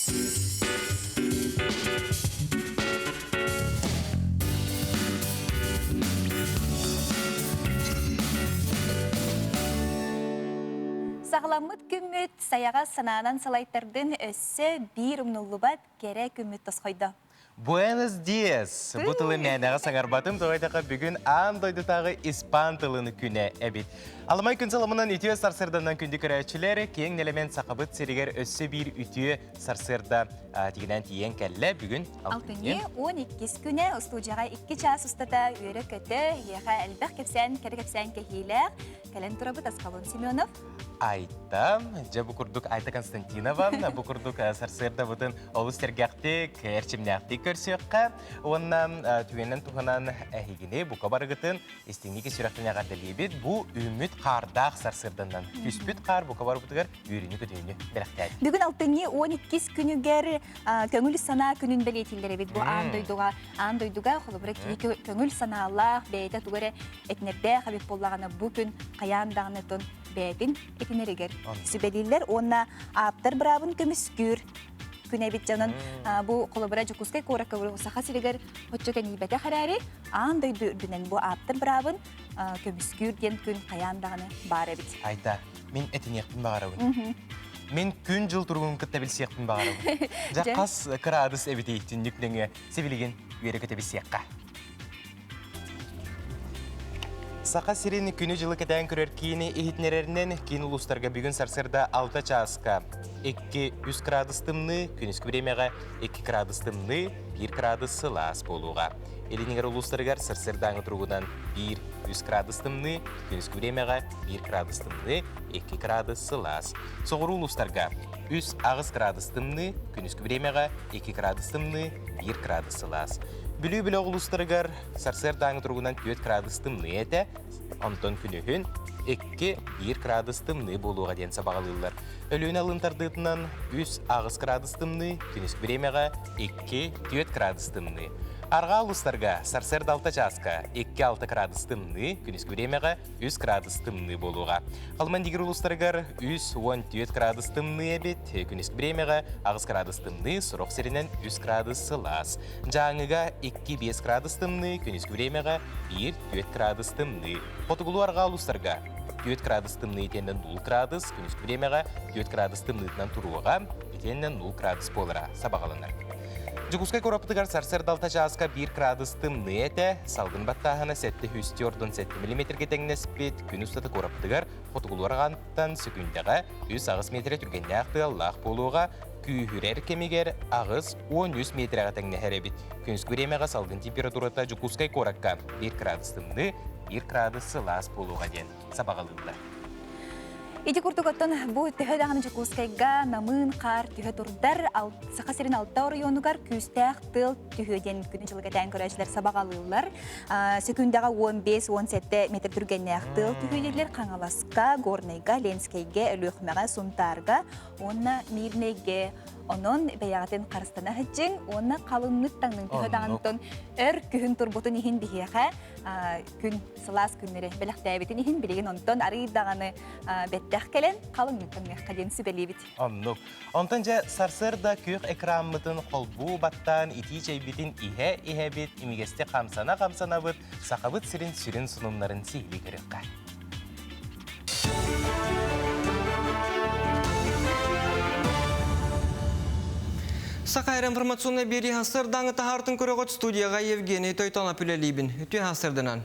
Sağlamıt kümmüt sayağa sanaanan salайттардын өссі bir умнуллубат кере kümmüt тосқойды. Buenos dias. Bu tılы мәнәға саңарбатым тоғайдаға бүгін андойдытағы испан тылыны күні әбет. Аламай күн саламынан үтіе сарсырданан күнді көрәчілері кең нелемен сақабыт серігер өссі бір үтіе сарсырда тегінен тиен кәлі бүгін Алтыне 12 күні студияға 2 час ұстата үйері көті еға әлбәқ кепсән, кәрі кепсән кәхейлер. Кәлін тұрабы Тасқалон Семенов. Айтам, жа бұ күрдік Айта Константинова, бұ күрдік сарсырда бұтын олыс тергяқтик, әрчімняқтик көрсеққа. Оннан түйенен туғанан әхегіне бұқа барығытын естеңнеке сүрақтың ағардалебет бұ үміт қардақ сарсырданан. Күспіт қар бұқа бар бұтығар үйрені көтейіні біліқтәді. Бүгін алтыне 12 күнігер көңіл сана күнін білетілдері бет бұ андойдуға қолыбыры көңіл саналақ бәйті тұғыры әтінербе қабет болағаны бұ күн қаяндағыны тұн бәйбін әтінерігер. Сүбәлілер онна аптыр бірабын көміскүр күн әбет жанын бұ қолыбыра жүкускай қораққа бұры ұсақа сірігер хотчокен ебәті қарары андойды үрдінен бұ аптыр бірабын көміскүр ден күн қаяндағыны бар әбет. Айта, мен әтінеқпін бағарауын. Мен күн жыл тұрғын күтті білсеқпін бағарауын. Жа қас қырадыс әбет ейттін нүкніңі себілеген үйері күтті білсеққа. Сақа сирені күні жылы кәтән көрер кейіні ехетнерерінен кейін ұлыстарға бүгін сарсырда 6 часқа 2 градустымны, күніскі біремеға 2 градустымны, 1 градусы лас болуға. Елінігер ұлыстарғар сарсырда аңы тұрғыдан 1 градустымны, күніскі біремеға 1 градустымны, 2 градусы лас. Соғыру ұлыстарға 3 градустымны, күніскі біремеға 2 градустымны, 1 градусы лас. Бүлі-бүлі оғылыстырығар сарсырда аңы тұрғынан 4 градустымны әті, онтон күнігін 2-1 градустымны болуға ден сабағалылар. Өліін алынтардығынан 3 градустымны, күніскі біремеға 2-4 градустымны. Арға ұлыстарға сарсырда 6 жасқа 2-6 градустымны, күніскі біремеға 3 градустымны болуға. Қалман дегір ұлыстырғар 3-14 градустымны әбет, күніскі біремеға 6 градустымны, сұрақ серінен 3 градусы лас. Жаңыға 2-5 градустымны, күніскі біремеға 1-4 градустымны. Қотығылу арға ұлыстарға 4 градустымны етеннен 0 градус, күніскі біремеға 4 градустымнытынан тұруға етеннен 0 градус болыра сабағалынар. Жүгускай көріптігар сарсырда 6 жасқа 1 градустымны әті, салғын баттағына 7-4-7 мм кетеңіне спет күн ұстаты көріптігар қотығылу арғанттан секундяға 100 метр түргенне ақты Аллах болуға күйірер кемегер ағыз 13 метр ағатаңне әребет. Күніскі біремеға салғын температурата жүгускай көріққа 1 градустымны, 1 градусы лас болуға ден сабағалынды. Иди куртуготтон бу төһөдаганы жукускайга намын кар төһө турдар сака серин алта районугар күстәк тыл төһөден күнү жылга тән көрәчләр сабагалылар. Секундага 15-17 метр түргәннәк тыл төһөдәләр Каңаласка, Горныйга, Ленскайга, Өлөхмәгә, Сунтарга, онна Мирнеге, онон бәягатын Карстана хәҗҗин, онна калынныттаңның төһөдагантон өр күһүн турбутун иһин биһәгә күн сылас күннәре беләктәбетен иһин билеген онтон арыйдаганы беттәх келен калынныттың хәҗен сибелебит. Оннук. Онтонжа сарсырда күйік экранмытын қолбу баттан ити чайбитин ihe бит имигесте қамсана бұд сақабыт сирин сунумларын сейлі көріққа. Сақайыр информационный бері хасырдаңы тахартын көріғыт студияға Евгений Тойтана Пүлелейбін. Үті хасырдынан.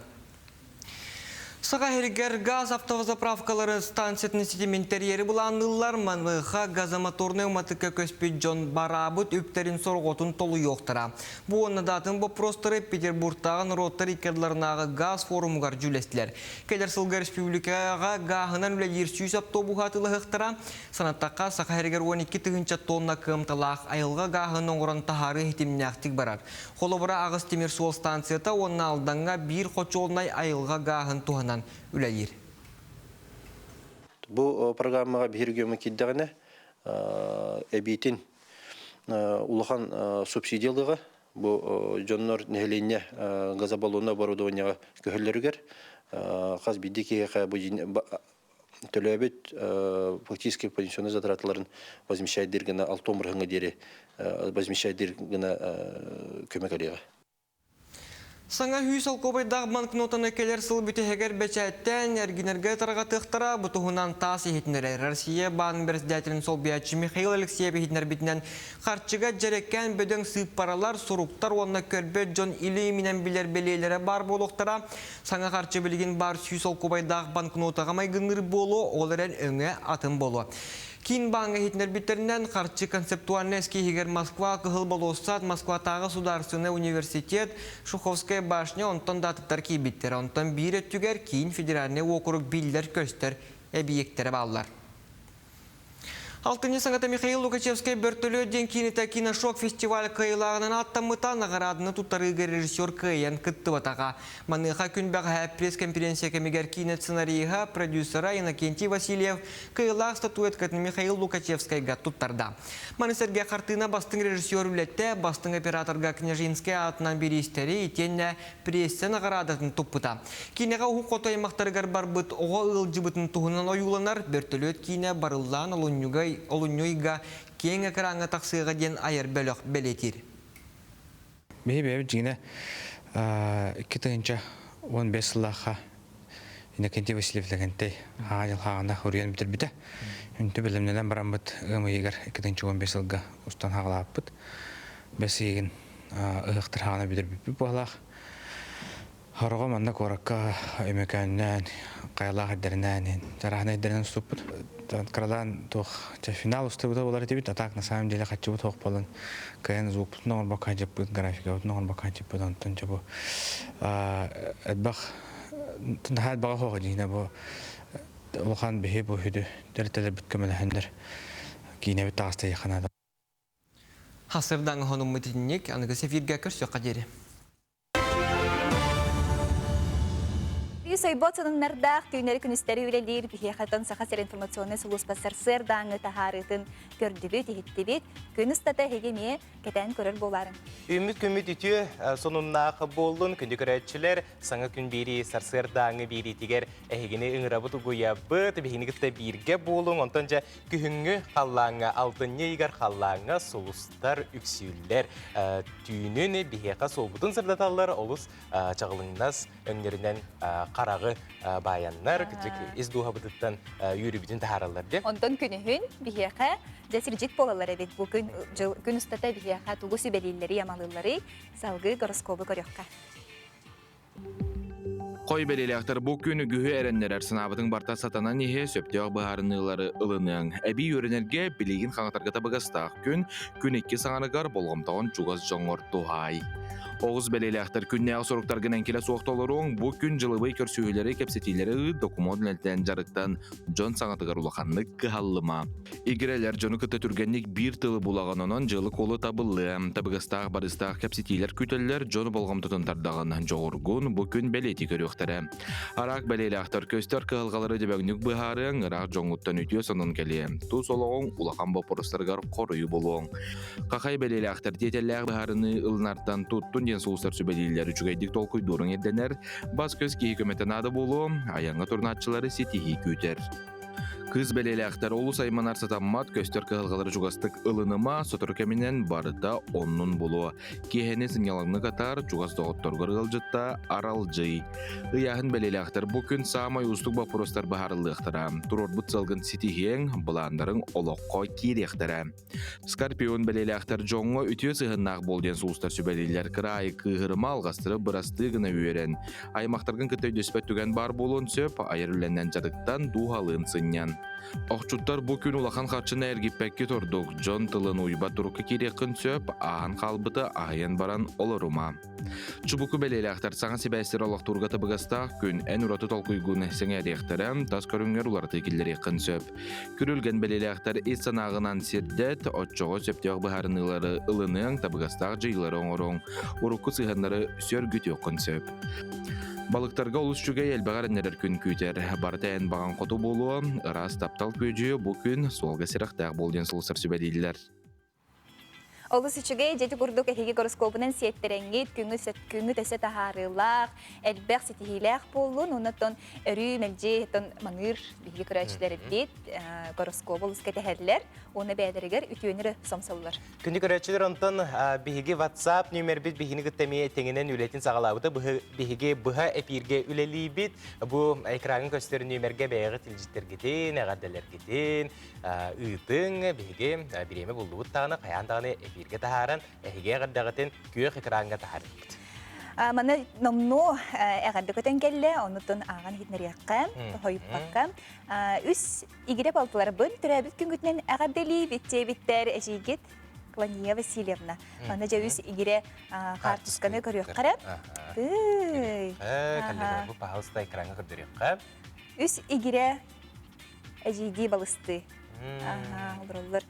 Сақайыргер газ автозаправкалары станциятын сетиментерлері бұланылар манвыға газомоторны ұматыққа көспет жон барабыт үптерін сорғотын толу yoқтыра. Бұл онадатын бопростыры Петербургтағы роттар икерларынағы газ форумығар жүлестілер. Келер сылғы республикаға ғағынан үлі 200 автобуғатылы ғықтыра. Санаттаққа Сақайыргер 12 түгінші тонна кымтылақ айылға ғағын оңырын тахары хетімнәқтік барар. Қолыбыра ағыз темір сол станцията оның алдаңға бір қочолнай айылға ғағын туғанан үләйір. Бұл программаға бейіргемі кеддіғіне әбейтін ұлыған субсидиялығы, бұл жоннор нәхеленне газобалуына барудуыняға көхілерігер. Қаз бейді кейеға төлөбит фактически пенсионный затратларын возмещает дергена алтомрыгына дери возмещает дергена көмекалега. Саңа хүй салкобайдағы банкнотаны келер сыл бүтігер бәчәттен әргенерге тарға тұқтыра бұтығынан тас ехетінері. Россия банын біріздәтілін сол биятчы Михаил Алексеев ехетінер бітінен қарчыға жәреккен бөдің сүйіп паралар сұруқтар онына көрбе Джон Или менен білер белейлері бар болуқтыра. Саңа қарчы білген бар хүй салкобайдағы банкнотаға майгыныр болу, оларен өңе атын болу. Кин банга хитнер биттеринен қарчы концептуальный скихигер Москва кыгыл болуссат Москватағы Сударственный университет Шуховская башня онтон датыттар кейбиттер. Онтон бире түгер кин федеральный округ билдер көстер объекттері баллар. Алтыны саңата Михаил Лукачевский бөртөлі ден кинеті киношок фестиваль кайылағынан аттамыта нағарадыны туттарыға режиссер кайын күтті батаға. Маныға күнбәға пресс-конференция кемегер кинет сценарийға продюсера Иннокентий Васильев кайылақ статуэткатын Михаил Лукачевскийға туттарда. Манысерге қартына бастың режиссер үлетті, бастың операторға Княжинский атынан берістері етенне прессе нағарадытын тұппыта. Кинеға ұқы қотаймақтарғар барбыт оға ұлжыбытын тұғынан ойуланар бөртөлі кине барылан олуnyuйга кең экранга таксыга ден айыр бөлөк белетир. Бебе жине 2015 жылга Иннокентий Васильев дегенде хагана хуриян битербите. Үнтү билимнен барамбыт ымыйгар 2015 жылга устан хагалаппыт. Бесиген ыктыр хагана битербип болах. Харага манна коракка эмеканнан кайлага дернан тарахна дернан суппут. Крадан тох финал устыбыта болар дебит, а так на самом деле хочу тох полон кэн звук нор баканчып графика нор баканчып антон чабо эдбах тнахат бага хогдина бо улхан бехе бо хүдө дертелер биткемел хендер кине таста яханада Хасырдан хонум мытинник аныгы сефирге көрсө кадери. Сөйботсының нардақ түйнері күністері үлелер бігеқатын сақасыр информационный сұлыс басарсыр даңы тахарытын көрдібі тегеттебет күністата хегеме кәтән көрір боларын. Үміт үті сонуннағы болын күнді көрәтшілер саңа күн бері сарсыр даңы бері тегер әхегені үңірабыты ғойабыт бігінігітті бірге болын онтанжа күхіңі қаллаңа алтынне егер қаллаңа сұлыстар үксүйлер түйінін бігеқа солбытын сырдаталар олыс чағылыңнас өңдерінен қарағы баяннар, күтік издуға бұдыттан үйірі бүтін тахаралар деп. Онтан күнігін бігеқа жәсір жет болалар әбет. Бұл күн ұстата бігеқа туғысы бәлелері, ямалылары салғы гороскобы көріққа. Қой белелектер бұл күні күхі әріннерер сынабытың барта сатанан еге сөптеуақ бұхарынылары ылының. Әбі өрінерге білеген қаңатарға табығастақ күн екке саңарығар болғымтауын чуғыз жоңғыр туғай. Оғыз белелектер күннеғі сұрықтарғын әнкелі соқталырың бұл күн жылыбай көрсүйелері кепсетейлері документілден жарықтан жон саңатығар улақанлық қығалыма. Игерелер жоны күтті түргенлік бір тылы бұлағанынан жылы қолы табылы. Табығыстақ барыстақ кепсетейлер күтелер жоны болғам тұтынтардағын жоғырғын бұл күн белеті көріқтірі. Арақ белелектер көстер қығылғалары дебәгнік бұхарын ұрақ жоңғыттан үтіе сонын келе. Тұс олығын улақан бопырыстырғар қорыйы болуын. Қақай белелектер детелләғ бұхарыны ылнардан тұттын ден соғыстар сөбәлелері жүгейдік толқой дұрын едденер, бас көз кейі көметін ады болу, аяңы тұрнатшылары сетихи күйтер. Кыз белелектер олу сайманар сатаммат көстер кығылғалары жүгастық ылыныма сотыр кәмінен барыда оннын болу. Кехені сыңялаңны қатар жүгаст доғыттарғыр ғылжытта аралжый. Ыяғын белелектер бұл күн самай ұстық бапыростар бағарылықтыра. Тұрорбыт салғын сетихең бұландарын олыққа керектірі. Скорпион белелектер жоңы үтіе сығыннақ болден суыстар сөбәлелер кірай кығырыма алғастыры бұрастығына үйерен. Аймақтарғын күтті дөспәт түген бар болуын сөп, айырыленнен жадықтан дуғалын сыннян. Оқчуттар бұл күн улахан қарчына әргіппәкке тұрдық. Джон тылын уйба тұрыққа керекін сөп, ағын қалбыты ағайын баран оларыма. Чубуку белелектер саңа себәстер олақ тұрғаты бұғастақ күн ән ұраты толқойгуын әсің әректірі, тас көріңер уларды келдер еқін сөп. Күрілген белелектер ес санағынан сердет, отчоғы сөптеуақ бұхарынылары ылының табығастақ жайлары оңырың, ұрыққы сығанлары сөргіт еқін сөп. Балықтарға ұлыс жүге елбағар нерер күн күйтер. Барда ән баған қоту болуы, ырас таптал көйдіе бұл күн солға сирақтақ болден сұлысыр сөбәдейлер. Олус үчүгэй жети курдук эхиги гороскопунан сиеттереңит күнгү төсө тахарылак, элбэх сетихилэх болун, онотон өрү мэлжи тон маңыр биги көрөчүлөр бит гороскоп олус кетехерлер, оны бәдеригер үтүөнүрө сомсоллар. Күнді көрәтшілер онтан бігі WhatsApp нөмер біт бігі күттәме теңінен үлетін сағалауыды бігі бұға эпирге үлелі бит. Бұл экранын көстері нөмерге бәйгі тілжітергеден, әғаддалергеден, ұйтың бігі біреме бұлды бұттағыны, қаяндағыны эпирге тахаран, әйге ғаддағытын күйек экранға тахарын бұд. Мана номно әғарды көтен келі, онытын аған хитнерияққа, хойыппаққа. Үс игіре балтылары бұн, түрәбіт күнгітінен әғаддали биттер әжейгет Клания Васильевна. Мана жа үс игіре қартусканы көріяқ қарап. Кәлі бұл пағылысты экранға көрдіріяққа. Үс игіре әжейді балысты. Олар.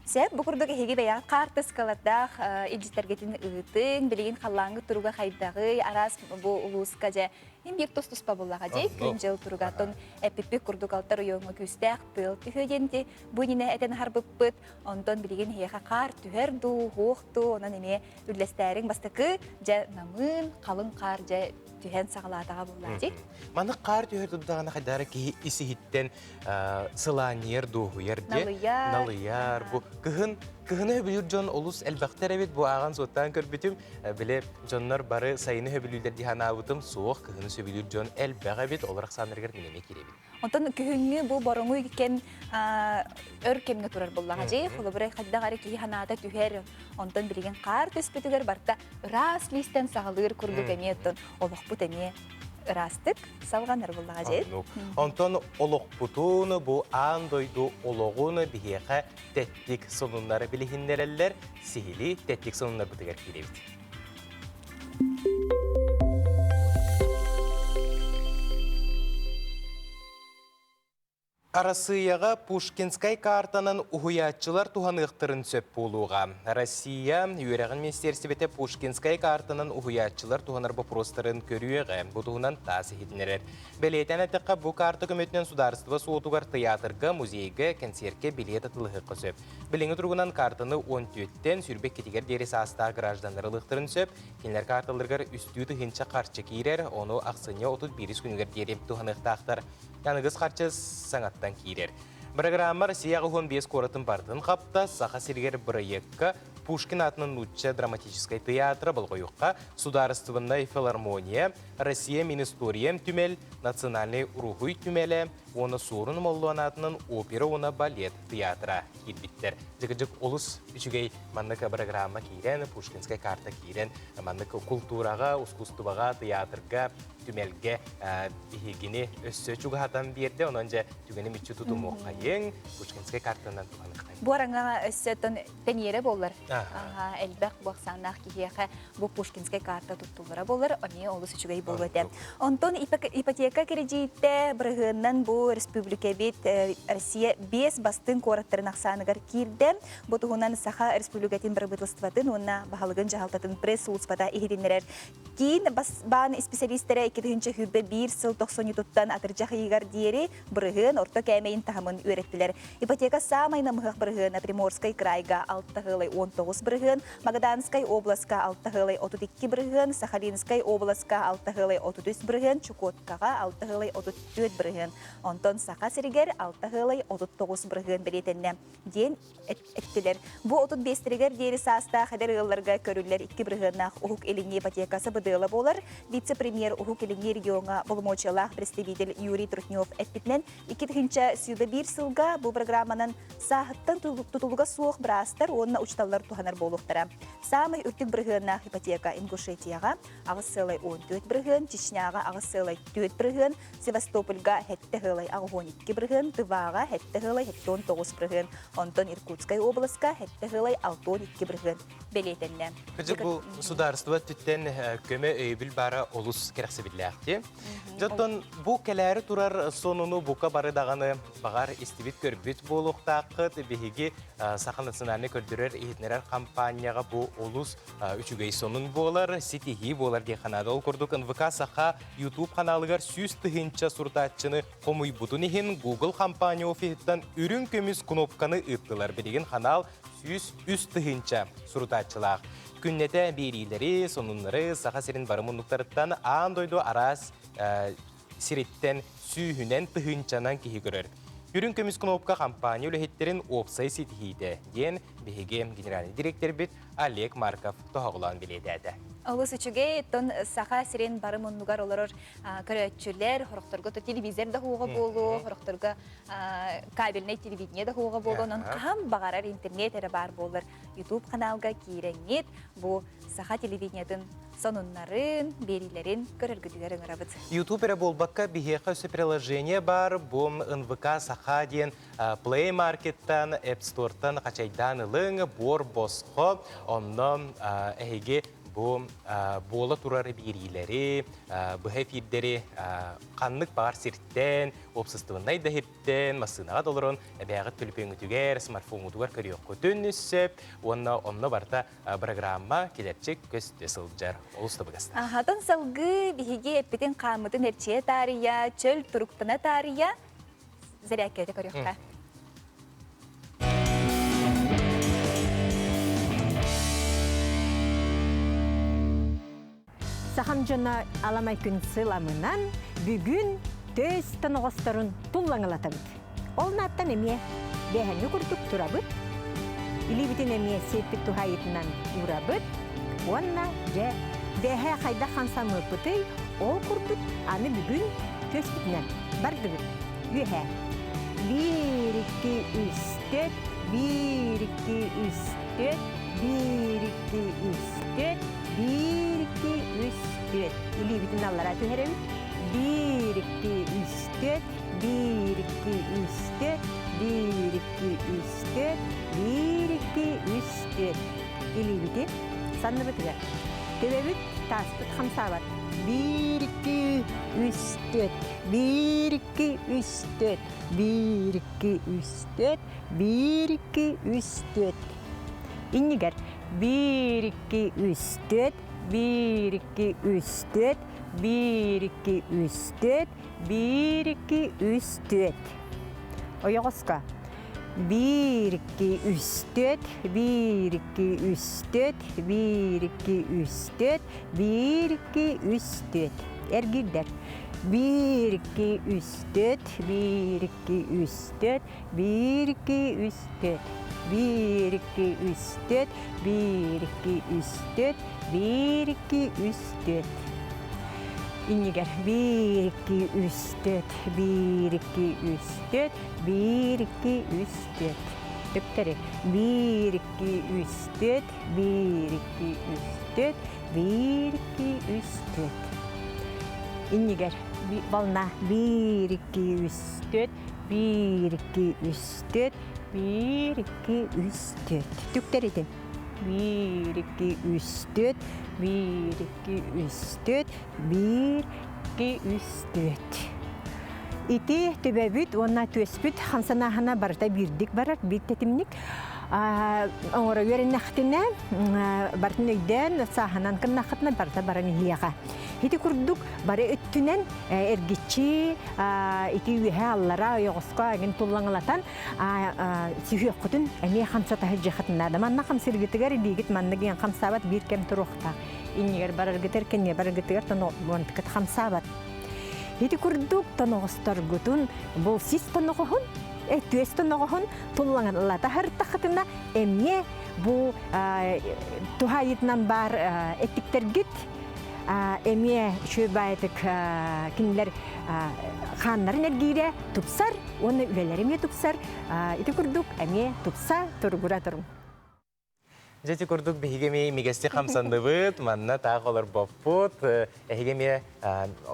Сәп, бұқырдық еге бәяғы қартыс қаладақ, ежістергетін ұғытың, білеген қалаңғы тұруға қайдағы, арас бұл ұлысқа жа, бір тос-туспа болаға жей, күн жыл тұрғатын әпіппік күрдік алтар ұйыңы күстәқ тыл түхеденді, бұніне әтен харбыппыт, ондан білеген еға қар түхерду, хоқты, онан еме үлләстәрің бастықы, жа намын, қалың қар жа түхен сағаладаға болаға жей. Маны қар түхерді бұдағына қайдары ки isi hitten сыланер дуғуер де, налыяр, бұл кығыны өбілер жон олыс әлбәқтер әбет бұл аған соттан көрбітім, біле жонлар бары сайыны өбілілер дейхан ауытым, соқ кығыны сөбілер жон әлбәқ әбет, оларақ санырғар менеме керебет. Онтан күхіңі бұл барыңы екен өр кемге тұрар болаға жей, қолы бірай қаддағары кей ханада түхер, онтан білген қар төспетігер барда рас листен сағалығыр күрдік әметтін, олық бұт әме растық салғаныр болаға жей. Онтан олық бұтуыны бұл андойду олығыны бігеға тәттік сонынлары білігіндерелер, сихили тәттік сонынлар бұтығар керебет. Арасыяға Пушкинскай картанын ұхуятчылар туғанықтырын сөп болуға. Россия үйерағын министерстебеті Пушкинскай картанын ұхуятчылар туғаныр бопростарын көріуеға бұтығынан тасы хетінерер. Бәлейтен әтіққа бұл карты көметінен сударыстыва суотуғар театрға, музейге, концертке билет атылығы қысып. Біліңі тұрғынан картаны 14-тен сүрбек кетігер дересі астағы гражданларылықтырын сөп, кенлер карталырғар үстүү тұхынша қарчы кейрер, оны ақсыне 31 күнігер дерем туғанықтақтар. Yanıgız qarçı sanattan kiyler. Программа Россияғы 15 коратын бардын қапта, сақа сергер проектқа Пушкин атының Нучча драматической театры болғойыққа Сударыстывынна филармония, Россия Министорием түмел, Национальный рухуй түмелі, оны Сорын Моллуан атының опера, оны балет театра кирбиттер. Жігіжік олыс үшігей маннық программа кейрен, Пушкинскай карта кейрен, маннық культураға, искусстваға, театрға, түмелге бігені өссө чуғатан берді, онанжа түгені мүтчі тұтымы қайын, Пушкинскай картанан туғаны қайын. Бұл араңа өссөтін тәнері болыр. Әлбәқ бұқсанақ кейеқі бұл Пушкинскай карта тұттылыра болыр, оне олыс үшігей бол өте. Онтон ипотека кредитті бірғыннан бұл республика бет Россия 5 бастың қораттырын ақсанығар кирді. Бұл тұғынан сақа республикатын бір бұтылыстыватын, онына бағалығын жағалтатын пресс ұлыспата ехеденлерер. Кейін баған специалистері 2-ші хүрбе 1 сыл 90 тұттан атыржақ егар дейері бірғын орта кәмейін тағымын өреттілер. Ипотека самайна мұғық бірғын Приморскай крайға 6-19 бірғын, Магаданскай обласка 6-32 бірғын, Сахалинскай обласка 6-33 бірғын, Чукоткаға 6-34 бірғын. Онтон Сақа сірігер 6-39 бірғын білетінне ден әттілер. Бұл 35-тірігер дейері саста қадар ғылларға көрілер 2 бірғыннақ ұхук еліне ипотекасы бұдылы болар. Вице-премьер ұхук еліне регионға болмочылақ представитель Юрий Трутнев әтпітінен 2-ші сүйді 1 сылға бұл программанын сағыттан тұтылуға суық бірастар, онына ұчталар туғанар болуқтара. Самый үртік бірғыннақ ипотека Ингушетияға ағыз сылай 14 бірғын, Чечняға ағыз сылай 4 бірғын, Севастопольға әтті ғылай 12 бірғын, Тываға әтті ғылай 19 бірғын, онтон Иркутскай обласқа әтті ғылай 6-12 бірғын белетінне. Күзік бұл сударыстыва түттен көмі өйбіл бары олыс керексе білләқті. Жоттон бұл кәләрі тұрар сонуну бұқа барыдағаны бағар істебет көрбет болуқтақыт бігеге Сақа национальный көрдірер ехетнерер компанияға бұл олыс үшігей сонун болар, сетихи болар де қанады ол көрдік. НВК Сақа YouTube каналығар сүйіз тұхынша сұртатчыны қомый бұтын ехен Google компания офиеттен үрін көміз кнопканы ұттылар. Білеген канал үс тыһынча сурутачылақ. Күннете берилери, сонунлары, саха сирин барымынлықтарыттан аан дойду арас сиреттен сүйінен тыһынчанан кихи көрөр. Үрін көміс кнопка компания үліхеттерін опсай сетихиде, ден бігеге генеральный директор бит Олег Марков тоғылан біледі әді. Олыс үчүге тон саха сирен барым оннугар олорор көрөтчүлер, хорокторго телевизор да хуга болу, хорокторго кабельный телевидение да хуга болу, онон кам багарар интернет эре бар болар. YouTube каналга киреңет, бу саха телевидениядын сонуннарын, берилерин көрөргүдүгөр ыңырабыт. YouTube эре болбакка бихеха өсі приложение бар, бум НВК саха ден Play Markеттан, App Store'тан қачайдан ылың, бор босқо, онно әйге bu bola turarı birileri, bu hefidleri kanlık bağır sirtten, opsıstığınay da hepten, masınağa dolurun, beğet tülüpün ütüger, smartphone ütüger körüyor kötünüsü, onna barda programma kilerçek köstü sılcar. Olusta bıgasta. Hatan salgı bihigi eppetin kamıtın erçeye tariya, çöl turuktana tariya, zeriyakete körüyor ka. Сахамжана аламай күн сыламынан бүгін төс таноғыстарын туллаңылатабыд. Ол наттан әме бәхәні күрдік тұрабыд. Или бітін әме сетпік тухайытынан урабыд. Онна жә бәхә қайда қансамы бұты, ол күрдік аны бүгін төс бітінен бардыбыд. Үйә. 1-2-3-4, 1-2-3-4, 1-2-3-4, 1-2-3-4. İli bütün allara tüherevit. 1-2-3-4, 1-2-3-4, 1-2-3-4, 1-2-3-4. İli bütün sandı bitirer. Tüvevit taspıt hamsavat. 1-2-3-4, 1-2-3-4, 1-2-3-4, 1-2-3-4. İnniger 1-2-3-4, 1-2-3-4, 1-2-3-4, 1-2-3-4. Oyoğuska 1-2-3-4, 1-2-3-4, 1-2-3-4, 1-2-3-4. Ergirder 1-2-3-4, 1-2-3-4, 1-2-3-4. 1-2-3-4, 1-2-3-4, 1-2-3-4. İnniger 1-2-3-4, 1-2-3-4, 1-2-3-4. Döptere 1-2-3-4, 1-2-3-4, 1-2-3-4. İnniger balna 1-2-3-4, 1-2-3-4, 1-2-3-4. Tükteridin. 1-2-3-4, 1-2-3-4, 1-2-3-4. İti tübebüt, ona tüespüt, hamsanahana barda birdik barar, bir tetimlik. Oğra yörenekhtine, bartın öyden, sahanan kırnakhtına barda barani hiyağa. Hiti kurduk, bari öttünen ergitçi, iti ühe allara, yoğuska, egin tullanılatan, sühü okudun, emi hamsata hıcıkhtına da. Manna hamsirgitigar, digit manna giyan hamsabat bir kem turuqta. İnniger barar gitirken, ya barar gitigar, tanıqtıkıt hamsabat. Hiti kurduk, tanıqıstar gutun, bol sis tanıqıhın, tües tanıqıhın, tullanılata hırtaqıtına, emi bu tuhayitnan bar ettikter git, Emiye şu baytık kinler xanların ergiyle tupsar, onu üleler emiye tupsar. İti kurduk emiye tupsa turgura turum. Jeti kurduk bihigemi migesti kamsandıbıt, manna tağ olur bopput. Ehigemi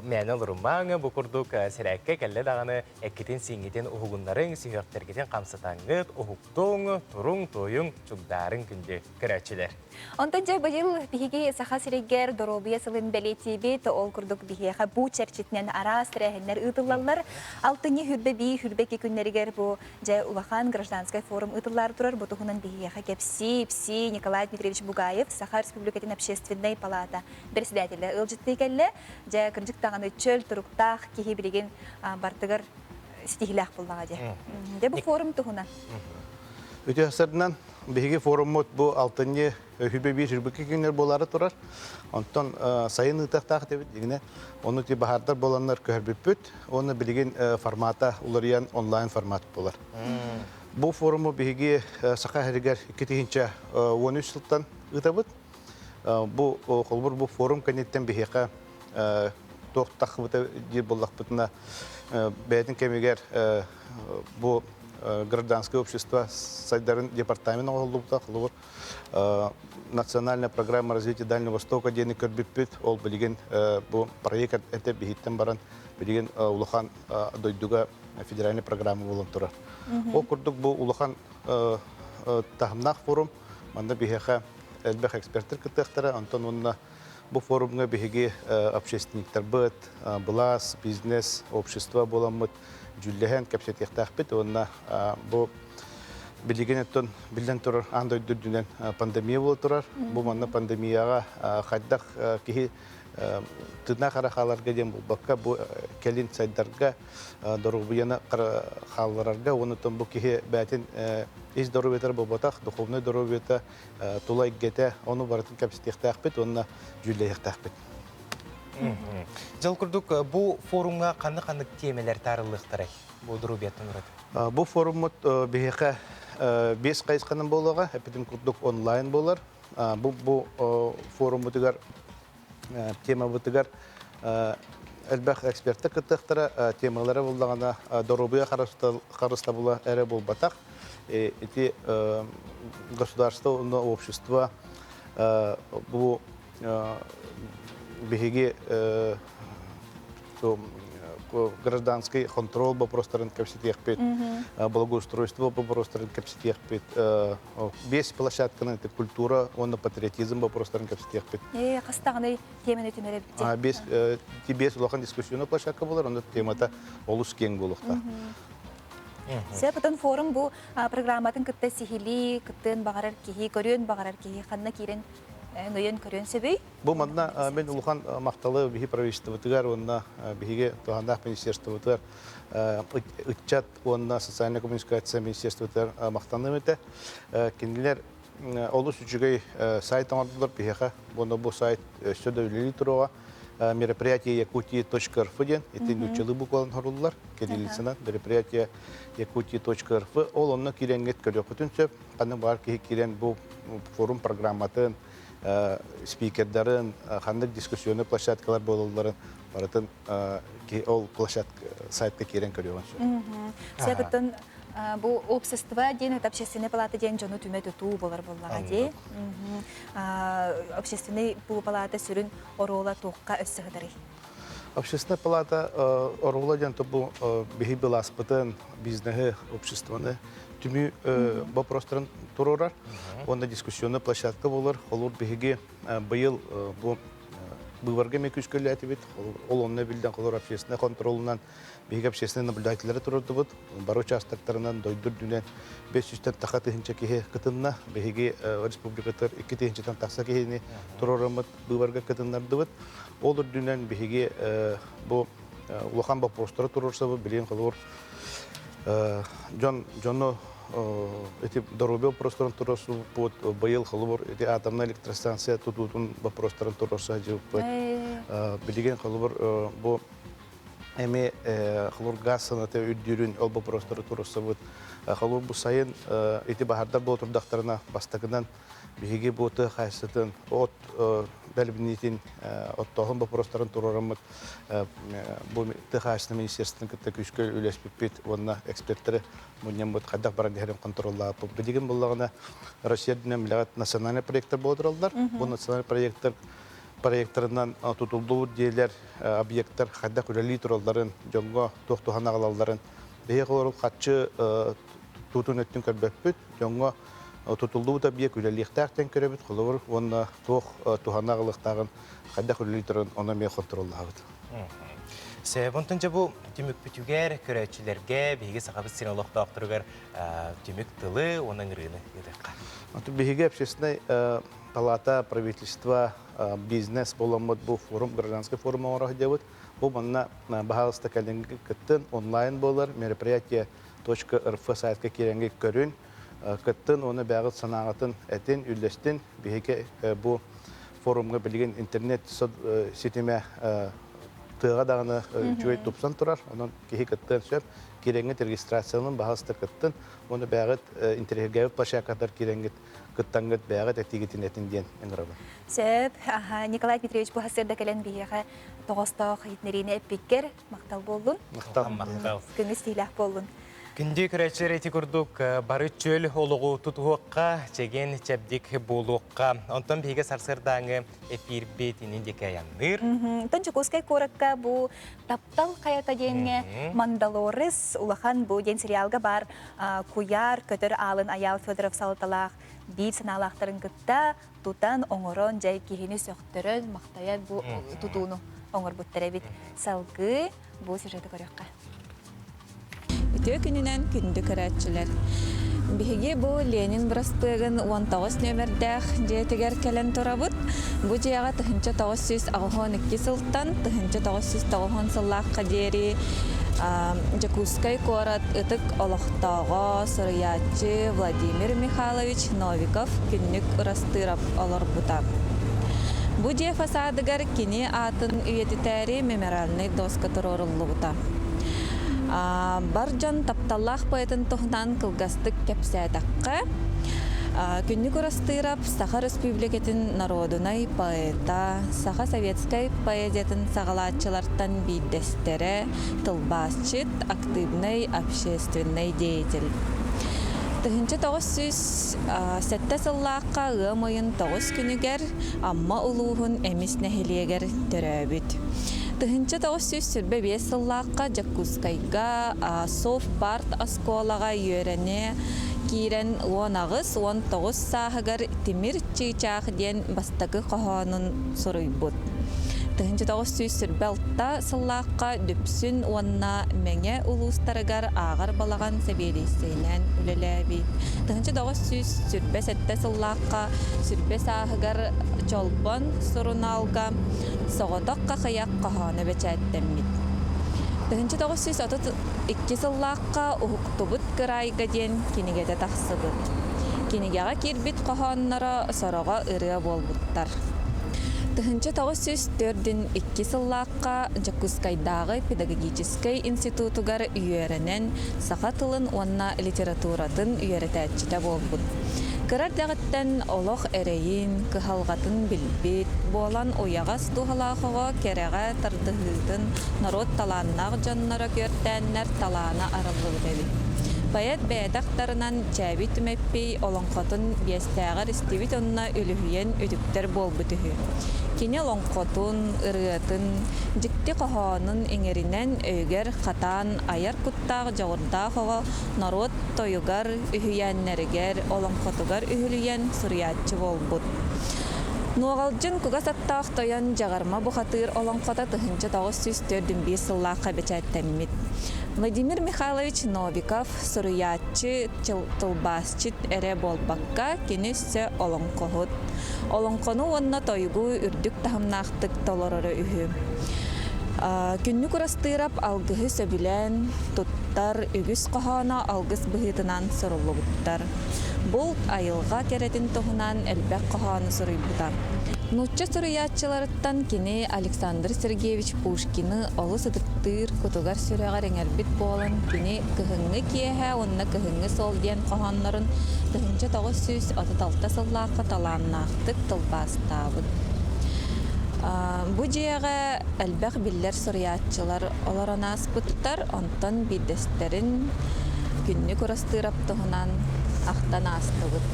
meyana olurumağın, bu kurduk sirekke kelle dağını ekkitin singitin uhugunların sihöktergitin kamsatangıt, uhuktuğun, turun, toyun, çugdarın kündü kıraçiler. Ondan bayıl bihigi saha sireger dorobiya sılın beletibit, ol kurduk bihiga bu çerçitnen aras rehenler ıtıllarlar. Altıncı hürbe bir hürbe ki günleriger bu jay ulahan Гражданская forum ıtıllar durar. Bu tuhunan bihiga kepsi, Николай Дмитриевич Бугаев, Саха Республикатын общественной палата председателя ылжыттыкелле, жа кыржык таганы чөл туруктах кихи билеген бартыгар стихилах булнага же. Де бу форум тугуна. Өте асырынан биһиги форумут бу алтынны хүбе бир хүрбүкке күннер болары турар. Онтон сайын ытактак дебит дигине оны ти баһардар боланнар көрбүппүт. Оны билген формата уларыян онлайн формат болар. Бу форуму биһиги сака херигер 2013 жылдан ытабыт. Бу холбур бу форум канеттен биһига тоқтақ бұты дир боллақпытына бәйтін кемегер бұл гражданское общество сайдарын департамент оғылды бұта национальная программа развития Дальнего Востока дені көрбіппіт ол білген бұл проект әтті бейттен баран білген Улахан дойдуға федеральный программа болын тұрар. Ол күрдік бұл Улахан тағымнақ форум, манда бейхеға әлбәқ эксперттер күттіқтері, антон онына бұл форумға бігі общественниктер бұд, бұлас, бизнес, общество боламыд, жүлләген кәпсет ектақпет. Онына бұл білген әттен білден тұрар, аңдай дүрдінен пандемия бол тұрар. Бұл манна пандемияға қайдақ кейі тыдна қарақаларға дем бұл баққа бұл кәлін сайдарға дұрғыбияны қалаларға. Онытын бұл кейі бәтін из дороветер бобатах, духовный доровета, тулай гете, оны баратын капситехтах бит, онна жүллеехтах бит. Жыл күрдік, бұл форумға қанды темелер тарылықтырай, бұл дороветтен ұрады? Бұл форумыт бейеқі 5 қайысқанын болуға, әпетін күрдік онлайн болар. Бұл форумытығар, тема бұтығар, әлбәқ эксперті күттіқтірі темалары болдағана доробия қарыста бұла әрі бол батақ. Эти государства, общества, бұл беги гражданский контроль вопросторын капситехпет, благоустройство вопросторын капситехпет, без площадканы культура, он патриотизм вопросторын капситехпет. Қастағыны темен өтімері без улахан дискуссионный площадка болар, он темата олус кең болуқта. Сәбітін форум бұл программатын күтті сихили, күттін бағарар кейі, көрен бағарар кейі, қанна кейрен нөйен көрен сөбей? Бұл мадына мен ұлған мақталы бігі правительствотығар, онына бігі туғандақ министерствотығар, үтчат, онына социальная коммуникация министерствотығар мақтаны өте. Кенділер олыс үчігей сайт аңардылар бігі, бұл сайт сөді өлелі тұруға. Мероприятие Якутии.рф ден, это нучалы буквалан хоруллар, кириллицынан, мероприятие Якутии.рф, ол онна киренгет көрөпөтүн сөп, қаны бар кирен бұл форум программатын, спикердарын, қандық дискуссионный площадкалар болуларын, баратын ол сайтқа кирен көрөпөн сөп. Сәбіттін бұл общество ден, общественный палата ден жону түмет өту болар болаға де. Общественный бұл палата сүрін орола тоққа өссіғыдары. Общественная палата орола ден бұл бігі бұл аспытын бизнесі обществоны түмі вопростарын тұрорар. Онда дискуссионный площадка болар. Олар бігі бұйыл бұл быварга мекүш көлләти бит. Ол онны билден колор общественный контролунан биге общественный наблюдателләре турды бит. Бар участоктарынан дойдур дүнен 500-тен тахаты хинче кеhe кытынна биге республикатар 2-тен тахса кехени турорамыт быварга кытыннарды бит. Ол дүнен биге бу улахан вопростары турурса билен колор Джонно эти дорога просто туросу под боел холбор эти атомная электростанция тут просто туросу под билеген холбор бо эми хлор газ на те үддүрүн олбо просто туросу вот холбор бу сайын эти бахардар бо турдактарына бастагынан биге боты хайсатын от белбинитин оттогон вопростарын турарамыт бу техасны министерствонун кытта күчкө үлеспиппит онна эксперттери муньям бут кадак баран дерем контроллап билген буллагына Россиядын миллиард национальный проекттер болдуралдар. Бу национальный проекттарынан тутулдуу дийлер объекттер кадак үлели туралдарын жонго токтоханагалалдарын бейгор катчы тутунеттин көрбөппүт жонго tutulduğu da bir külellikten körebit kulur, ona toh tuhanağılıktan kadar külelitron ona me kontrollü havut. Sebontunca bu tümük bütüger köreçilerge bilgi sakabı sinolog doktorlar tümük tılı onun rını yedek. Анту bilgi общественной палата правительства бизнес боламыт bu форум гражданский форум olarak делают. Bu bana bahalısta kalıngi kıttın online bolar merpриятие .rf saytка керенге көрün. кыттын оны бәғыт санағатын әтен үллестен бейке бұл форумға білген интернет сетеме тыға дағыны жүгей тұпсан тұрар. Оның кейі кыттын сөп кереңгет регистрациялының бағасты кыттын. Оны бәғыт интернет пашақатар кереңгет кыттангыт бәғыт әтегетін әтін ден әңірабы. Сөп, Николай Дмитриевич бұл хасырда кәлен бейеға тоғыстағы хитнеріне әппеккер мақтал болдың. Мақтал. Күңіз тейләк болдың. Күнді күрәчер еті күрдік бары чөл олығы тұтуыққа, чеген чәбдік болуыққа. Онтан бейге сарсырдаңы эфир бетінен деке яныр. Тон Чукоскай коракка бұл таптал қайата денге Мандалорис улахан бұл ден сериалға бар куяр көтір алын Аял Федоров Салталақ бейт саналақтарын күтті тұтан оңырын жай кейіні сөқтірін мақтаят бұл тұтуыны оңыр бұттары бет салғы бұл сюжеті көрекқа. Үтө күнінен күнді көрәтчілер. Биһиги бу Ленин брастыгын 19 нөмердәх жетегер кәлен торабыт. Бу жаяға тыхынча 902 сылтан, тыхынча 909 сыллаққа дери Жакускай корат ытык олохтаға сырыячы Владимир Михайлович Новиков күннік ұрастырап олар бұта. Бу же фасадыгар кини атын үйетітәрі меморальный доска тұрорылы бұта. Баржан тапталлах поэтын тоғынан кылгастык кепсәдаққа. Күннік ұрастырап Саха Республикетін народунай поэта, Саха советскай поэзиятын сағалатчылартан бейдестері, тылбасчыт, активный общественный деятель. Тыхынчы 907 сыллаққа ығым ойын 9 күнігер, амма ұлуғын әміс нәхелегер төрәбіт. Тыхынчы 905 сыллаққа Жакускайга Совпарт асколаға үйеріне кирен 19 сағығар темір чийчақ ден бастағы қоғанын сұруйбұд. Тыхынчы 900 сыллаққа дүпсін онна мәңе ұлыстарығар ағар балаған сәбелесейнен үлеләбі. Тыхынчы 907 сыллаққа сүрбе сағығар чолбон сұруналға соғытаққа қияқ қоғаны бәчәттәммет. Тыхынчы 932 сыллаққа ұхықтыбыт қырайға ден кенегеде тақсыбыт. Кенегеға кербет қоғаннара сораға ұрыға болбыттар. Тыхынчы 904 сыллаққа Жакускайдағы педагогический институтугар үйерінен сақа тылын онна литературатын үйерітәтчіті болбыт. Кырар дағыттан олық әрейін, кыхалғатын білбет, болан ояғас тухалақыға кереға тардығытын народ таланнақ жаннара көрттәннер таланы арылығы. Поэт бәйдақтарынан чәбі түмәппей олонқотын бестәғар істевит онына үліхүйен үдіктер болбытығы. Кене олонқотын, ұрғытын, жікті қоғанын еңерінен өйгер қатан аяр құттақ жауырдақыға народ тойығар үхүйеннерігер олонқотығар үхілүйен сұриятчы болбыт. Нуағалжын күгас аттақ тойан жағарма бұқатыр олонқота тыхынчы 904 сыллаққа бәчәттәммет. Владимир Михайлович Новиков сұруятчы тылбасчыт әрі болбаққа кенесі олонқоғыт. Олонқону онна тойгу үрдік тахымнақтық толорары үхі. Күннік ұрастырап алғығы сөбілен тұттар үгіс қоғана алғыз бұғытынан сұрылы бұттар. Бұл айылға керетін тұғынан әлбәк қоғаны сұрый бұтар. Нұтча сұруятчыларыттан кені Александр Сергеевич Пушкины олы сыдықтыр күтігар сүрәғар әңербіт болын кені кіхіңі киеға, онына кіхіңі сол ден қоғанларын кіхінші 936 сыллаққа таланнақтық тылбастабыд. Бұ жеға әлбәқ білдер сұруятчылар оларына аспыттар, онтан бидестерін күнні көрастырап тұғынан ақтан астығыд.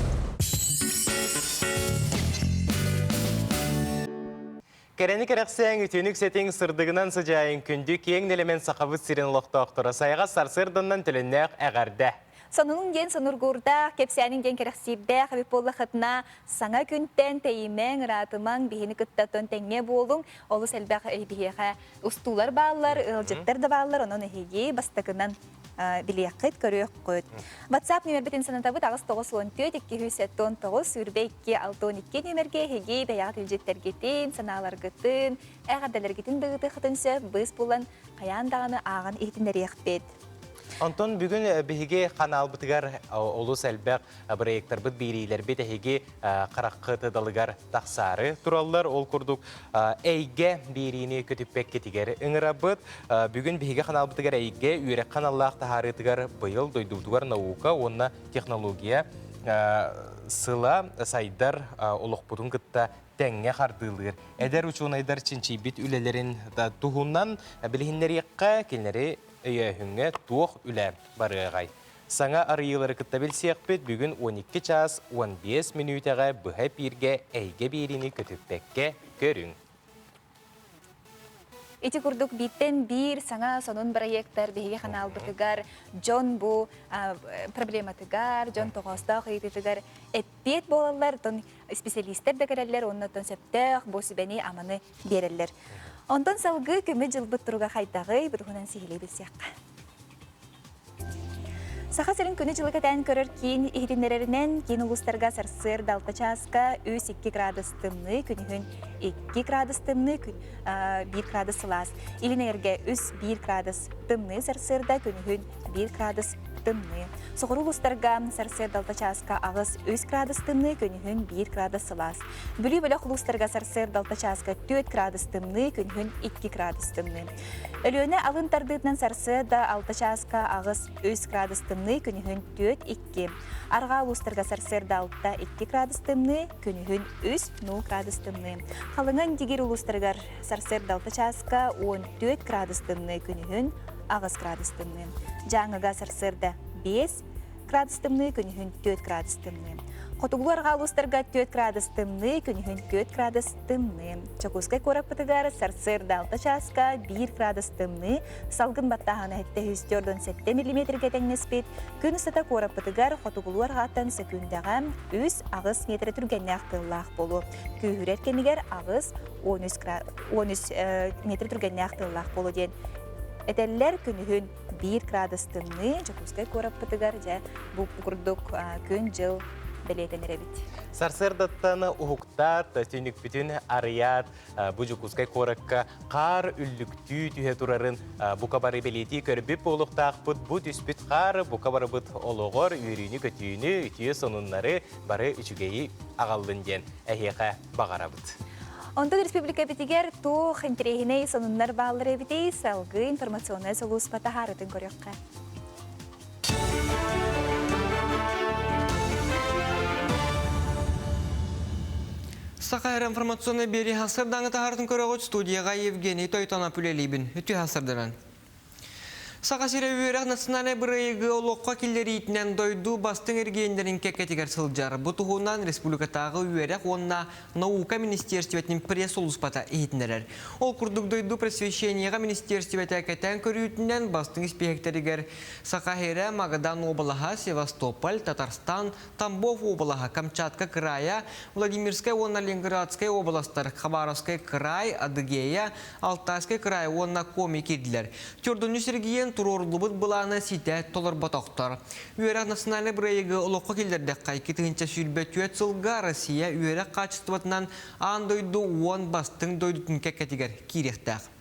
Кәрәні кәрәқсәң үтенік сәтең сырдығынан сыжайын күнді кең нелемен сақабыт сирен лоқтақтыра сайға сарсырдынан тіліннәқ әғарды. Сонының ден соныргурда, кепсәнің ден керексейбә қабіп болы қытына саңа күнттен тәйімен ратыман бейіні күттатын тәңе болың, олы сәлбәқ бейеға ұстулар балылар, ұлжеттер да балылар, оның әйге бастығынан білеққыт көрек қөт. WhatsApp нөмер бітін санатабыт ағыз 914-219 сүрбе 262 нөмерге әйге бәяғат үлжеттергетін, саналарғытын, әғадаларғытын дұғыты қытын сөп, бұз болан қаяндағыны ағын ехтіндер еқпет. Онтон бүгін бігі қанал бұтығар олыс әлбәқ проекттар бұд бейрейлер бет әйге қараққы тыдалығар тақсары туралылар. Ол күрдік әйге бейрейіне көтіппәк кетігер үңіра бұд. Бүгін бігі қанал бұтығар әйге үйрек қаналлақ тахары тығар бұйыл дойдудығар наука, онна технология сыла сайдар олық бұдың күтті тәңе қардылығыр. Әдер учуынайдар чинчи бит үлелерін тұғынан білігінлері еққа келнері өйәхіңе туық үлі барығай. Саңа арыйлары күтті білсек бет бүгін 12 час 15 минутаға бұға бірге әйге беріні көтіппәкке көрің. Ити курдук биттен бир саңа сонун проекттар биһиге канал бытыгар жон бу проблематыгар жон тогоста кыйтыгар эппет болалар тон специалисттер да керелер оннотон септех бу сибени аманы берелер. Онтон салгы көмө жылбыт туруга кайтагы бутунан сихиле билсекка. Саха сырын күні жылыға тән көрір кейін ихтинерерінен кейін ұлыстарға сарсыр далта часка 2 градус тымны, күнігін 2 градус тымны, 1 градус сылас. Илінерге 1 градус тымны сарсырда күнігін 1 градус тымны. Соғыр ұлыстарға сарсыр далта часка ағыз 3 градус тымны, күнігін 1 градус сылас. Бүлі бөлік ұлыстарға сарсыр далта часка 4 градус тымны, күнігін 2 градус тымны. Өлөне алын тардытынан сарсы да 6 часка ағыз 3 градус тымны, күнігін 4-2. Арға ұлыстарға сарсыр да 6-2 градус тымны, күнігін 3-0 градус тымны. Қалыңын дегер ұлыстырғар сарсыр да 6 часка 14 градус тымны, күнігін ағыз градус тымны. Жаңыға сарсыр да 5 градус тымны, күнігін 4 градус тымны. Хотугларга улустарга 4 градус тымны, күнігін 4 градус тымны. Чокускай корак пытыгар сарсыр далта часка 1 градус тымны, салгын баттағаны әтті 104-7 мм кетеңнеспет, күн ұстата корак пытыгар хотугларга аттан секундага 3 ағыз метр түргенне ақтыллақ болу. Күйірер кемігер ағыз 13 метр түргенне ақтыллақ болу ден. Әтәлілер күнігін 1 градус тымны, чокускай корак пытыгар жа бұл күрдік күн жыл Сарсырдаттаны ұхықтар, төнік бүтін арыят, бұжықұзғай қорыққа қар үлліктүй түйе тұрарын бұқа бары белеті көрбіп олықтақ бұд бұд үспіт қар бұқа бары бұд олығыр үйріні көтүйіні үтүйе сонынлары бары үчігейі ағалдың ден әйеға бағара бұд. Онда республика бітігер тұқ интерегіне сонынлар бағылыр әбітей салғы информационный солус батахарытын көріққа. Сақайыр информационный бері хасырдаңы тағардың көріғыт студияға Евгений Тойтана Пүлелейбін. Үті хасырдыран. Сақасыра үйерек национальный бірайығы олыққа келдері етінен дойду бастың ергейіндерін кекетігер сылжар. Бұтығынан республикатағы үйерек онына наука министерстветінің пресс олыспата етіндерер. Ол күрдік дойду просвещенияға министерстветі әкетен көрійтінен бастың іспехектерігер Сақайыра, Магадан облаға, Севастополь, Татарстан, Тамбов облаға, Камчатка края, Владимирская, онна Ленинградская областар, Хабаровская край, Адыгея, Алтайская край, онна Коми кеділер. Тёрдуны Сергеен турордубут буланы сите толар батоқтар. Үйерек национальный бірайығы ұлыққа келдердек қайки тығынша сүрбет түйет сылға Россия үйерек қачыстыватынан аң дойду 10 бастың дойдутын кәкетігер керектәқ.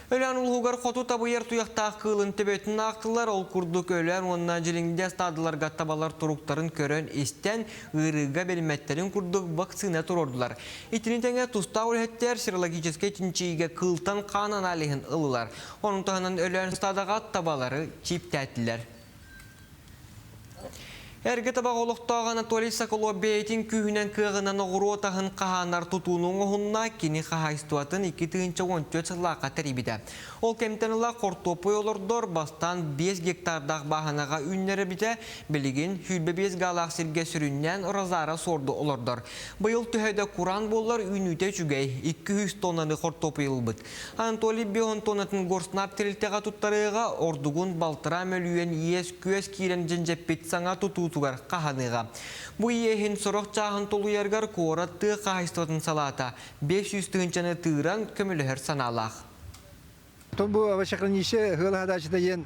Өлән ұлғығар қоту табыер тұяқтақ қылын төбетін ақтылар, ол күрдік өлән онына желіңде стадылар ғаттабалар тұруқтарын көрін естен ғырыға бәліметтерін күрдік вакцина тұрордылар. Итінітіңе тұста өләттер серологическе тінчейге қылтан қанан алихын ұлылар. Оның тұғынан өлән стадаға аттабалары чип тәтілер. Әргі табақ олықтағы Анатолий Соколобейтін күйінен күйіғынан оғыру отағын қағанар тұтуының оғынна кені қағайстуатын 2-14 сылаға тәрібіді. Ол кемтенілі қортопы олырдор бастан 5 гектардағы бағанаға үннері біде білігін хүлбе 5 ғалақ сірге сүріннен ұразары сорды олырдор. Бұйыл түхәді Құран болар үйніте жүгей 200 тоннаны қортопы елбіт. Анатолий 5 тоннатын горснап тірілтеға тұттарыға ордығын балтыра мөлуен ес көз кейрен жінжеппет саңа тұтуғар қағаныға. Бұй ехін сұрық жағын толу ергар қоратты қағайстуатын салата 500 тыңчаны тыыран көмілігір саналақ. Бұл авашақранеше ғылағадачыда ең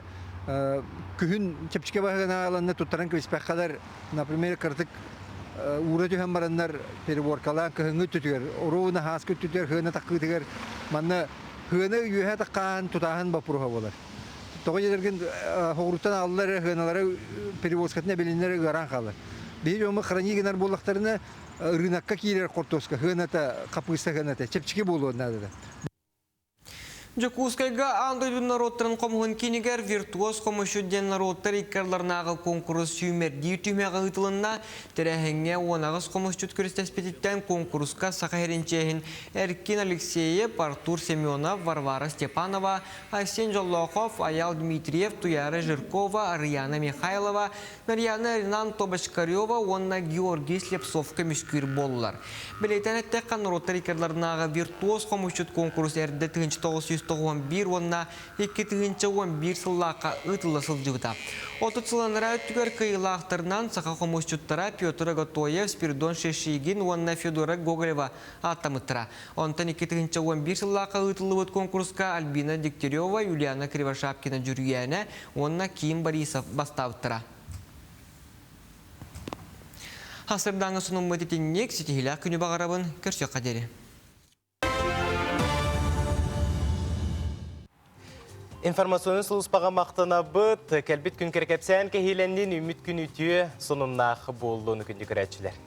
күхін чепчіке бағығына аланны тұттаран көспәққалар, например, қыртық ура түйен барандар переборкалан күхіңі түтігер, оруына хасқы түтігер, ғына таққы түтігер, манны ғына үйе таққан тұтағын бапыруға болар. Тоғы едерген хоғыруттан алылары, ғыналары перевозкатына белінлері ғаран қалы. Бейір өмі хронигенар болақтарына рынаққа кейлер қортоска, ғыната, қапыста ғыната, чепчіке болуы надады. Жакускайга андойдун народтарын комугун кинигер виртуоз комушудден народтар иккарларнагы конкурс сүймердии түймега ытылынна терехеңе онагыз комушчут көрістеспетиттен конкурска сахаринчехин Эркин Алексеев, Артур Семенов, Варвара Степанова, Арсен Жолохов, Аял Дмитриев, Туяра Жиркова, Рияна Михайлова, Марьяна Ринан Тобашкарева, онна Георгий Слепцов көмүскүр боллар. Билетен аттеккан народтар иккарларнагы виртуоз комушчут конкурс эрде 1991 онна 2011 сыллақа ытылы сылжығыта. Отут сыланыра түгер кыйлақтарынан сақа қомышчуттара Петр Готоев, Спиридон Шешигин, онна Федора Гоголева аттамыттыра. Онтан 2011 сыллақа ытылы бұд конкурска Альбина Дегтярева, Юлиана Кривошапкина жүргені, онна Ким Борисов бастауыттыра. Хасырдаңы сұным мұтетіннек сетихіля күні бағарабын көрсе қадері. Информационный службаға мақтана бұд, кәлбет күн керкепсән кәхиленнен үміт күн үтіе соныннақ болуыны күнді көрәтшілер.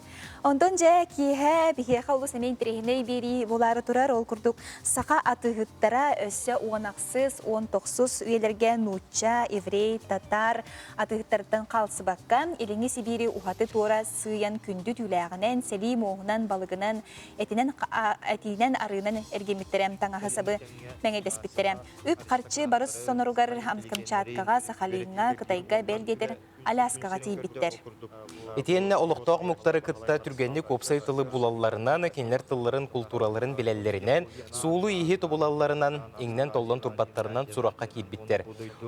Ондан жа киhe bihe xalus nemen terehine beri bolары турар ол курдук сака атыгыттара өссө уонаксыз 19 үелерге нуча, еврей, татар атыгыттардан калсы баккан элеңи сибири ухаты тура сыян күндү түләгенен сели моғынан балыгынан этинен арынан эргемиттерем таңа хасабы меңедеспиттерем үп карчы барыс соноругар Камчаткага, Сахалинга, Кытайга белдетер Аляскага тийбиттер. Этиенне олуқтоқ мұқтары кытта түргенде көпсай тылы булаларынан, кенлер тылларын культураларын билеллерінен, суылу ихи тубулаларынан, еңнен толлан турбаттарынан сураққа кейбіттер.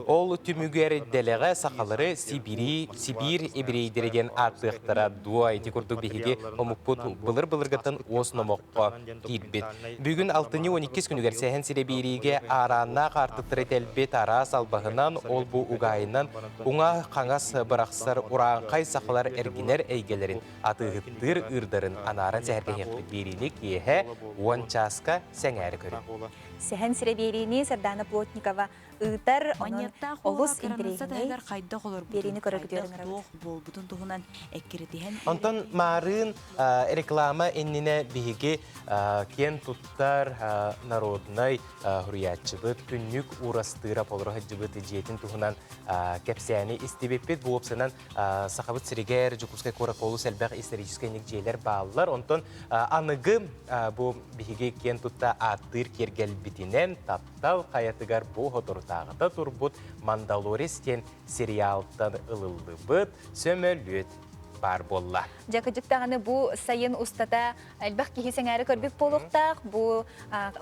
Ол түмігер делеға сақалары Сибир ебірейдереген аттықтара дуа еті күрдік бейге омықпұт бұлыр-бұлырғытын осномыққа кейбіт. Бүгін 6-12 күнігер сәхен сиребейреге арана қартықтыры тәлбет ара салбағынан ол бұ уғайынан уңа қаңас барақсар ұраңқай сақалар әргенер әйгелерін атығыттыр ұрдарын анарын сәхерге хеқпіт берілік ехе уан часка сәң әрі көрі. Сәхен сиребейрейні Сардана Плотникова ұйтар оның олыс интерегіне берейіні көрігідерін Онтан марын реклама эннине биһиги кен туттар народнай хуриятчыбыт күннүк урастыра полрога жыбыт жиетин тухунан кепсяни истибеппет буопсынан сахабыт сиригер жукускай кораколу селбек исторический никжейлер баалар. Онтан аныгы бу биһиги кен тутта аттыр кергелбитинен таптал хаятыгар бу хоторутагыта турбут Мандалорестен сериалтан ылылдыбыт сөмөлүт бар болла. Жакыжыктағаны бұ сайын ұстата әлбәқ кейсен әрі көрбек болуқтақ, бұ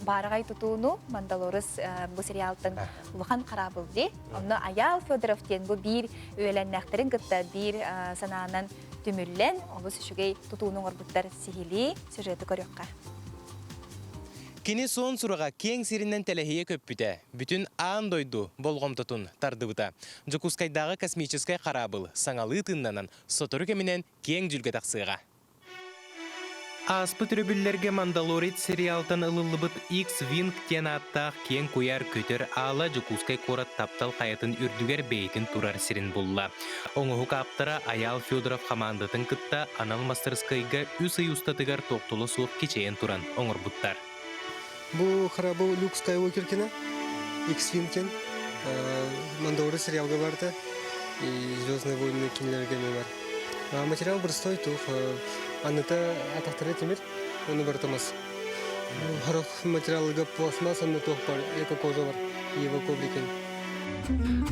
барығай тұтуыну Мандалорыс бұ сериалтын ұлған қарабылды. Оны Аял Федоровтен бұ бір өйеленнәқтерін күтті бір санағынан түміллен, олы сүшігей тұтуының орбыттар сихили сюжеті көріққа. Кини сон сураға кең сиринен телехие көппіте, бүтін аан дойду болғымтытын тардыбыта. Жукускайдағы космическай қарабыл саңалы тыннанан сотору кемінен кең жүлге тақсыға. Аспы түрөбүллерге Мандалорит сериалтан ылылыбыт X-Wing тен аттақ кең көяр көтер ала Жукускай корат таптал қаятын үрдігер бейтін турар сирин болла. Оңығы каптара Аял Федоров командатын кытта анал мастерскайга үсі ұстатыгар тоқтылы суық кечейін туран оңыр бұттар. Бұл қарабы Люк Скайуокер кені, X-Wing кен, Мандалорит сериалға барды, Звездные войны кинелерге бар. Материал простой тух, анныта атақтары темір, оны бартамас. Харах материалға пластмасс, анны тух бар, эко-кожа бар, ева кобликен.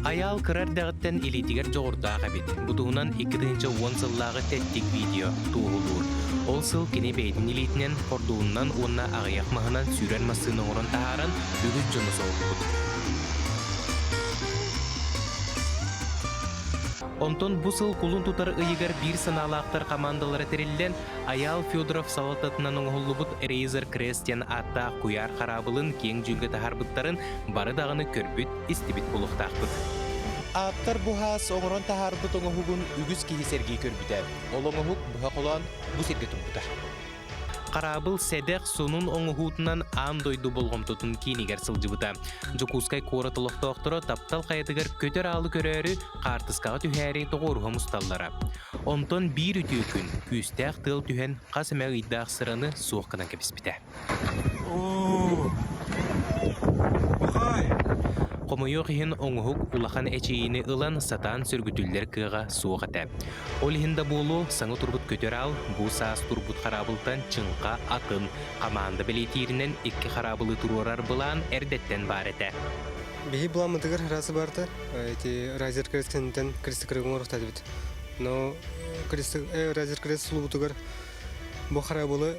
Аял кырар дағыттен илетігер жоғырдағы бет. Бұдуынан 2-10 сыллағы тәттік видео туғылуыр. Ол сыл кене бәйдің илетінен қордуынан онына ағаяқ мағынан сүйрен масының орын тағаран бүгіз жоны соғып бұд. Онтон бұл сыл құлын тұтар ұйығар бір саналақтар командалары терелден Аял Федоров салататынан оңғылы бұд Рейзер Крестен атта құяр қарабылын кең жүнгі тағарбыттарын бары дағыны көрбіт, істебіт болуқтақ бұд. Аттар бұхас оңырон тағарбыт оңығығын үгіз кейсерге көрбіті. Ол оңығық бұға қолан бұ серге тұмбыта. Қарабыл сәдәқ сонун оңуһуутунан аан дойду болгомтотун киинигер сылжыбыта. Жокускай кора толоқтоқтыры таптал қайдыгар көтер алы көрәрі қартысқаға түхәрі тоғыруға мұсталлара. Онтон бір үті күн күстәқ тыл түхен қасымәг иддақ сыраны суыққынан кәпіспіті. Қомойоқ ехін оңғық улахан әчейіні ылан сатан сүргүтілдер кыға суғата. Ол ехінда болу саңы турбут көтер ал, бұл саас турбут қарабылтан чыңқа атын. Қаманды білетирінен екі қарабылы турурар бұлан әрдеттен бар әті. Бейі бұламыдығыр расы барды, разер крестенден кресті кірігін орықтады біт. Но разер крест сұлу бұтығыр бұл қарабылы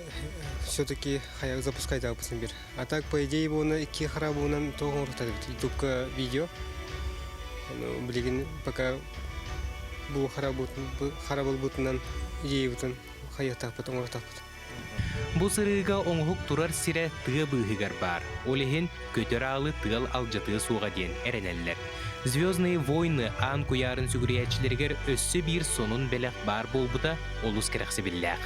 все-таки хаяк запускайды апысын бір. А так, по идее, бұны екі қарабылынан тоғын орықтады біт. Ютубка видео. Білеген, пока бұл қарабыл бұтынан идея бұтын хаяқтақ бұт, оңырықтақ бұт. Бұл сырыға оңғық тұрар сірі тұғы бұғығар бар. Олеген көтер алы тұғал алжатығы суға ден әренелілер. Звездные войны аан куярын сүгіриячілергер өссі бір сонун бәләқ бар болбыда олыс керексе білләқ.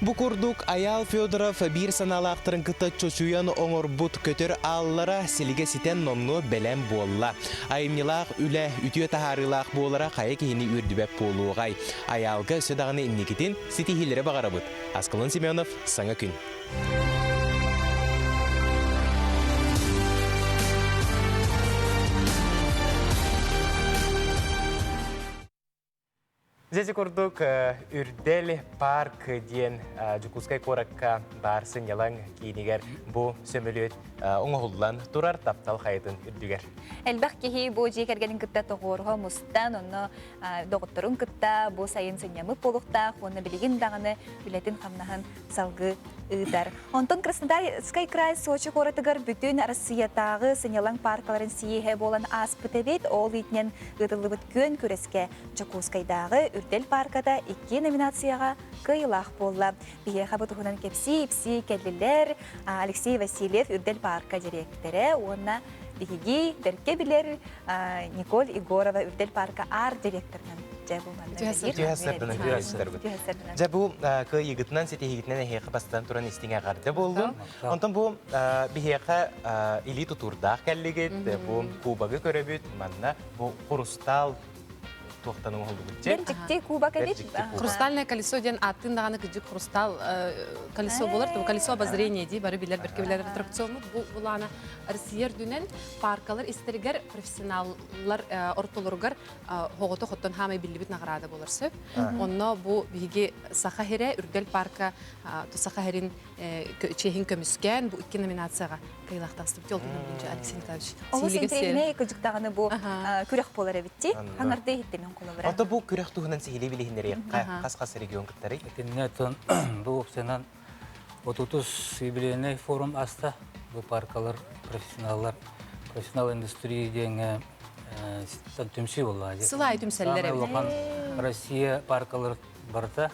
Бу курдук Аял Федоров бир саналақтырын кыта чочуян оңор бут көтер аллара селиге ситен номну белем болла. Айымнилақ үлі үтіе тахарылақ болара қайы кейіні үрдібәп болуғай. Аялға сөдағыны имникетін ситихилері бағара бұд. Аскалын Семенов, саңа күн. Здесь курдук үрдел парк ден Жукускай коракка барсын ялан кейінігер бұ сөмілет оңғылдан тұрар таптал қайытын үрдігер. Әлбәқ кехи бұ жекергенін күтті тоғырға мұстан, оны доғыттырын күтті бұ сайын сынямы болуқта, оны білеген дағыны үлетін қамнағын салғы ыдар. Онтон Краснодарский край Сочи коратыгар бүтін Россиятағы сынялан паркаларын сиеге болан ас бітебет, ол етінен ұтылы бүткөн көреске Жукускайдағы үрдел паркада 2 номинацияға кыйлақ болла. Бейеға бұтығынан кепси кәлілер Алексей Васильев үрдел парка директоры, онна бейге дәрке білер Николь Игорова үрдел парка арт-директорынан. Жабу кы егітінен сеті егітінен әйеқі бастан тұран істіңе қарды болды. Онтан бұл бейеқі илі тұтурдақ кәлігет, бұл кубағы көребет, манна бұл құрыстал тоқтаның олды бүтте. Бәржікте куба кәбет? Хрустальное колесо ден аттын дағаны күджік хрустал колесо болар. Колесо обозрения дей, бары білер, бірке білер аттракционы. Бұл ана Россияр дүнен паркалар истерігер профессионаллар ортолырғар хоғыты хоттан хамай білі біт нағырады болар сөп. Онна бұл біге сақа хере үрдел парка сақа херин чехин көміскен бұл 2 номинацияға кайлақтастып жолдың бүлінші Алексей Николаевич. Олы сентрегіне күджіктағаны бұл күрек болар әбітте, хаңарды ехеттен Ата бұл күрек туғынан сейлі білігіндері қас-қасы регион күттері? Әтіннәтін бұл өксенен 30 юбилейный форум аста бұл паркалар, профессионал индустрия деңі түмсі болады. Сылай түмсәлілер әбі. Россия паркалар барда.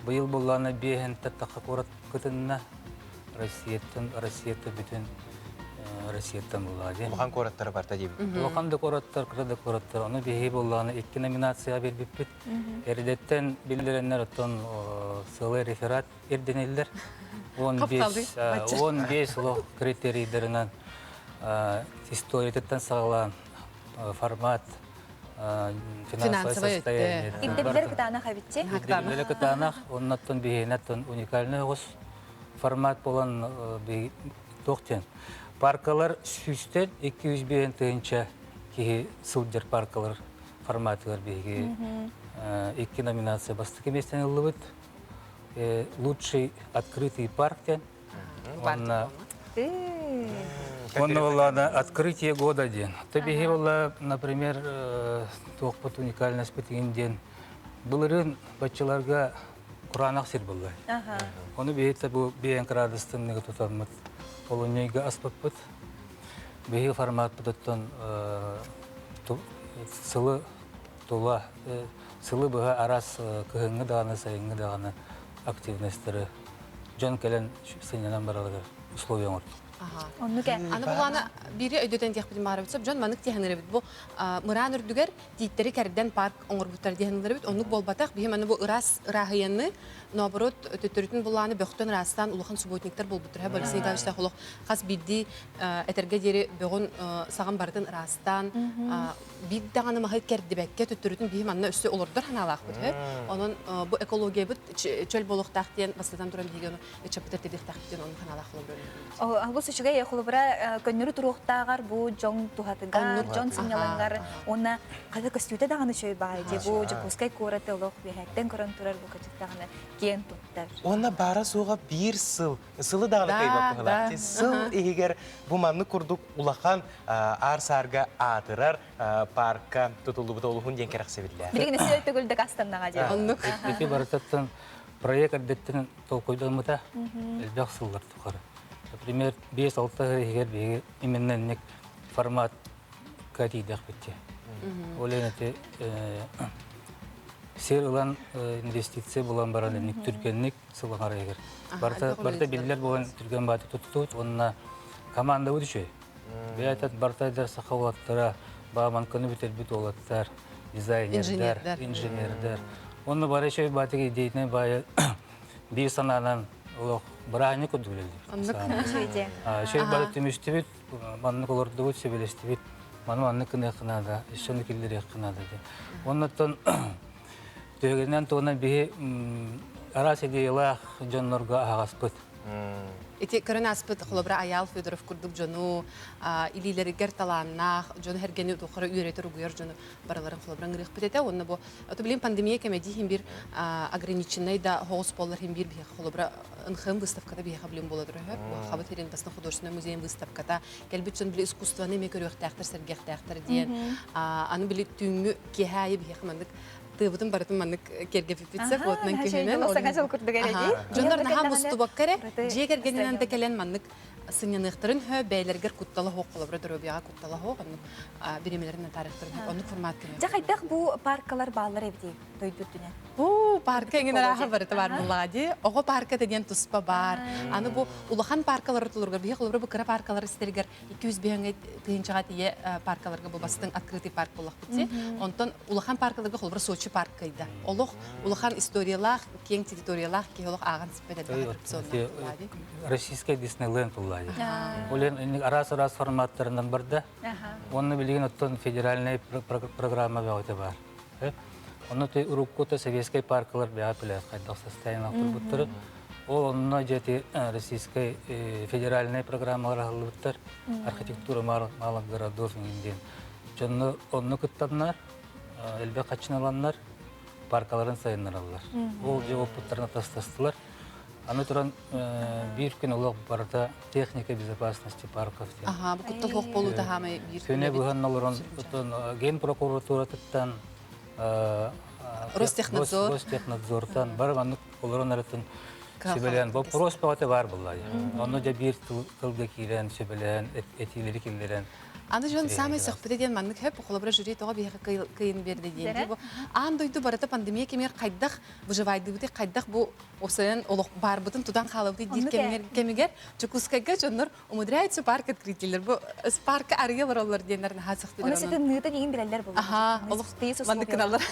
Бұйыл болғаны бейін тәттіққа қорат күтінна Россиятты бүтін Россияттан болады. Бұған қораттары барда дейбі? Бұқанды қораттар, күрді қораттар. Оны бейі болғаны 2 номинация бербіппіт. Әрдеттен білдіренлер оттан сылы реферат ерденелдер. 15 лоқ критерийдерінен историятеттен сағылан формат, финансовый состояние. Ирдебілер күтанақ әбітте? Ирдебілер күтанақ, оннаттан бейінаттан уникальный ғос формат болан тоқтен. Паркалар сүстен 200 бейін түйінші кейі сылдер паркалар форматығар бейге 2 номинация басты кеместен ұлы бұд. Лучший открытый парктен. Он была открытие года день. Табиги была, например, тоқпыт уникальность бітеген ден. Бұлырын бачыларға Құранақ сер болды. Оны бейетті бұл бейін қырадыстың неге тұтанмыд. Полунейге аспап бұд. Бейі формат бұдыттан сылы тұла, сылы бұға арас күхіңгі дағаны, сайыңғы дағаны активностері. Жон кәлін сыненен баралығыр. условия орд. Оннуке. Аны булана бири өйдөтен тиях битин бары бит. Жон манык тиһенлер бит. Бу мыран үрдүгер диттери кәрдән парк оңор буттар тиһенлер бит. Оннук болбатак бихем аны бу ырас рахыянны наоборот төтөрүтүн буланы бөхтөн растан улухан субботниктер болбуттар. Болсый гавышта холох хас бидди этерге дери бөгөн саган бардын растан биддаганы махыт кәрдибекке төтөрүтүн бихем анна өстө олордор ханалак бит. Онун бу экология бит чөл болохтактен бастан туран диген чапта тедихтактен онун ханалак болор. Алгы сүчүгө яхулубра көннөрү туруктагар бу жоң тухатыгар, жон синялангар, она када костюте даганы чөй бай же бу жукускай кораты лох бехеттен көрөн турар бу качыктаганы кен туттар. Она бара суга бир сыл, сылы дагы кайбак кылат. Сыл эгер бу манны курдук улахан арсарга атырар паркка тутулду бутулухун ден керек себиллер. Билген силет төгүлдө кастаннага же. Оннук. Эти барататтан проект аддеттен толкойдалмыта элбек сыллар тухары. Например, 5-6 егер именно нек формат катидах битте. Оленете серылан инвестиция булан баран нек түргенник сылгар егер. Барта биллер булан түрген баты туттут, онна команда өдүшө. Бейтат бартайдар сахаваттара, бааман көнү битер бит олаттар, дизайнерлер, инженерлер. Онны барышой батыгы дейтне бая бир сананан олох брани көдүлөлдү. Шей бары түмүстүбүт, манны колордубут себелестибит, манны кыны кынада, ишону килдер кынада. Оннотон төгөнөн тона би арас идеялах жоннорго агаспыт. Эти көрөн аспыт холобра аял Федоров курдук жону илилеригер таланнах жон хергени тухары үйрөтөр угуяр жону бараларын холобра ңырык битете. Онны бу то билим пандемия кемеди хим бир ограниченный да хогус поллар хим бир холобра ынхым выставкада бия билим болодур. Хабы терен басна художественный музей выставкада келбит жон били искусствоны мекөрөктактар сергектактар диен. Аны били түңү кехайы бия хамандык тыбытын барытын маннык керге пипитсе фотнан күйенен. Жондар наха мустубаккаре, же кергенен текелен маннык сынянықтырын бәйлергер кутталы хоқ қолабыра дөрөбияға кутталы хоқ, беремелерін тарихтырын, оны формат кірі. Жақайдақ бұл паркалар бағалар әбді дойдыр дүнен? Бұл парка еңін араға барыты бар бұлады. Оғы парка деген тұспа бар. Аны бұл улахан паркалар ұтылырғыр. Бейі қолабыра бұл кіра паркалар істергер 200 бейінгі түйіншіға тие паркаларға бұл бастың открытый парк болақ бітсе. Онтан улахан паркаларға қолабыра Сочи парк кайда. Олық улахан историялақ, кең территориялақ, кейолық ағын сіппеді. Российская Диснейленд улады. Олен арас-арас форматтарынан барды. Оны білген оттон федеральная программа бәуіті бар. Оны Уруккута советский паркалар бәуі піләс қайдақ состояние автор бұттыры. Ол онына жәте российская федеральная программалар алып бұттыр. Архитектура малых городов еңден. Жонны онны күттанлар, әлбе қачыналанлар, паркаларын сайынлар алылар. Ол же опыттарына тастастылар. Аны туран бир күн олық барда техника безопасности парков. Ага, бұл күтті лоқ болу да хамы бир күн. Көне бұған олырын ген прокуратура тұттан, Ростехнадзордан бар ғаны олырын әретін сөбелен. Бұл просто баты бар бұлай. Оны да бир тылға кейлен, сөбелен, этилері келдерен. Аны жон самый сөхбіті ден маннык хөп, қолабыра жүрей тоға бейхі кыйын берді дейінді. Ан дойды барыта пандемия кемер қайдақ бұжывайды бұды, қайдақ бұ осыян олық бар бұтын тудан қалы бұды дир кемегер. Чукускайға жонлар умудряется парк открытилер. Бұ парка арыялар олар дейінлерін хасық білер. Оны сәтін нұйты неғін біләлер бұл. Аха, олық маннык кыналар.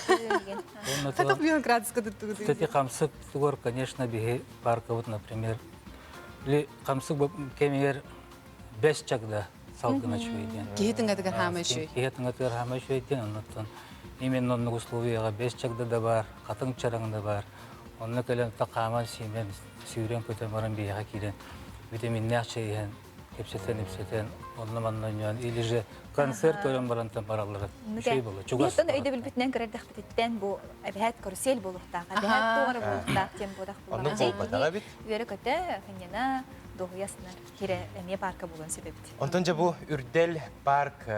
Қайдақ бүйін градусқа дүтті. Кстати, қамсық тұғыр, конечно, бейхі парка, вот, например, қамсық кемегер 5 чагда салгына швейден. Кейтің әтігер хамай швей. Кейтің әтігер хамай швейден, оннаттан именно онны условияға 5 чагда да бар, қатың чараңда бар. Онны көлен тақаман сеймен сүйрен көтен баран бейға кейден витаминнәқ шейген, кепсетен, онны маннан или же концерт көрен барантан баралары шей болы. Еттен өйді білбітінен көрердіқ бітеттен бұл әбәйт карусель болуқтақ, әбәйт тоғыры болуқтақ тем болуқтақ болуқтақ. Онны болбатаға бит? Үйері көті қынена доғыясынар кере әме парка болуын себепті. Онтан жа бұл үрдел парк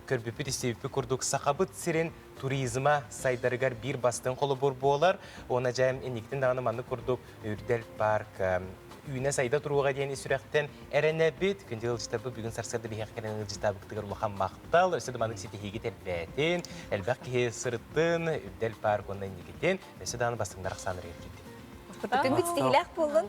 көрбіпіт істебіпі күрдік сақабыт сирен туризма сайдарыгар бір бастың қолы бұр болар. Она жайым енектен дағаны манны күрдік үрдел парк үйіне сайда тұруға дейін сүрәқтен әрәне бет. Күнде ұлжытабы бүгін сарсарды бейхақ кәрен ұлжытабы күтігір ұлған мақтал. Өсі дұманық сеті хеге тәрбәтен, әлбәқ кеге сырыттын үрдел парк онын негетен. Өсі дағаны бастыңдар ақсаныр еркеді. Күнгүт стилях болун.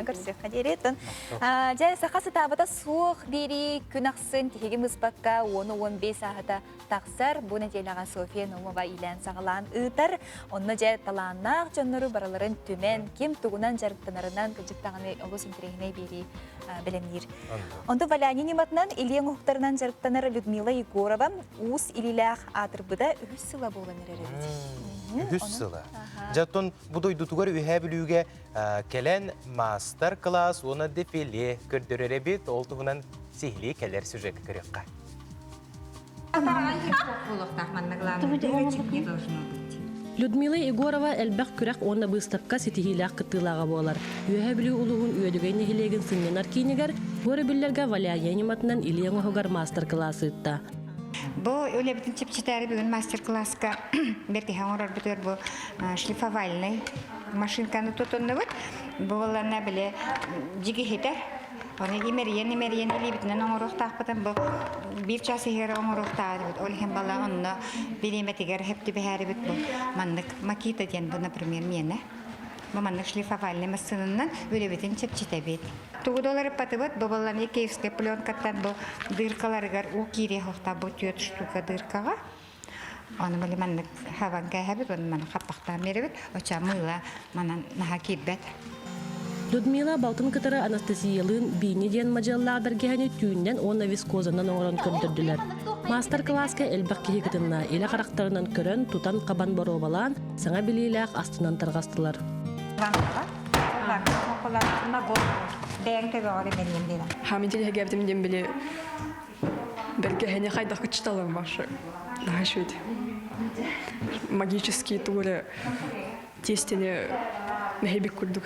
Көрсөк кадеретін. Жай сақасы табыта суық бери күн ақсын тихеге мұспаққа 10-15 сағата тақсар. Бұны дейлаған София Номова илән сағылан ұйтар. Онны жай таланақ жонныру бараларын түмен кем туғынан жарықтанарынан күджіктағаны олыс интерегіне бери білемнер. Онды Валяни нематынан Ильен ұқтарынан жарықтанары Людмила Егорова уыз иліләқ атырбыда үз сыла боланыр әрі. Үз сыла. Жаттон бұдой дутугар үйә білуге келен мастер-класс, оны дефиле көрдірері бет, ол тұғынан сихли келер сюжет көрекқа. Людмила Егорова әлбәқ күрәк онна бұстапқа сетихиләқ қыттылаға болар. Үйә білу ұлығын үйедігей нехилеген сынненар кейнегер, көрі білдерге Валяния нематынан Ильен ұғығар мастер-класс ұйтта. Бұл өлебдің чепчетәрі бүгін мастер-класска берді хаңырар бұтыр бұл шлифовальный машинканы тұтынды бұд. Бұл оларына біле жигі хетер. Оны емерген елебітінен оңырық тақпытын бұл бір час егері оңырық тағады бұд. Ол хем бала онына білеметігер хепті бәәрі бұд бұл. Мандық макита ден бұл, например, мені. Бұл мандық шлифовальный машинынан өлебетін чепчеті бет. $2 патыбыт, бұл баланы киевский пленкаттан бұл дыркаларығар у кире хоқта бұл 4 штука дыркаға. Оны білі мандық хаван кәйәбіт, оны маны қаппақтан беребіт, оча мыла манан наға кейбет. Людмила Балтын кытары Анастасиялын бейні ден мажаллағдар кәйәне түйінден оны вискозынан оңырын көрдірділер. Мастер-класска әлбәқ кейі кітінна елі қарақтарынан көрін тұтан қабан бару балан саңа білейләқ астынан тарғастылар. Хамидел хагабтым дем биле берге хене хайдах кычталам башы. Нахашуд. Магические туры тестене нехебик курдук.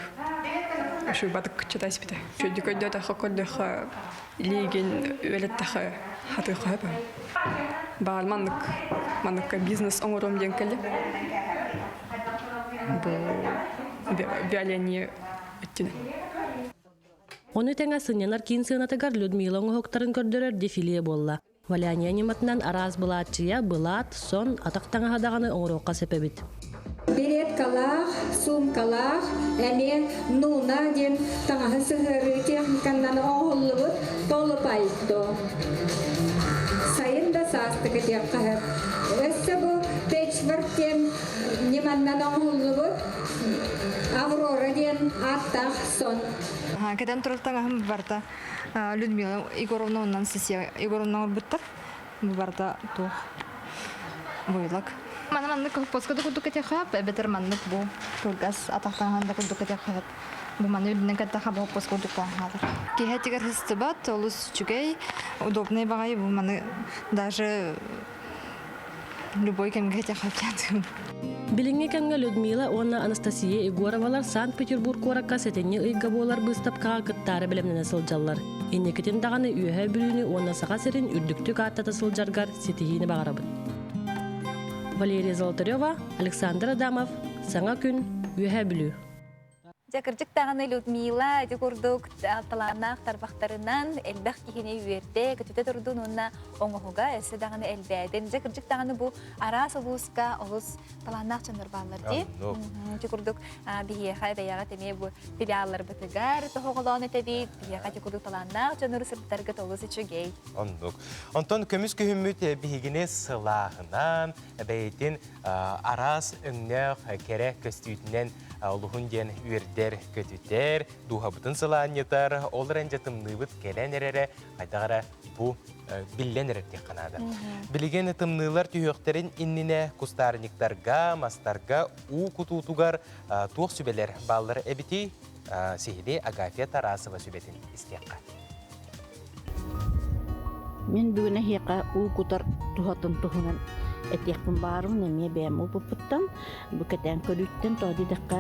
Ашу батык чатайс бите. Чөдү көйдөтө хокоддоха лиген өлөттөхө хатыйха ба. Балмандык бизнес оңором ден келе. Бу Валяния өттүнө. Оны тәңә сыннянар кейін сыйнатыгар Людмила оңғықтарын көрдірер дефиле болла. Валяния нематынан араз бұлатчыя, бұлат, сон, атақтаңа хадағаны оңыроққа сәпәбіт. Билеткалах, сумкалах, әле нуна ден таңағы сығыры техникандан оғылыбыт толы пайытты. Сайын да састы кетек қағып. Өсі бұл печворктен неманнан оғылыбыт Аврора ден аттақ сон. Кәдән тұрылтаңағым барда Людмила Егоровна оннан сесия Егоровна бұттар. Барда тух бойлак. Манаманны поскоды күрдік кәте қап, бәтір маннық бұл көргәс атақтағанда күрдік кәте қап. Бұл маны өдінен кәте қап бұл поскоды қағалар. Кейхәтігер хысты бат, олыс чүгей, удобный бағай, бұл маны даже любой кәмге кәте қап кәді. Билинге кәнге Людмила онна Анастасия Егоровалар Санкт-Петербург оракка сетенне ыйга болар быстапкаға кыттары білімнен сылжалар. Иннекетен дағаны үйе бүліні онна саға серін үрдіктік аттата сылжаргар сетихini бағарабыт. Валерия Золотарева, Александр Адамов, Саңа күн, үйе бүлі. Жакыржык тағаны Людмила, декурдук алталанақ тарбақтарынан әлбәқ кихіне үйерде, көтіте тұрдың онына оңғыға әсі дағаны әлбәден. Жакыржык тағаны бұл арас олысқа олыс таланақ чаныр балар де. Декурдук бейеға бәяға теме бұл филиалар бұтығар, тоғыланы тәбей, бейеға декурдук таланақ чаныр сұрттарға толысы чөгей. Онтон көміз күйімміт бейгіне сылағынан бәйтін арас үңнәқ кәрі көстүйтінен Олуғын ден үйердер көтүтер, дуғабытын сыланетар, олар әнжетімныбыт келен әрері, қайтағара бұ білен әректе қанады. Білеген тымнылар түйіқтерін инніне кустарниктарға, мастарға, у кутутугар туық сүбелер баллар әбіті сехілі Агафия Тарасова сүбетін істеққа. Мен бүгіне хеқа у кутар туғатын туғынан Этехпен барым неме бәм ұпыптан, бүкәтән көріттен тоды даққа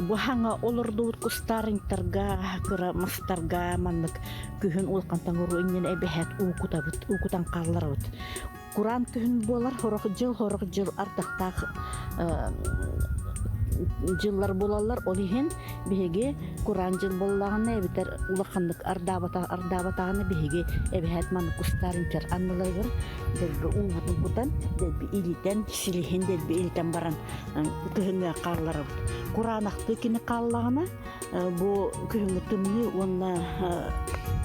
бұхаңа олырды ұтқыстарыңтарға, күрі мастарға маннық күйін олқантан ұру иннен әбәхәт ұқутан қалар өт. Құран күйін болар, хорық жыл ардақтақ жыллар болалар, олихин биһиги Куран жыл боллагына битер улаканнык ардабатагына биһиги эбехет маннык кустарынчар анналаргар дерби уубутун кутан дерби илитен силихин дерби илитен баран кыһыңа карлары Куранахты кини каллагына бу кыһыңы тымны онна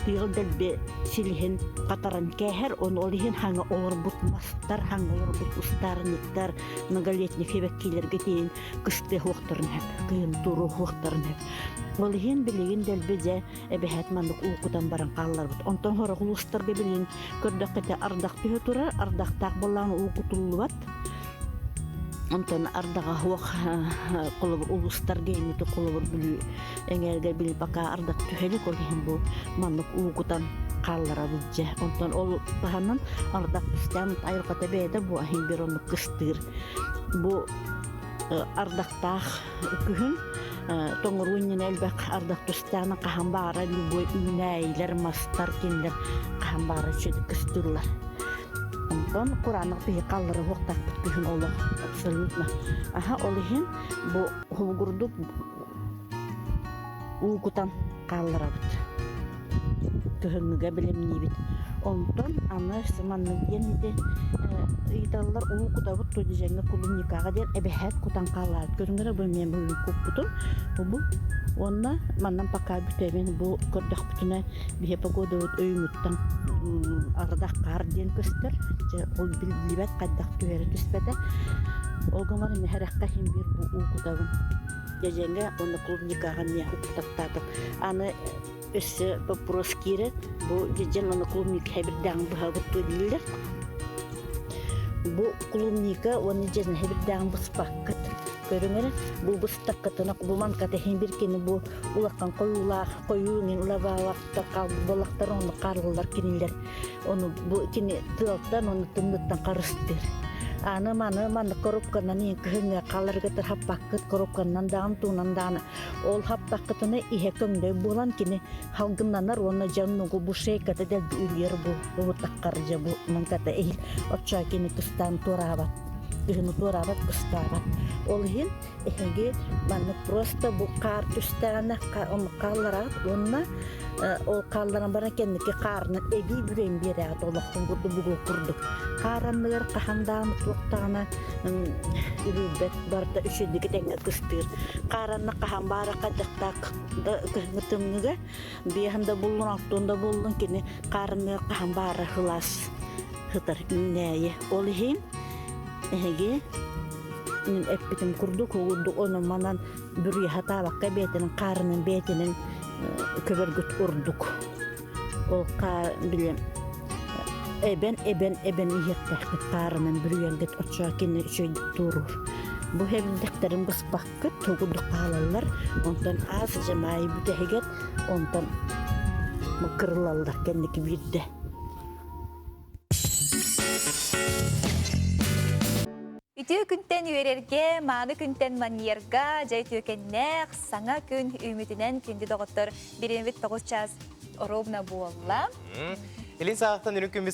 тыйыл дерби силихин катаран кэхер он олихин хаңа олор бутмастар хаңа олор бут устарыныктар многолетних хебеккилерге тейин кысты хуактарын хеп кыйын туру хуактарын хеп олихин билигин дерби же эбехет маннык уукутан баран каллар бут онтон хора хулустарга билин көрдөккете ардак түһө тура ардактак болланы уукутуллубат онтон ардага хуак колобур улустар гейнити колобур билүү эңерге бил бака ардак түһөлүк олихин бу маннык уукутан каллара бутже онтон ол баханан ардак түстен айрката беде бу ахин бир онну кыстыр бу ардактак күһүн тоңуруйнен элбек ардак түстен кахамбара любой үнәйлер мастар киндер кахамбара чөдү кыстырлар онтон Куранның бии каллары хуактак күһүн олох абсолютно олихин бу хулгурдук уукутан каллара бут күһүнгө билемнибит онтон аны сыманны диенде ыйталлар уукутабыт тодижеңе клубникага ден эбехет кутан каллар көрүнгөрө бу мен бу куппутун бу онна маннан пока бүтөбен бу көрдөк бүтүнө бие погода өймүттан ардак кар ден көстөр же ол билбет кайдак төөрө түспөдө олгомар мехеракка хим бир бу уукутабын жежеңе онна клубникага не уктактатып аны өссө вопрос кире бу жежен аны клубник хебирдан бахабыт дилер бу клубника оны жежен хебирдан быспаккыт көрүңөр бу быстаккытына буман катехин биркени бу улаккан коюлар коюнун улабаактар кал болактар оны карылар кинилер оны бу кини тылтан оны тымныттан карыстыр аны маны коробканан кыһыңа каларга хаппаккыт коробканан даан тунандан ол хаппаккытына ихе көңдөй булан кини халгыннанар оны жаннугу бу шейката дел үлер бу таккаржа бу манката эл оча кини кыстан турабат кыһыны турабат кыстабат ол хин эхеге маны просто бу кар түстана каллара онна ол калларан бара кенники карны эги бүрен бере толоктун гурду бугу курдук каранныр кахандан туктана үрүбет барда үшүдүк теңе кыстыр каранны кахан бара кадыктак кыгытымныга бияхында буллун алтында буллун кини карны кахан бара хылас хытар нее ол хин эге мен эппитим курдук угуду оны манан бүрү хатабакка бетинин карынын бетинин көбөргөт урдук ол ка билем эбен ийеттек карынын бүрүнгөт очо кини сөйдүк турur бу хебдектерин быспаккы тугуду калалар онтон аз жамай бүтегет онтон мыкырлалдар кенники бирде Үтүү күнтен үйерерге, маны күнтен маньерга, жай түйекеннеқ, саңа күн үмітінен күнді доғыттыр. Беренбет 9 час ровна болла. Элин сағақтан үрінкін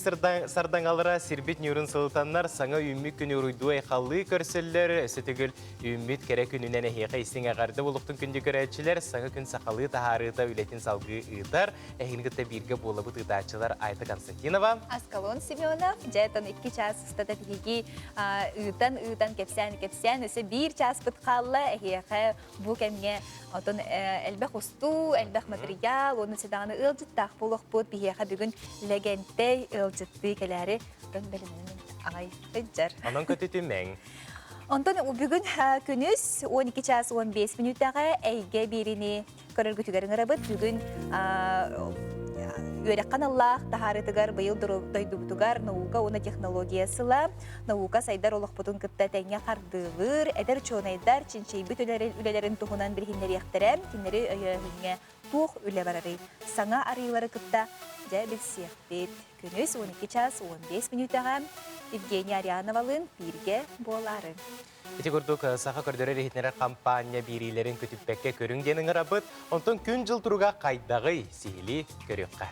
сардаңалыра сирбет нүрін сылтаннар саңа үммік күні ұруйду айқаллы көрселер, өсетігіл үммет кәрі күнінен әхеқа істің ағарды болуқтың күнді көрәтшілер, саңа күн сақалы тахарыта үлетін салғы ұйтар, әхінгітті бірге болабыт ұйтачылар Айта Константинова. Аскалон Семенов, жайтан 2 час ұстата тігеге ұйтан кепсен, өсі 1 час бұтқалла әхеқа бұл кәмге отын әлбәқ ұсту, әлбәқ материал, оның седағаны ұлжыттақ болуқ бұд бігеға бүгін легентэй ылжытты келәри дон белемнен ағай ыджар. Анан көтетім мәң. Онтон бүгін күніз 12 час 15 минуттағы әйге беріне көріргі түгерін ғырабыт. Бүгін үйерекқан Аллах тахарытыгар бұйыл дойдубутугар наука оны технологиясыла. Наука сайдар олық бұтын күтті тәңе қардылыр. Әдір чонайдар чинчейбіт үлелерін тұғынан білгендері яқтырам. Кенері өйіңе туқ үле барары. Саңа арылары күтті жа білсеқпет. Күніз 12 час 15 минуттаға Евгения Ариановалын бірге болары. Ити көрдік сақа көрдері рейхетнері кампания бирилерін көтіппәкке көрінгенің ғырабыт, онтын күн жыл тұруға қайдағы сихили көріққа.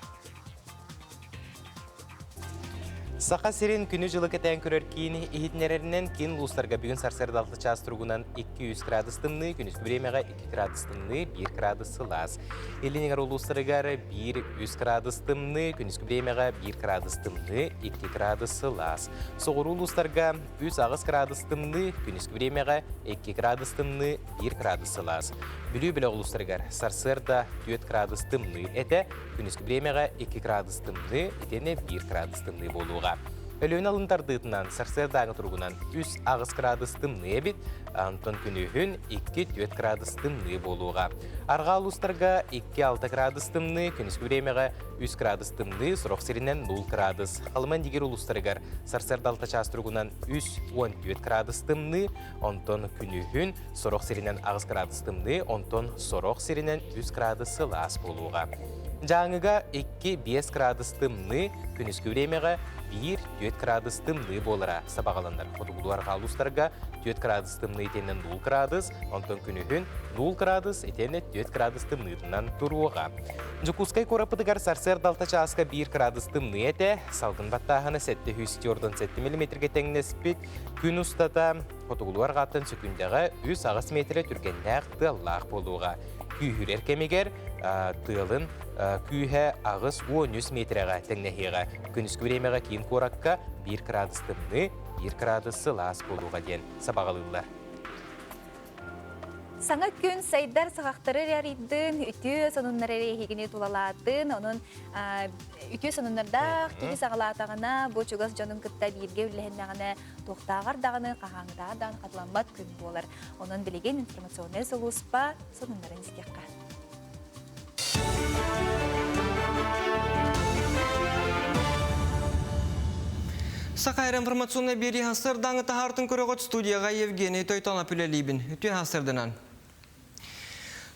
Сақа сирин күні жылы кәтән көрер кейіні ихитнерерінен кейін лустарға бүгін сарсырдалты час тұрғынан 200 градустымны, күніскі времеға 2 градустымны, 1 градусы лас. Елінігер улустарығар 100 градустымны, күніскі времеға 1 градустымны, 2 градусы лас. Соғыр улустарға 100 градустымны, күніскі времеға 2 градустымны, 1 градусы лас. Бүлі білі улустарығар сарсырда 4 градустымны, әті күніскі времеға 2 градустымны, әтені 1 градустымны болуға. Өлөйін алындардығынан сарсырдағы тұрғынан 3 градустымны бит, антон күнігін 2-4 градустымны болуға. Арға улустарға 2-6 градустымны, күніскі времеға 3 градустымны, сұрық серінен 0 градус. Қалыман дегер улустарығар сарсырдалты час тұрғынан 3-14 градустымны, антон күнігін сұрық серінен 6 градустымны, антон сұрық серінен 3 градусы лас болуға. Жаңыға 2-5 градустымны, күніскі времеға 1-4 градустымны болыра. Сабағаландар фотогулуар қалустарға 4 градустымны етенен 0 градус, онтон күнігін 0 градус етені 4 градустымнытынан тұруға. Жүкускай корапыдығар сарсыр далта часқа 1 градустымны еті, салғын баттағаны 7-7 мм тәңнеспет, күн ұстата фотогулуар қатын сүкіндегі 3 метрі түргеннәқ тыллақ болуға. Күйірер кемегер тылын күйе ағыз 13 метріға тәңнәхеға. Күніскі времеға кейін қораққа 1 градустымны, 1 градусы лас болуға ден сабағалылар. Саңа күн сайдар сағақтары рәрейдің, үті сонынлары рейхегіне тұлалатын, оның үті сонынларда түгі сағалатағына бұл чүгіз жонын күтті бірге үліхендағына тоқтағардағыны қағаңдағыдан қатыламбат күн болар. Оның білеген информационный солуспа сонынларын істеққа. Сақайыр информационный бері хасырдаңы тахартын көріғыт студияға Евгений Тойтана Пүлелейбін. Үті хасырдынан.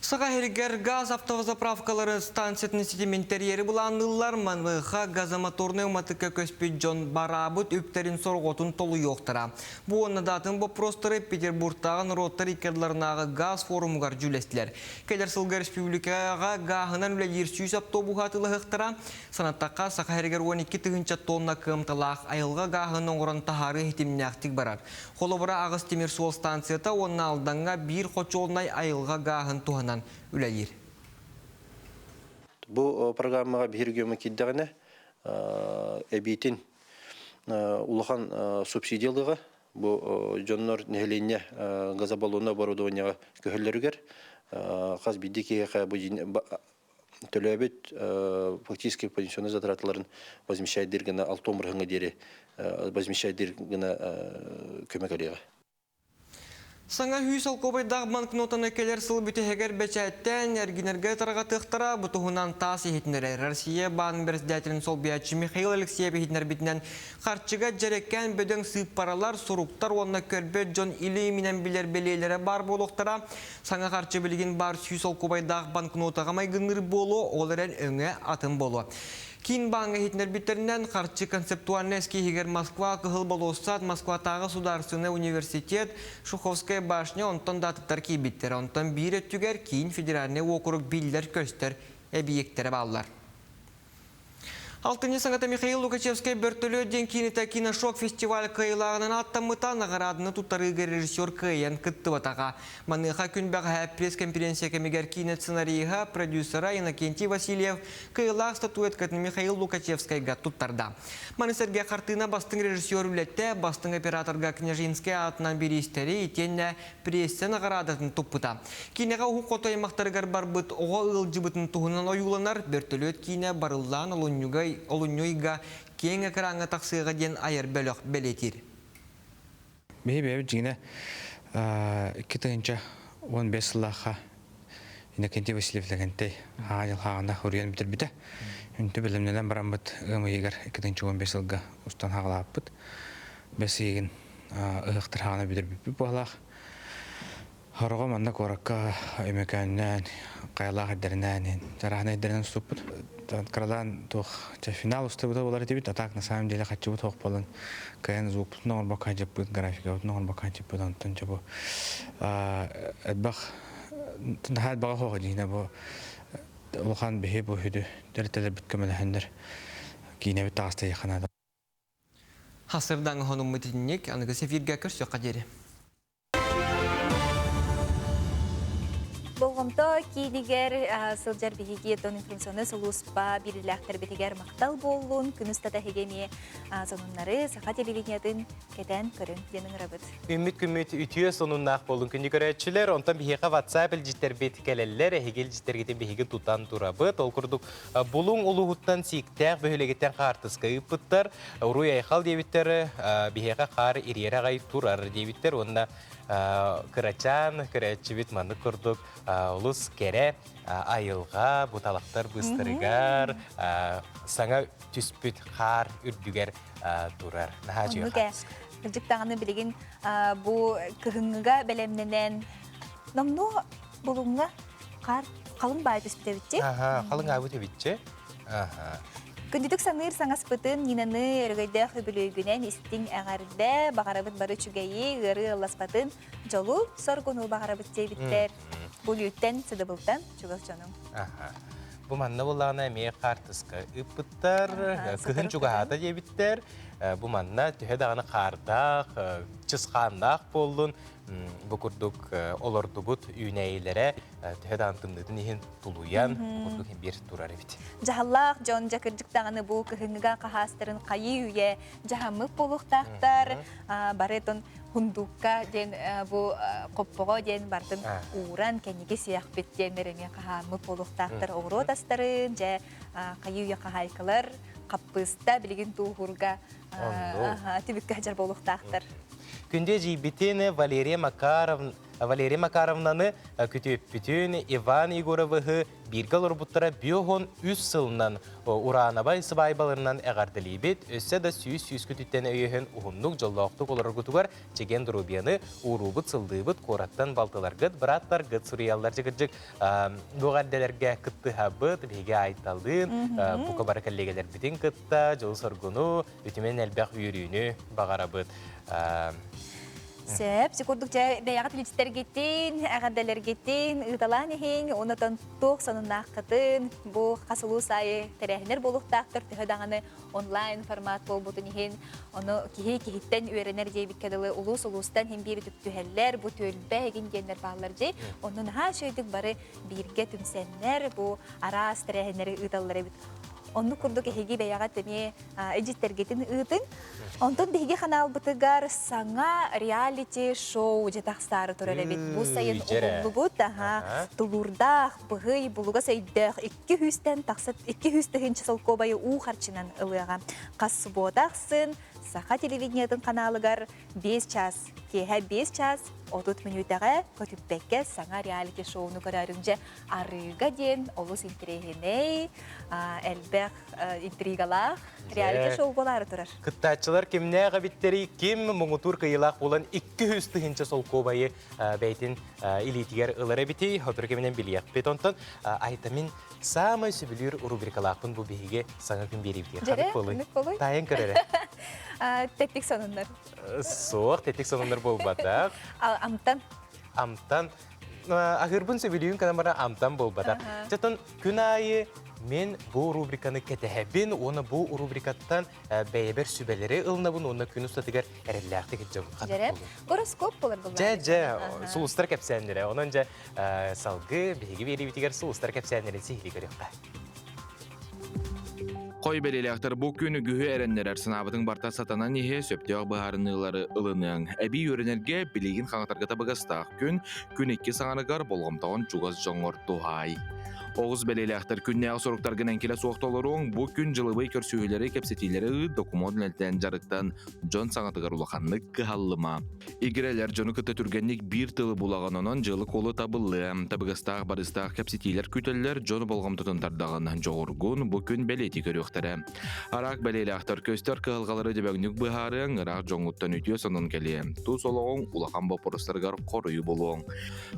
Сақайыргер газ автозаправкалары станциятын сетиментерлері бұланылар манвыға газомоторный уматыка көспет жон барабыт үптерін сорғотын толы yoқтыра. Бұл онадатын бұл простыры Петербургтағын роттар икерларынағы газ форумығар жүлестілер. Келер сылғы республикаға ғағынан үлі 200 автобуғатылы ғықтыра. Санаттаққа Сақайыргер 12 тығынча тонна кымтылақ айылға ғағын оңырын тахары хетімнәқтік барар. Қолыбыра ағыз темір сол станцията оның алданға бір қочолнай айылға ғағын туғанан үләйір. Бұл программаға бігіргемі кеддіғіне әбейтін ұлыған субсидиялығы, бұл жоннор нәхеленне газобалуына барудуыняға көхілерігер. Қаз биддекеға төлөбет фактически пенсионный затратыларын возмещайдергіні алтомыр ғыңы дері возмещайдергіні көмек алеға. Саңа хүйс алқобайдағы банкнотаны келер сыл бүтігер бәчәттен әргінерге тарға тұқтыра бұтығынан тас ехетінері. Россия бағын біріздәтілін сол биятчы Михаил Алексеев ехетінер бітінен қарчыға жәрекен бөдің сүйіп паралар, сұруқтар онына көрбет жон илі менен білер белейлері бар болуқтыра. Саңа қарчы білген бар хүйс алқобайдағы банкнотаға майгыныр болу, оларен өңе атын болу. Кин банга хитнер биттеринен қарчы концептуальный скихигер Москва кыгыл болуссат Москватағы Сударственный университет Шуховская башня онтон датыптар кейбиттер. Онтон бир өттүгер кин федеральный округ биллер көстер объекттері баллар. Алтыны саңата Михаил Лукачевский бөртөлі ден кинеті киношок фестиваль кайылағынан аттамыта нағарадыны туттарыға режиссер кайын күтті батаға. Маныға күнбәға пресс-конференция кемегер кинет сценарийға продюсера Иннокентий Васильев кайылақ статуэткатын Михаил Лукачевскийға туттарда. Манысерге қартына бастың режиссер үлетті, бастың операторға Княжинский атынан берістері етенне прессе нағарадатын тұппыта. Кинеға ұғы қотаймақтарығар бар бұт оға ұлжыбытын тұғынан ойуланар бөртөлі кине барылдан олуnyойга кең экраңга тақсыға ден айыр бөлөк белетир. Бейбе жине 2-15 жылға Иннокентий Васильев дегенде айыл хағында хүрген бітір біті. Үнті білімнеден барам бұд ғымы егер 2-15 жылға ұстан хағылап бұд. Бәс еген ұғықтыр хағына бітір бітіп болақ. Хорға манда қораққа өмекәнінен, қайлақ әддерінен, жарағына әддерінен ұстып бұд. Крадан тух финал усты бута болар дебит, а так на самом деле хочу вот хох полон каен звук но он бока жеп графика вот но он бока жеп он тон жебо бах тнахад бага хох дина бо улхан бехе бо хүдү дертелер бит кемел хендер кине бит тасты яханада. Hasırdan honum mütinnik, anıgı sefirge körs yok kaderi. Болғымта кейдігер сылжар бігеге тон информационы солуспа біріләқтір бітігер мақтал болуын күністата хегеме сонунлары сақа телевидениятын кәтән көрін денің рабыт. Үміт үтіе сонуннақ болуын күнді көрәтшілер, онтан бігеға WhatsApp життер бет кәлелер, әгел життергетін бігеге тұтан тұрабыт. Ол күрдік бұлың ұлығыттан сиіктәқ бөхілегеттен қартысқа үппіттар, ұруй айқал дебіттері бігеға қар ирері ғай тұрар дебіттер, онына кырачан, кырачыбит маны күрдік, улус кере айылға, бұталақтар бұстырығар, саңа түспіт қар үрдігер тұрар. Наға жүйе қағыз. Күлдіктағаны білеген бұл күхіңіға бәлемненен намну бұлыңға қар қалың бай түспіт әбітче? Қалың абыт әбітче. Күндітік саңыр саңас бұтын нинаны өргейді хөбілігінен істің әғарды бағарабыт бары чүгейі ғыры аласпатын жолу сорғын ол бағарабыт дейбіттер. Бұл үйттен сыдыбылтан чүгіл жоным. Бұл манна болағына әмей қартысқа үппіттар, күхін чүгіғата дейбіттер. Бұл манна түхе дағаны қардақ, чысқандақ болдың. Бұл күрдік оларды бұд үйнәйілері түхе дағын тымдыдың ехін тұлуян, күрдік бір тұрар әбіт. Жағалақ, жон жақырдық дағаны бұл күхіңіға қағастырын қайы үйе жағамық болуқтақтар, баретон хундукка ден бұл қоппоға ден бардың уран кәнеге сияқ беттен мәреме қағамық болуқтақтар оғыру отастарын, жә қайы үйе қағайқылар, қаппыста білген туғырға түбікке жар болуқтақтар. Күнде жейбітені Валерия Макаровнаны күтіп бүтін Иван Егоровығы біргал ұрбыттара бүйоғын үз сылынан ұранабай сыбайбаларынан әғардылей бет, өссе да сүйіс күтіттен өйіхін ұғынлық жоллауқтық олар күтігар чеген дұрубияны ұрубыт сылдыбыт қораттан балтылар гыт, біраттар гыт сұриялар жігіржік бұғадделерге күтті хабыт, беге айталдың, бұқа бары кәллегелер бітін күтті, жол сұрғыну, өтімен әлбәқ үйіріні бағарабыт. Сөп, секундық жа бәяғат үлістер кеттен, әғаддәлер кеттен, ұйталан ең, онытан тоқ санынақ қытын, бұл қасылу сайы тәрәхінер болуқтақтыр, түхедағаны онлайн формат бол бұтын ең, оны кейттен үйеренер жей біткеділі ұлыс-ұлыстан хем бері түптүхәллер, бұл төлбә еген гендер бағылар жей, оның ға шөйдік бары бірге түмсәнлер, бұл арас тәрәхінері ұйталылары біт. Onu kurduk ehegi beyagat demi edittergetin ıtın. Ondan behegi kanal bıtıgar sana reality show jetaqstarı törele bit. Bu sayın oğullu bud tulurdaq bıgıy buluga sayıdaq 200'ten taqsat 200'ten çasal kobayı u harçınan ılığa. Qası bodaqsın. Saha televideniyatın kanalıgar 5 ças. Kehe 5 ças. 30 minutaga kötüpbekke sana reality show'unu kararınca arıga den olus intrigeney elbek intrigalar reality show bolar turar. Kıttaçılar kimne gabitteri kim muğutur kıyılaq olan 200 tıhınca sol kobayı beytin ilitiger ılara biti otur keminen biliyaq bet ondan aytamin samay sübülür rubrikalaqın bu bihige sana gün beri bitir. Jere, Hadi tayin körere. Tetik sonunlar. Soğuk tetik sonunlar bol batak. Amtan. Ahırbın sübülüyün kanamara amtan bol batak. Zaten gün ayı men bu rubrikanı ketehebin, onu bu rubrikattan beyber sübeleri ılnabın, onu günü ustatıgar erellakti gideceğim. Jere, horoskop olur bu. Sulustar kapsenlere. Onunca salgı, bihigi beri bitigar sulustar kapsenlerin sihri görüyorlar. Koy belelektar bu günü gühü erenler sınavıdın barta satanan nihe söptüğü baharınıları ılının. Ebi yörenerge biligin kanıtarga tabagastağ gün 2 sağanıgar bolğamtağın çuğaz жоңор tuhay. Oğuz belelektar künnäği soruktargın enkile soğuktaları'nın bu gün jılıbay körsühüleri kepsetileri dokumon elten jarıktan John sağatıgar ulaqanlık kıhallıma. İgireler John'u kıta türgenlik bir tılı bulağanının jılı kolu tabıllı. Tabıgastağ barыстağ kepsetiler küteller John'u bolğam tutundardağın joğurgun bu gün beleti görüyortara. Arak belelektar köster kıhalgaları debägnük bıharın ırak joňuttan ütüyor sonun keli. Tu soloğun ulaqan boporustargar koruyu buluğun.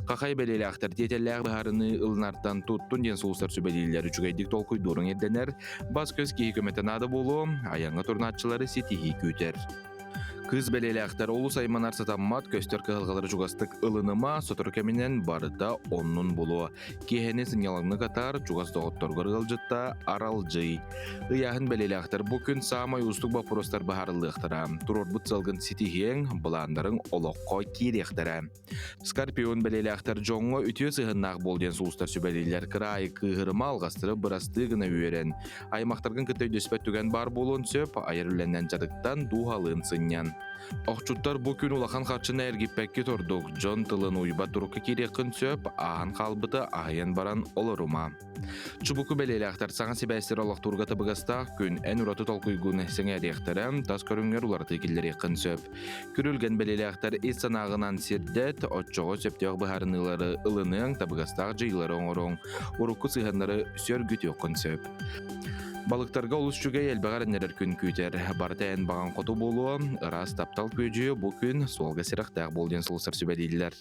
Kakay belelektar diyetelläğ bıharını ılnardan tuttun soğuslar sübelileri çügeydik tolkuy durun edenler, bas köz ki hükümeten adı bolu, ayağına turnatçıları sitihi küter. Кыз белелектер олус айманар сатаммат көстер кыгылгалары жугастык ылыныма сотор кеминен барыта оннун болу. Кехени сынялаңны катар жугас доғытторгор ылжытта аралжый. Ыяхын белелектер бу күн самай устук бапростар бахарылыктара. Турорбут салгын ситихең буландарын олоққа киректара. Скорпион белелектер жоңго үтүө сыгыннак болден суустар сүбелилер кырайы кыгырыма алгастыры бырастыгына үйерен. Аймактаргын кытай дөспөт түген бар болуын сөп айырыленнен жадыктан дуhalын сыннян. Оқчуттар бу күн улахан харчына эргиппекке тордук. Жон тылын уйба турукка киреккін сөп, ахан қалбыты ағайын баран оларума. Чубуку белелектер саңа себәстер олақ тургаты бұғастақ күн ән ураты толкуйгуны сәңе ректерім, тас көріңер уларды келдер екін сөп. Күрілген белелектер ес санағынан сердет, отчоғы сөптеғ бұхарынылары ылының табығастақ жайлары оңырың, урукку сығанлары сөргіт өкін сөп. Балыктарга улус жүге елбағар нерер күн күйтер. Бартайын баған қоту болуы, ырас таптал көжі бұл күн солға сирақтақ болден сұлысыр сөбәдейлер.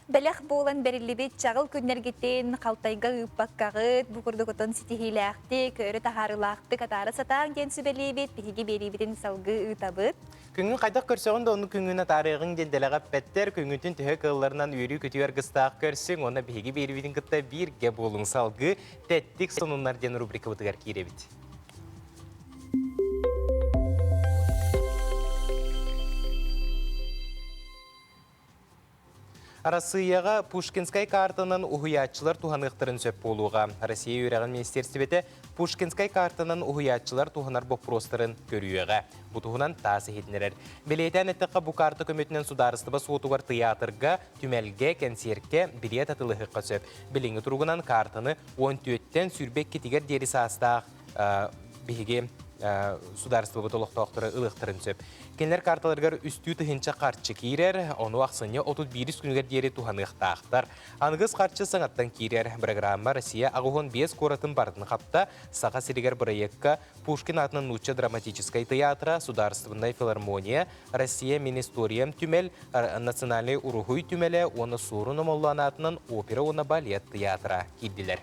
Бәләқ болан бәрілібет чағыл күннергеттен қалтайға ұппаққағыт, бұқырды көтін сетихиләқті, көрі тахарылақты катары сатаң ген сөбәлебет, бігеге беребетін салғы ұтабыт. Күнгін қайдақ көрсеғында оны күнгіні тарығын делделіға пәттер, күнгітін түхі қылларынан үйрі көтігер қыстақ көрсең, оны бігеге беребетін күтті бір ге болың салғы, тәттік сонынлар ден рубрика бұтығар кейребет. Россияға Пушкинскай картынан ұхуятчылар туғанықтырын сөп болуға. Россия үйреген министерстібеті Пушкинскай картынан ұхуятчылар туғанар бопростырын көрүйеға. Бұтығынан тасы хетінерер. Белейтен әттіққа бұ карты көметінен сударыстыба суытуғар театрға, түмәлге, кәнсерке, билет атылығыққа сөп. Біліңі тұрғынан картыны 14-тен сүрбек кетігер дері састақ бігі сударыстылы бұтылықтақтыры ылықтырын сөп. Кенлер карталарғар үстүү тұхынча қартчы кейрер, оны ақсыне 31 күнгер дері туғанықтақтар. Анығыз қартчы саңаттан кейрер. Программа Россия ағуғын 5 коратын бардын қапта сақа сиригер проектка Пушкин атының Нуча драматической театра, Сударственная филармония, Россия Министориям түмел, Национальный урухуй түмелі, оны Суруны Молланатының опера, оны балет театра кейділер.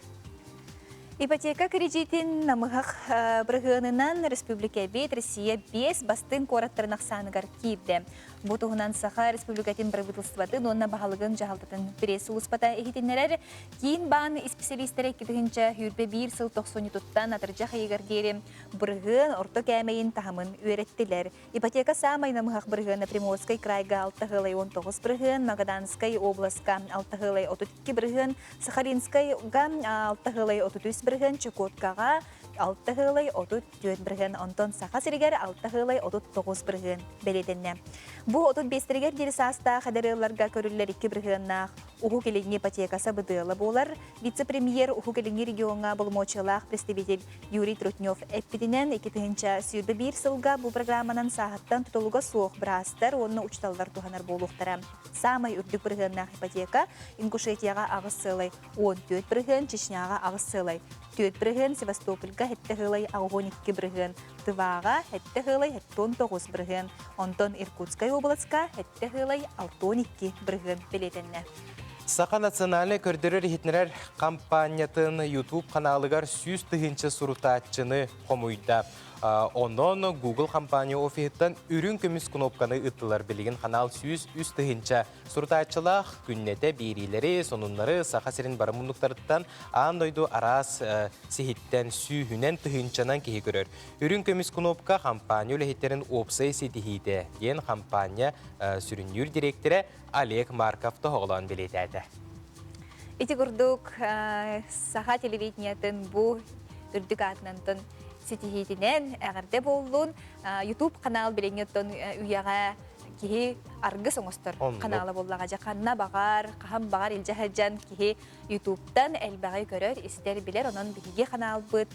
Ипотека кредитин намыгах брыгынынан Республика бет Россия 5 бастын кораттарынақ саныгар кейбді. Бұтығынан саха республикатын правительстватын онна бағалығын жағалтатын пресс ұлыспата ехетінлерер кейін баған специалистері кетігінші хүрбе 1 сыл 90 тұттан атыржақ егердері брыгын орто кәмейін тағымын өйреттілер. Ипотека самай намыгах брыгыны Приморской крайга 6,19 брыгын, Магаданской областка 6,32 брыгын, Сахалинской 6,33 брыгын, Чукоткаға 6,34 брыгын, Антон Саха сиригер 6,39 брыгын беледенне. Бу 35-тергер дері саста қадарыларға көрілер 2 брыгыннақ ұху келеңе ипотекасы бұдылы болар. Вице-премьер ұху келеңе регионға болмочылақ представитель Юрий Трутнев әппедінен 2-тігінші сүйірбі 1 сылға бұл программанан сағаттан тұтылуға соқ бірастар, оны ұчталдар туғанар болуқтара. Самай үрдік брыгыннақ ипотека Ингушетияға ағыз сылай 14 брыгын, Чечняға ағыз сылай 4 брыгын, Севастопольға 7,12 брыгын, Тываға 7,19 брыгын, Онтон Иркутскай областка 7,62 брыгын белетенне. Сақа национальный көрдірер хетнерер компаниятын YouTube каналыгар 100 тыгынчы сурутатчыны қомуйда. Онон Google компания офиеттен үрін көміс кнопканы ыттылар білген канал 100 тыгынча сурутатчылақ күннете берилері, сонунлары сақа серін барымындықтарыттан андойду арас сехеттен сүйінен тыгынчанан кеге көрер. Үрін көміс кнопка компания өлехеттерін опсай сетихиде. Ен компания сүрінюр директоры Олег Марков тоғылан білетәді. Ити күрдік саха телевидениятын бұл үрдік атынантын сетихетінен әғірде болуын YouTube канал білеңеттен үйяға кихи аргыс оңыстыр каналы боллаға жақанна бағар, қағам бағар илжахаджан кихи YouTube'дан әлбәғай көрер, істер білер, онын бігі канал бұд,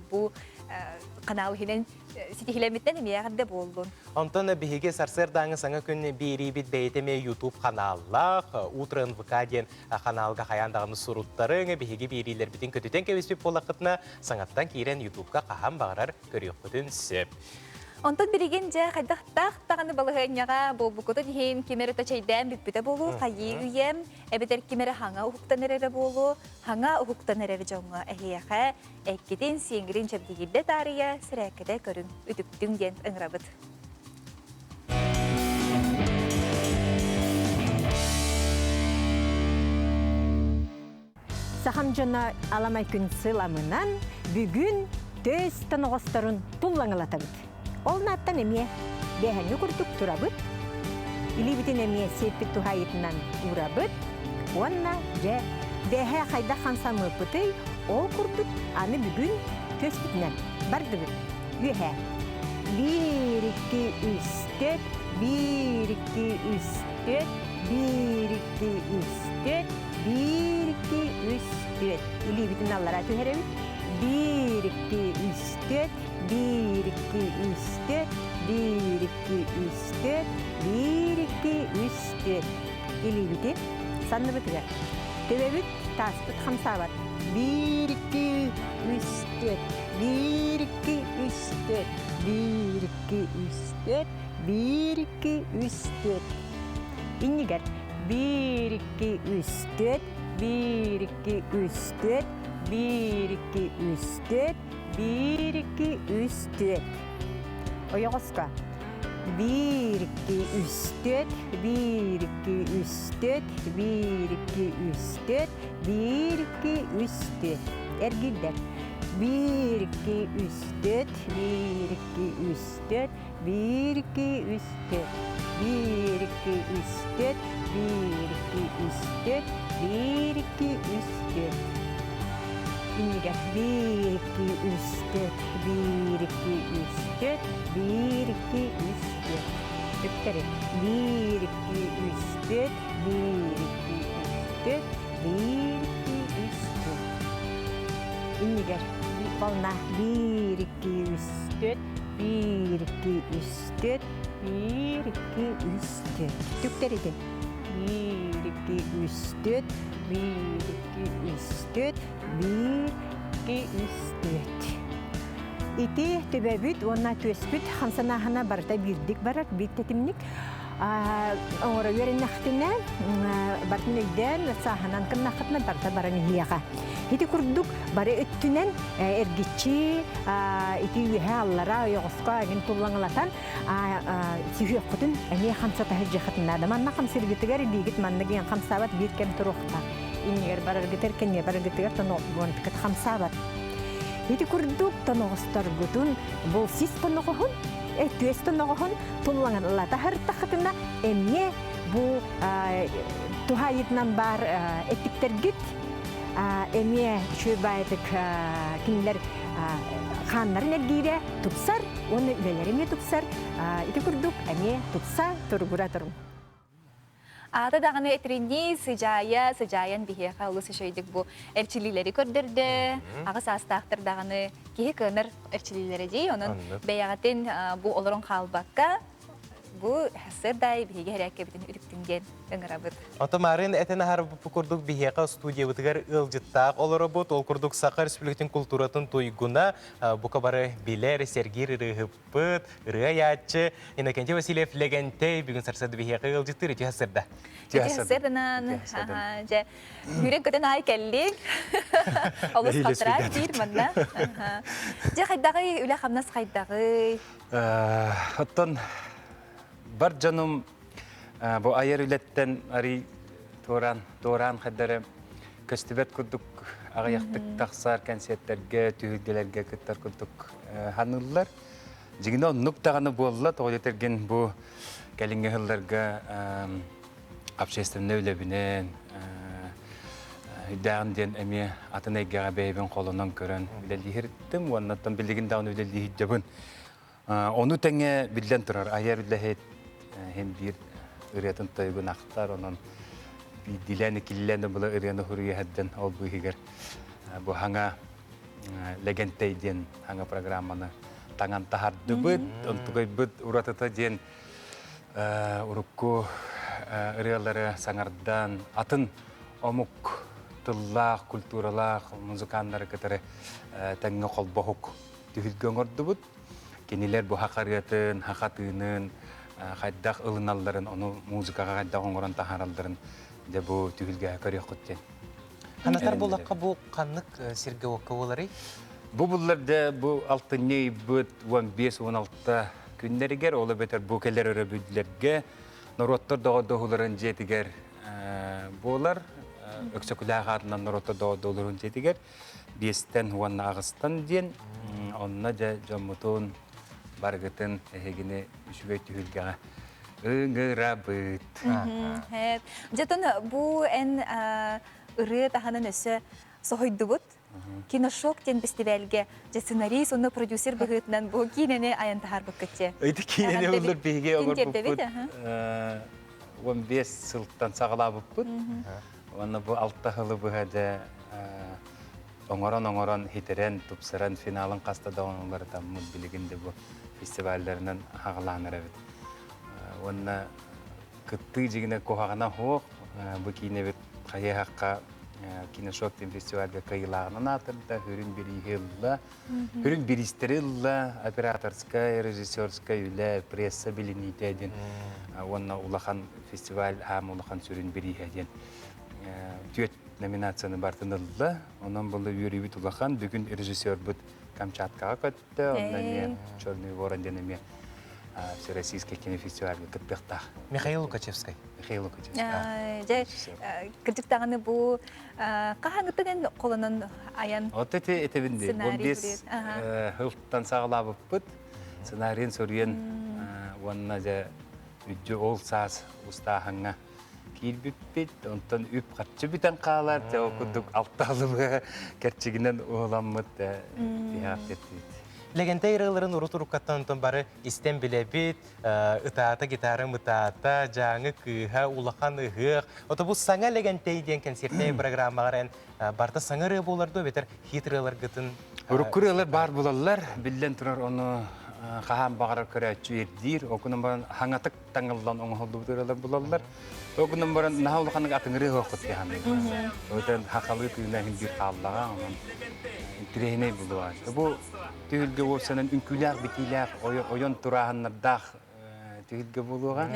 бұл канал хинен сетихилеметтен емеғірде болуын. Онтан бігі сарсырдаңы саңа күн бері бит бәйтеме YouTube каналлақ, Утро НВК ден каналға қаяндағыны сұруттарың, бігі берилер бітін көтітен кәвеспеп болақытына саңаттан кейрен YouTube'ға қағам бағарар көрек бұтын сөп. Онтон билеген жа қайдақтақ тағаны балығынyaға бұл бұқыты дейін кемері тачайдан бітпіті болу, қайы үйем, әбетер кемері хаңа ұхықтан әрері болу, хаңа ұхықтан әрері жоңы әхияға, әккеден сеңгірін чәбдегілді тария сірәкіде көрін үтіктің ден ұңырабыд. Сахам жана аламай күн сыламынан бүгүн төс тоноғыстарын туллаңылатабыт. Ол наттан эме бәһәңі күрдік турабыт. Или битин эме сеппит тухайытынан урабыт. Онна же бәһә қайда қансамы пытай, ол күрдік аны бүгүн төс бітінен бардыбыт. Үйә. 1, 2, 3, 4, 1, 2, 3, 4, 1, 2, 3, 4, 1, 2, 3, 4. Или битин аллара түйеребит. 1, 2, 3, 4, 1, 2, 3, 4, 1, 2, 3, 4, 1, 2, 3, 4. Или битин санны бітігер. Төбебіт таспыт қамсабат. 1, 2, 3, 4, 1, 2, 3, 4, 1, 2, 3, 4, 1, 2, 3, 4. İnnigер. 1, 2, 3, 4, 1, 2, 3, 4, 1, 2, 3, 4, 1, 2, 3, 4. Oyoğuzka. 1, 2, 3, 4, 1, 2, 3, 4, 1, 2, 3, 4, 1, 2, 3, 4. Ergilder. 1, 2, 3, 4, 1, 2, 3, 4, 1, 2, 3, 4. 1, 2, 3, 4, 1, 2, 3, 4, 1, 2, 3, 4. İnnigер. 1, 2, 3, 4, 1, 2, 3, 4, 1, 2, 3, 4. Öpteri. 1, 2, 3, 4, 1, 2, 3, 4, 1, 2, 3, 4. İnnigер. Balna. 1, 2, 3, 4, 1, 2, 3, 4, 1, 2, 3, 4. Tüpteri de. 1, 2, 3, 4, 1, 2, 3, 4, 1, 2, 3, 4. İti tübebüt, ona tüspüt, hamsanahana barda birdik barak, bir tetimlik. Oğra yörenekhtine, bartın öyden, sahanan kınakhtına barda baranı hiyağa. Iti kurduk, bari öttünen ergitçi, iti ühe allara, yoğuzka, egin tullanılatan, sühü kutun, emi hamsata hıcıkhtına da. Manna hamsirgitigar, iligit manna giyan hamsabat bir kem turuqta. İniger barar gitar, barar gitar, tanok bontikat hamsabat. Ити курдук тоноғыстар бұтын, бұл сіз тоноғығын, төс тоноғығын, тұллаңын ұлата хырттақытына әмне бұл тұхайытынан бар әттіктергіт, әмне шөбайдық кенілер қанларын әргейре тұпсар, оны үлелеріме тұпсар, ити курдук әмне тұпса тұрғыра тұрым. Ата дағаны этренни сыжаян бихеха улы сышойдық бұл әрчілілері көрдірді. Ағыс астақтыр дағаны кейі көнір әрчілілері дей. Оның бәяғатын бұл олырын қалбаққа бұл сырдай бихеге әрәкке бітін үріктінген өңірабыд. Отомарын әтен ахар бұқырдық бихеға студия бұтығар ұлжыттақ олары бұд. Ол күрдік Сақар Республикатын культуратын тойгуна бұқа бары билер, сергер, ұрығыппыд, ұрыға ятчы. Инакенте Васильев легенте бүгін сарсады бихеға ұлжыттыр, еті хасырда. Сырдынан, үрек көтін ай кәллік. Олыс қатыра бір мұнда. Қайдағы үлі қамнас қайдағы? Оттон бар жаным бұл айыр үлеттен ари тооран қадары көстібет күрдік ағаяқтық тақсар концерттерге, түйілгелерге күттар күрдік ханылылар. Жігіне оннық тағаны болыла, тоғыдетерген бұл кәлінге ғылларға общественный өлебінен, үдәғын ден әме атын әйгеға бәйбін қолынан көрін білелі херттім, оннаттан білігін дағын білелі хиджабын. Оны тәңе білден тұрар, айыр үләхет hem bir üreten taygun aktar onun bir dileni killende bula üreni huriye hadden ol bu higer bu hanga legendeyden hanga programını tangan tahar debut untuk ibut uratata jen urukku ürelere sangardan atın omuk tıllah kulturalah muzikanları ketare tenge kol bohuk tühülgöngor debut keniler bu hakariyatın hakatının Қайдақ ылыналарын, оны музыкаға қайдақ оңыран тахаралдарын де бұл түйілге көрек құттен. Қанатар болаққа бұл қанық серге оққа болары? Бұл бұлларды бұл 6-ней бұд 15-16 күндерігер, олы бетер бұл келер өрі бүділерге, нұроттар доғыларын жетігер болар. өксөкүләг атынан норота долларын жетигер. Бестен уанна агыстан ден, онна жомутун баргытын эгине үчүгөй түһүлгәгә ыгырабыт. Жетон бу эн ыры таханын өсө сохойдубут. Киношок тен фестивальге же сценарий, сонно продюсер быгытынан бу кинени аянтахар быккетче. Ыйты кинени улар биге огор буппут. 15 сылттан сагалабыппут. Онна бу алтта хылы быгада оңорон хитерен тупсыран финалын кастада онлар там билигинде бу фестивальлеринен хагаланыр бит. Онна кытты жигине кохагана хок бу кинебит каяакка киношок тем фестивальге кайлагынан атырда хүрүн биригелла хүрүн биристерилла операторская режиссерская үле пресса билинитедин онна улахан фестиваль һәм улахан сүрүн биригедин төт номинацияны бартынылла онан булды юрибит улахан бүгүн режиссер бут Камчаткага көттө ондан Чёрный ворон денеме Всероссийский кинофестивальге кытпекта. Михаил Лукачевский. Же кырдыктаганы бу кахаңытын колонун аян. Вот эти бинди. Бу бес хылттан сагалабыппыт. Сценарийин сөрүен онна же үдү ол саз устахаңа кирбиппит, онтон үп катчы битен каалар, же окудук алталыбы керчигинен оламмыт тияптет. Легенде ирыларын урутуруккаттан бары истен билебит, ытаата гитара мытаата, жаңы кыха, улахан ыгык. Ота бу саңа легенде иден концерттей программагарын барда саңа ры боларду, бетер хитрылар гытын. Уруккурылар бар булалар, билен турар оны кахан багарар көрәчү ердир, окунун баран хаңатык таңылдан оңолдубутуралар булалар. Окунун баран нахаулаханык атыңыры окут яханы. Отан хакалы күйнәһин бир каллага, онан тирехине булуа. Бу түйілге осының үнкіләк, бітіләк, ойон тұрағыннардақ түйілге болуға.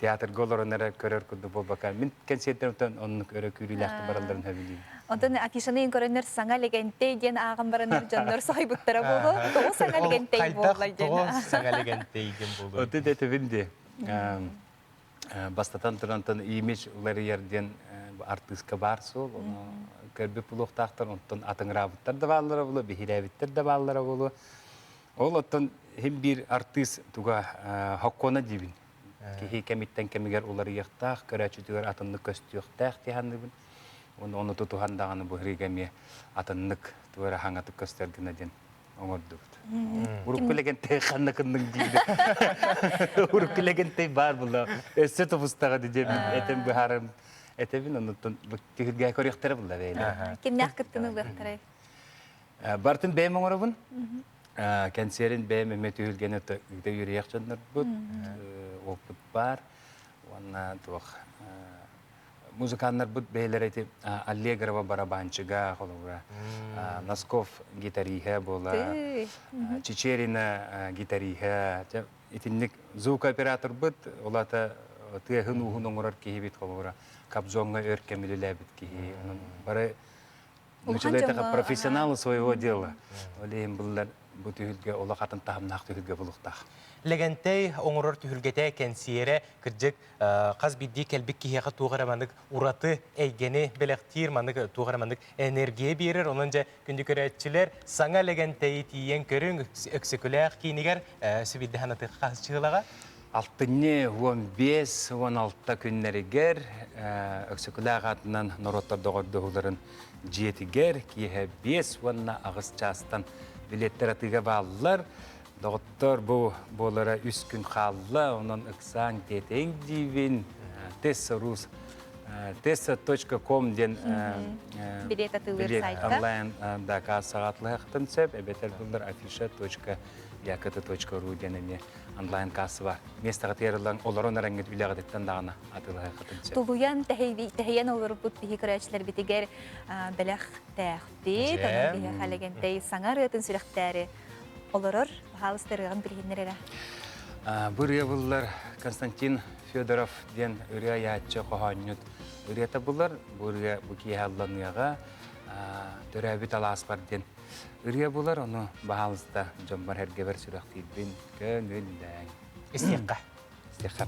Театр голорынары көрер күрді бол бақар. Мен концерттерімтен оның көрі көріләқті бараларын әбілейім. Онтан афишаны көрінер саңа легенттей ден ағын барыныр жонлар сай бұттара болу. Тоғы саңа легенттей болу. Тоғы саңа легенттей ген болу. Оты дәті бінде. Бастатан тұрантан имидж олары ерден артистка бар сол. Көрбі пулуқтақтар, онтан атыңырабыттар да баллары болу, бихирәбіттер да баллары болу. Ол оттан хем бір артист туға хоккона дебін. Кехи кәмиттен кәмігер олары яқтақ, көрәчі түгер атынны көсті яқтақ дейханды бін. Оны тұтуғандағаны бұхыригәме атыннық түгер хаңаты көстергіна ден оңырды бұд. Уруккілегентей қаннықынның дейді. Уруккілегентей бар бұла. Өсі тұпыстаға дедемін, әтім бұхарым. Этебин онтон тигирге корректер булда бейле. Кимнәк кыттыны бактырай. Бартын бәйм оңорабын. Концерин бәйм метүлгәне тә юриях чаннар бут. Опыт бар. Онна тух музыканнар бут бейлер әйтеп Аллегрова барабанчыга холура. Носков гитариха була. Чечерина гитариха. Итинник звукооператор бут. Олата тыгын ухун оңорар кихибит холура. Капзонга өркемилелебит кихи. Бары началетаға профессионалы своего дела. Олейм бұллар бұ түйілге ола қатын тағымнақ түйілге бұлықтақ. Легентей оңырор түйілгете кәнсиері кірджік қаз бидді кәлбік кихеға туғарамандық ураты әйгені белектир мандық туғарамандық энергия берер. Onun жа күнді көрәтчілер саңа легентей тиен көрің өксікіләқ кейінігер сөбейді ханаты қасчығылаға. Алтыне 15-16 күннәрігер өксікіләқ атынан нороттар доғырдығыларын жетігер кейі 5 ванна ағыз частан билеттер атыға балылар. Доғыттар бұл болара 3 күн қалды, онын ұқсан тетен дейбін tessa.com ден билет атылыр сайтта. Онлайн дақа сағатлығы қытын сөп, әбетер бұлдар afisha.yakata.ru денеме онлайн касы бар. Местаға терілің оларын әрәңгет үліғадеттен дағына атылығы қытын сөп. Тулуян тәхейен олар бұд бихи көрәчілер бітігер бәләқ тәқті, тәнің бихи қалегентей саңар өтін сүріқтәрі оларыр, бағалыстырыған біргенлер әрі. Бүрге бұллар Константин Федоров ден үрия ятчы қоғанют. Үрията бұллар, бүрге бүкей алланыяға төрәбі талас бар ден. Үрия бұлар, оны бағалыста жомбар әргебер сүріқтейбін көңілдәң. Истеққа. Истеққа.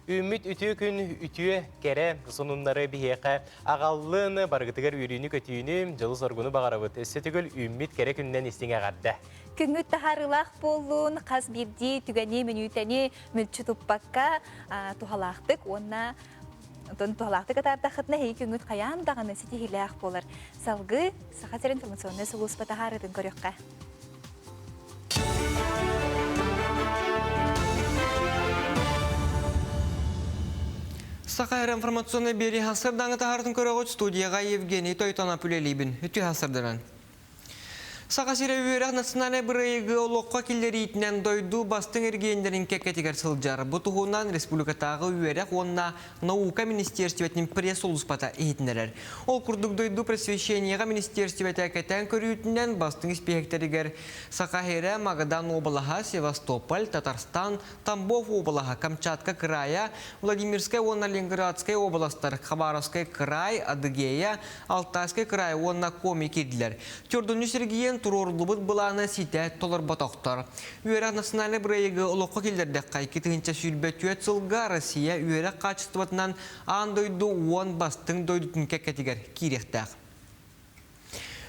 үміт үтіе күн үтіе кәрі сонунлары бігеқі ағаллыны барғытығыр үйріні көтүйіні жылы соргуны бағарабыт. Өсі түгіл үміт кәрі күннен істің ағарды. Күнгіт тахарылақ болуын, қаз бірді түгәне мүнютәне мүлчі тұппаққа тухалақтық, онна тухалақтық атардақытына хей күнгіт қаян дағаны сеті хилақ болар. Салғы, сақатер информационны сұлыспа тахарыдың көріққа. Сақайыр информационны бері хасырдаңы тахардың көріғыт студияға Евгений Тойтана Пүлелейбін. Үті хасырдыран. Сақасыра үйерек национальный бірайығы олыққа келдері итінен дойду бастың ергендерін кекетігер сылжар. Бұтығынан республикатағы үйерек онына наука министерстветінің пресс олыспата етінерер. Ол күрдік дойду просвещенияға министерстветі әкетен көрійтінен бастың іспехектерігер Сақайыра, Магадан облаға, Севастополь, Татарстан, Тамбов облаға, Камчатка края, Владимирская, онна Ленинградская областар, Хабаровская край, Адыгея, Алтайская край, онна Коми кеділер. Түрдіні Сергеен турордубут буланы сите толар батоқтар. Үйерек национальный бірайығы олыққа келдерді қайки тығынша сүйлбәтуе цылға Россия үйерек қачыстыватынан ан дойду 10 бастың дойдутын кәкетігер керектәқ.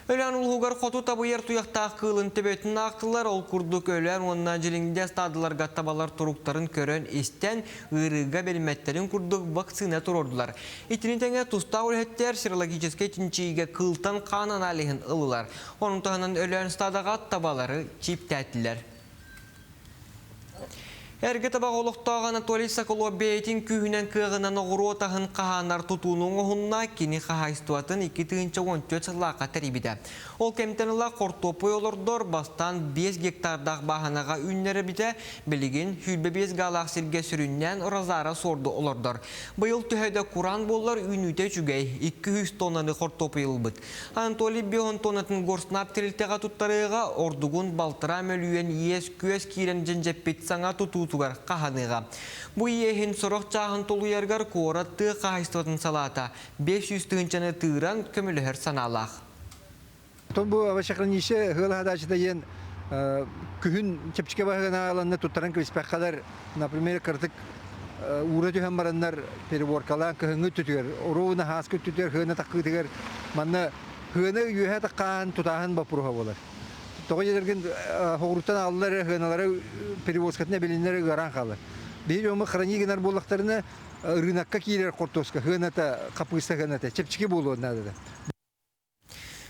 Өлән ұлғығар қоту табыер тұяқтақ қылын төбетін ақтылар, ол күрдік өлән онына жыліңде стадыларға табалар тұруқтарын көрін істен ғырыға белметтерін күрдік вакцина тұрордылар. Итінің тәңе тұста өләттер серологическе тінчейге қылтан қанан алығын ұлылар. Оның тұғынан өлән стадаға табалары чип тәтілер. Әрге табақ олықтағы Анатолий Соколов бейтін күйінен күйінен оғыру отағын қағанар тұтуының оғынна кені қағайстуатын 2-14 сылаққа тәрібіді. Ол кемтенілі қортопы олырдор бастан 5 гектардағы бағанаға үннері біді, білігін хүлбе 5 ғалақ сірге сүріннен ұразары сорды олырдор. Бұйыл түхәді Құран болар үнүйте жүгей 200 тоннаны қортопы елбіт. Анатолий 5 тоннатын горснап тірілтеға тұттарыға ордығын балтыра мөлуен ес көз кейрен жінжеппет саңа тұту тугар қағаныға. Бұй ехін сұрық жағын толуяргар қора тұғы қағыстығын салата 500 тұғынчаны тұғыран көмілігір саналақ. Тон бұл авашақранеше ғылы ғадачыда ен күхін чепчіке бағығына аланны тұттаран көспәк қадар, например, кіртік ура түйен барандар переборкалан күхіңі түтігер, оруына хасқы түтігер, ғына таққы түтігер, манны ғына үйе таққан тұтағын бапыруға болар. Тоғы едерген хоғыруттан алылары, ғыналары перевозкатына белінлері ғаран қалы. Бейір өмі хранигенар болақтарына рынаққа кейлер қортоска, ғыната, қапғыста ғыната, чепчіке болуы надады.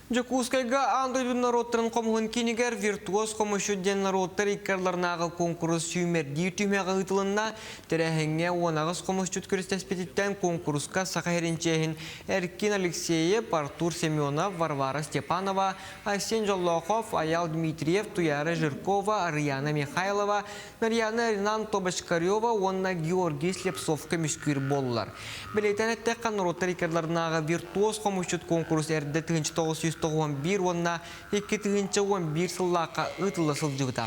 Жокускайга андойдун народтарын комуғын кенегер виртуоз комышуден народтар иккарларнағы конкурс сүймерді түймеға ғытылынна тәрәхіңе онағыз комышчуд көрістеспетіттен конкурска сақайренчейін Эркин Алексеев, Артур Семенов, Варвара Степанова, Асен Жолохов, Аял Дмитриев, Туяра Жиркова, Арияна Михайлова, Марьяна Ринан Тобашкарева, онна Георгий Слепцов көміскүйір болылар. Білейтен әттәққан народтар иккарларнағы виртуоз комышчуд конкурс әрді 1911 онна 2-11 сыллаққа ұтылы сылжығыта.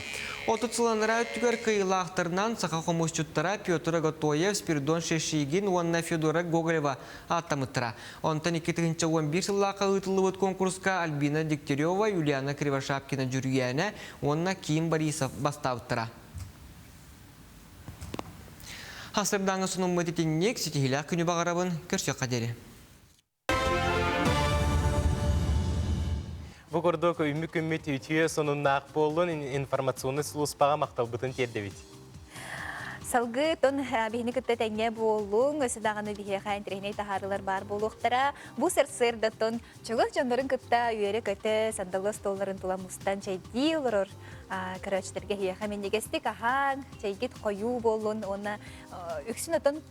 Отыт сыланыра түгер кыйлақтарынан сақа қомышчуттара Петр Готоев, Спиридон Шешигин, онна Федора Гоголева аттамыттыра. Онтан 2-11 сыллаққа ұтылы өт конкурска Альбина Дегтярева, Юлиана Кривошапкина жүргені, онна Ким Борисов бастауыттыра. Хасырдаңы сұным өтетіннек сетихілі күні бағарабын көрсе қадері. Бұғырдық үмік-үмік үтіе сонуннақ болын информационны сұлыспаға мақтал бұтын тердевет. Салғы тон бейіні күтті тәңе болуң, өсі дағаны бейе қайын тірегіне тахарылар бар болуқтара. Бұл сыр-сырды тон чүгіл жандырын күтті үйері көті сандалы столларын тұламыстан чайди олырыр. Көрәчтерге хейеға менегестік ахан, чайгет қою болуын, оны үксін отын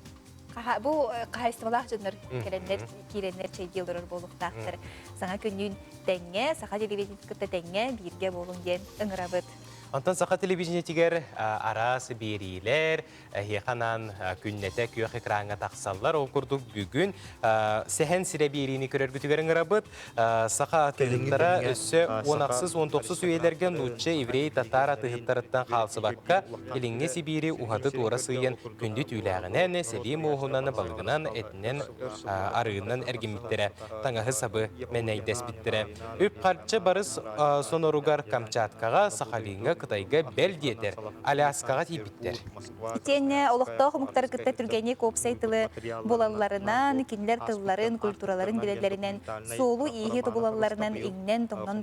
бұл қайыстывалақ жыныр керенлер чайди олырыр болуқтақтыр. Саңа күнін тәңе, сақа телевизия күтті тәңе бірге болуң ден ұңырабыд. Антон сақа телевизия тигер арасы берилер, хеқанан күннете күйеқ экранға тақсалар. Ол күрдік бүгін сәхен сире берini көрер күтігерін ғырабыд. Сақа аттығыттара өсі 10-19 үйелерген лучше еврей татар аттығыттарыттан қалсы баққа еліңе сибири ұғаты тура сыйын күнді түйләғінен, селим оғынаны балғынан әтінен арығынан әргеметтері таңағы сабы мәнәйдес біттірі. Үп қарчы барыс соноругар Камчаткаға Сахалинға Кытайга бәл диетер, Аляскаға тейбіттер. Тенне олықтау мұқтар кітті түргені көпсайтылы болаларынан, кинлер тылларын, культураларын билерлерінен, солу иеге тобулаларынан еңнен тоңнан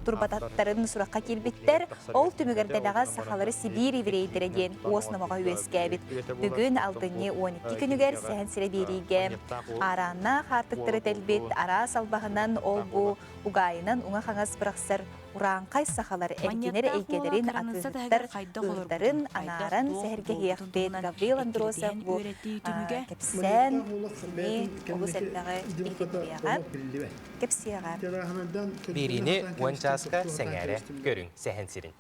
турбататтарын сұраққа келбеттер, ол түмігердәліға сақалары Сибири верейдереген осынымаға өскәбіт. Бүгін алдыне 12 күнігер сән сірі береге. Арана қартықтыры тәлбет, ара салбағынан ол бұ ұғайынан ұңа қаңыз бірақсыр Уранқай сақалар әркенер әйкедерін атызыттар, ұлдарын, анарын, сәхерге хияқпет, Гаврил Андросов, бұл кепсен, олыс әлбәғі екетбеяға, кепсияға. Беріне уанчаска сәңәрі көрің сәхен сірін.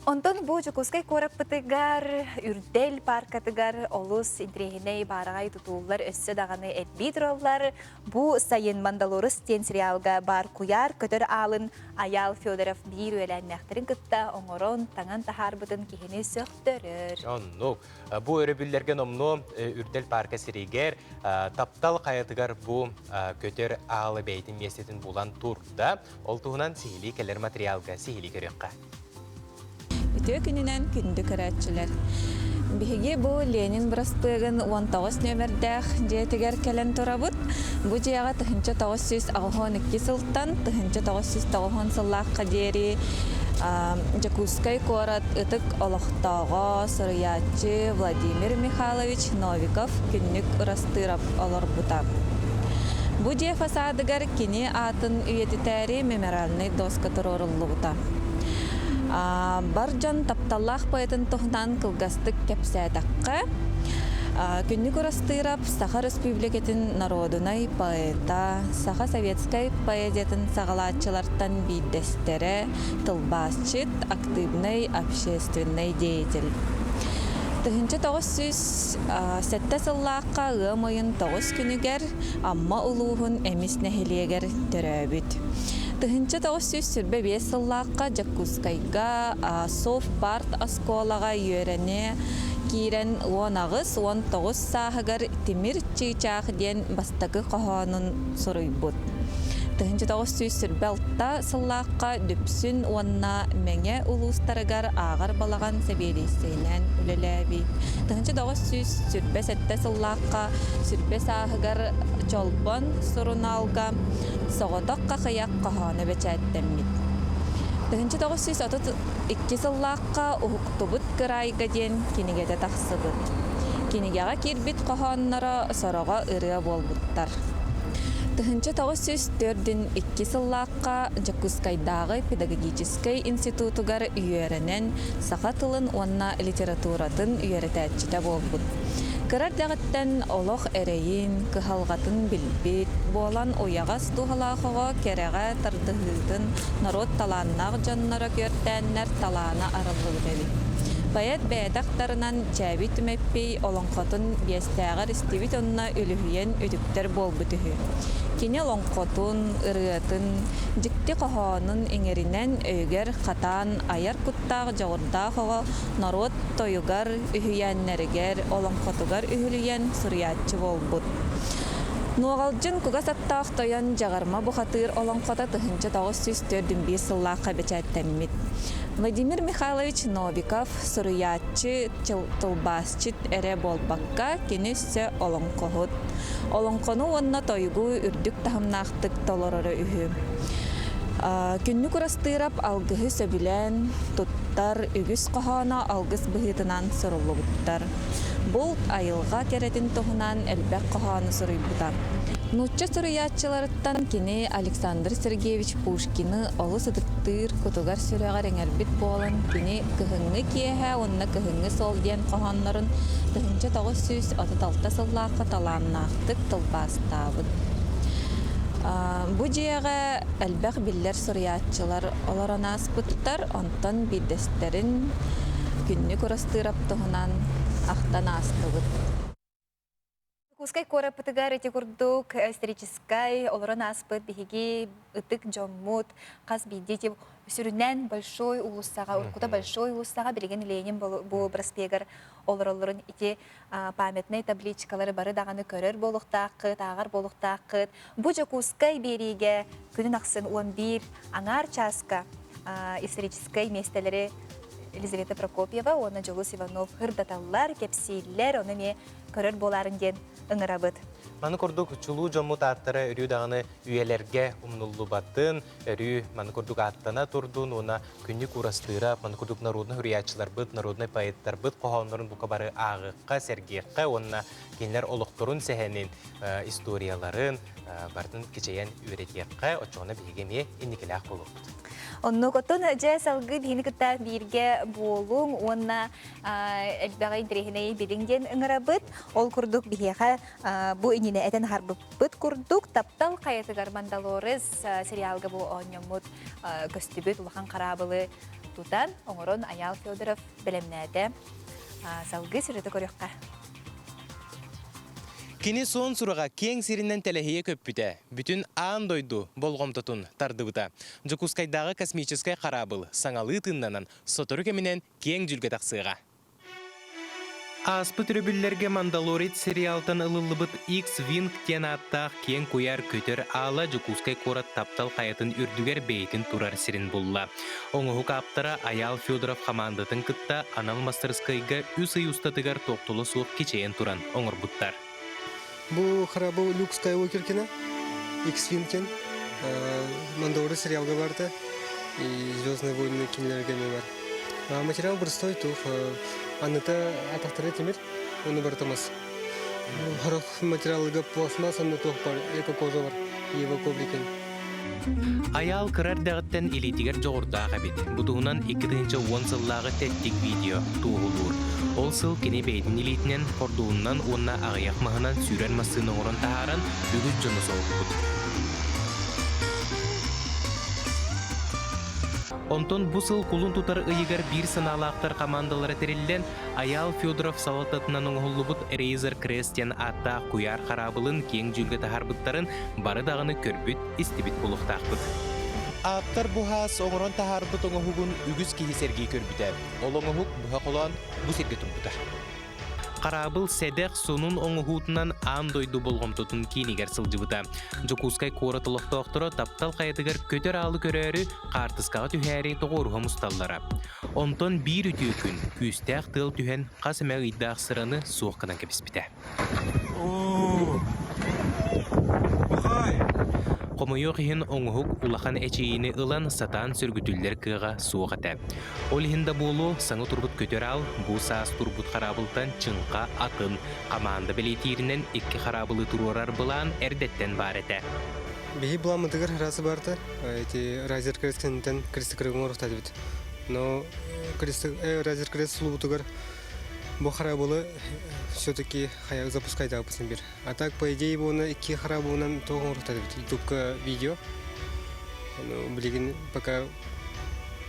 Онтон бу Жокускай кораппытыгар, үрдел паркатыгар, олус интрегиней барагай тутулар өссө даганы элбитроллар. Бу сайын Мандалорус тен сериалга бар куяр көтөр алын Аял Федоров бир өләннәхтерин кытта оңорон таңан тахарбытын кихини сөктөрөр. Онну, бу өрөбүллерге номну үрдел парка сиригер таптал каятыгар бу көтөр алы бейтин месетин булан турда, ол туһунан сихили келер материалга сихили көрөккө. Бүтө күнінен күнді көрәтчілер. Биһиги бу Ленин Брастыгын 19 нөмердәх жетигер келен турабыт. Бу жияга тыһынча 992 сылтан тыһынча 990 сыллакка дери Жокускай корат ытык олохтоого сырыячы Владимир Михайлович Новиков күннүк ырастырап олорбута. Бу жия фасадыгар кини атын үйетитәри мемориальный доска туроруллубута. Баржан тапталлах поэтын тоғнан кылгастык кепсәдаққа. Күннік ұрастырап Саха Республикетін народунай поэта, Саха советскай поэзиятын сағалатчылартан биддестері, тылбасчыт, активный общественный деятель. Тыһынча 907 сыллаққа ығым ойын 9 күнігер, амма улуғын әміс нәхелегер төрәбіт. Тыһынча 905 сыллаққа Жокускайга Совпарт асколаға үйерене кирен 19 сағығыр Тимир Чичақ ден бастағы қоғанын сұрыйбыт. Тыһынча 906 сыллаққа дүпсін онна мәңе улустарығар ағар балаған сәбелесейнен үлеләбі. Тыһынча 907 сыллаққа сүрбе сағығар Чолбон сұруналға соғытаққа қияқ қағаны бәчәттәммет. Тыһынча 932 сыллаққа ұхықтыбыт қырайға ден кенегеде тақсыбыт. Кенегеға кербет қағанлары сораға ұрыға болбыттар. Тыһынча 904 сыллаққа Жокускайдағы педагогический институтугар үйерінен сақа тылын онна литературатын үйерітәтчіде болбыт. Кырар дағыттан олық әрейін, кыхалғатын білбет, болан ояғас туғалақыға кереға тардығыдын народ таланнақ жаннара көрттәннер таланы арылығы. Баят бәйдақтарынан чәбі түмәппей олонқотын бестәғар істебет онына өліхейен өтіктер болбытығы. Кене лонқотын, ырыатын, жікті қоғанын еңерінен өйгер қатан аяр құттақ жауырдақыға народ тойығар, үйейеннерігер, олонқотығар үйілейен сұрыятчы болбыт. Нуағалжын күға саттақ тойан жағарма бұқатыр олонқота тыһынча 904 сыллаққа бәчәттәммет. Владимир Михайлович Новиков сұрыятчы тылбасчыт әрі болбаққа кенесі олонқоғыт. Олонқону онна тойгу үрдік тахымнақтық толорары үхі. Күнні күрастырап алғығы сөбілен тұттар үгіс қоғана алғыз бұхитынан сұрылы бұттар. Бұл айылға керетін тұғынан әлбәк қоғаны сұрый бұтар. Нучча сұрыятчыларыттан кені Александр Сергеевич Пушкины олы сыдықтыр күтігар сүрәғар әңәрбіт болын кені кіхіңі киеға, онына кіхіңі сол ден қоғанларын тыһынча 936 сыллаққа таланнақтық тылбастабыд. Бұ жияға әлбәқ білер сұрыятчылар оларан аспыттар, онтан бидестерін күнні көрістірап тұғынан ақтан астығыд. Жокускай кораппытыгар эти курдук историческай олорон аспыт биһиги ытык жоммут кас бидетип сүрүнен большой улуссага уркута большой улуссага билеген Ленин бу проспегар олоролорун ити памятный табличкалары бары даганы көрөр болуктакыт агар болуктакыт бу Жокускай бериге күнүн аксын 11 аңар часка исторической местелери Елизавета Прокопьева, оны Жолус Иванов хырдаталлар, кепсейлер, оны ме көрөр боларын ден ыңырабыт. Маны көрдік чулу жомут аттары үрі дағаны үйелерге умнулу баттын, үрі маны көрдік аттана тұрдын, она күнні курастыра, маны көрдік народны хүриятчылар бұд, народны поэттар бұд, қоғанларын бұқа бары ағыққа, сәргеққа, онына кенлер олықтырын сәхенін историяларын бардың кечейен үйретеққа, отчоғына бейгеме енекеләқ болып бұд. Онны көттін жа салғы бейіні күтті бірге болуң, онына әлбәғай дірегіней біліңден ыңырабыт. Ол күрдік бейеға бұ иніне әтен харбыппыт күрдік. Таптал қайаты гармандалорыз сериалға бұл оңымыд көстібіт ұлақан қарабылы тұтан. Оңырын Аял Федоров білімнәді салғы сүреті көріққа. Кені сон сұраға кең сиринен тәләхие көппіті, бүтін аан дойду болғымтытын тардыбыта. Жокускайдағы космическай қарабыл саңалы тыннанан сотору кемінен кең жүлге тақсыға. Аспы түрөбүллерге Мандалорит сериалтан ылылыбыт X-Wing тен аттақ кең көяр көтер ала Жокускай корат таптал қаятын үрдігер бейтін турар сирин болла. Оңығы аптара Аял Федоров командатын кытта анал мастерскайга үсі ұстатыгар тоқтылы суық кечейен туран оңыр бұттар. Бұл қарабы Люк Скайуокер кені, X-Wing кен, Мандалоры сериалға барды, и Звездные войны кинелерге бар. Материал простой, тух, анныта атақтары темір, оны бар тамас. Харах материалыға пластмасс, анны тух бар, эко-кожа бар, его коврикен. Аял кырар дағыттен илетігер жоғырдағы бет. Бұтығынан 2-10 сыллағы тәттік видео туғылуыр. Ол сыл кене бәйдің илетінен қордуыннан онна ағаяқ мағынан сүйрен масыны орын тағаран бүгіз жоны соғып бұд. Онтон бұ сыл құлын тұтар ұйығар бір саналақтар командалары тәрелден Аял Федоров салататынан оңғылы бұд Рейзер Крестен атта құяр қарабылын кең жүлгі тахарбыттарын бары дағыны көрбіт, истебіт болуқтақ бұд. Аттар бұхас оңырын тахарбыт оңығығын үгіз кейсерге көрбіті. Ол оңығық бұға қолан бұ серге тұрбыта. Қарабыл сәдәқ сонун оңығутынан аан дойду болғымтотын кейнегер сылжыбыта. Жокускай коратылықты оқтыры таптал қайытығыр көтер алы көрәрі қартысқаға түхәрі тоғыруға мұсталлара. Онтон бір үті күн күстәқ тыл түхен қасымәг иддақ сыраны суыққынан кәпіспіті. Қомойоқ ехін оңығық улахан әчейіні ылан сатан сүргүтілдер кыға суғата. Ол ехінда болу саңы турбут көтер ал, бұл саас турбут қарабылтан чыңқа атын. Қаманды білетірінен екі қарабылы тұрорар бұлан әрдеттен бар әті. Бейі бұламыдығыр расы барды, Райзер Крестенден кресті кірігін ұрықтады бід. Но Райзер Крест сұлы бұтығыр бұл қарабылы все-таки хаяк запускай да опысын бир. А так, по идее, оны iki харабуынан тоғын ұрықтады бит. Ютубка видео. Білеген, пока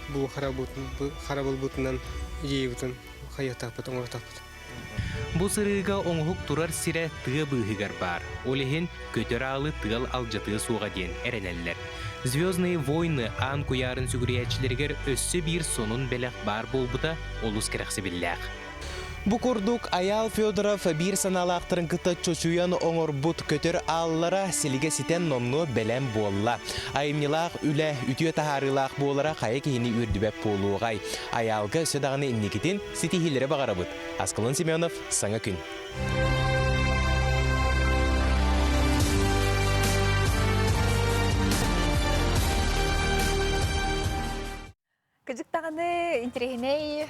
бұл харабыл бұтынан идея бұтын хаяқтақ бұтын ұрықтақ бұтын. Бұл сырыға оңғық тұрар сірі тұғы бұғығар бар. Олеген көтер алы тұғыл алжатығы суға ден әренелілер. Звездные войны аан куярын сүгіриятчілергер өссі бір сонун бәләқ бар болбыта олыс керексе білләқ. Букурдук Аял Федоров бір саналақтырын кыта чочуян оңыр бұт көтер аллара селіге ситен номну бәлем болла. Айымнилақ үлі үтіе тахарылақ болара қайы кейіні үрдібәп болуғай. Аялға сөдағыны иннекетін сетихилері бағара бұд. Аскалын Семенов, саңа күн. Кыжықтағыны интерегіней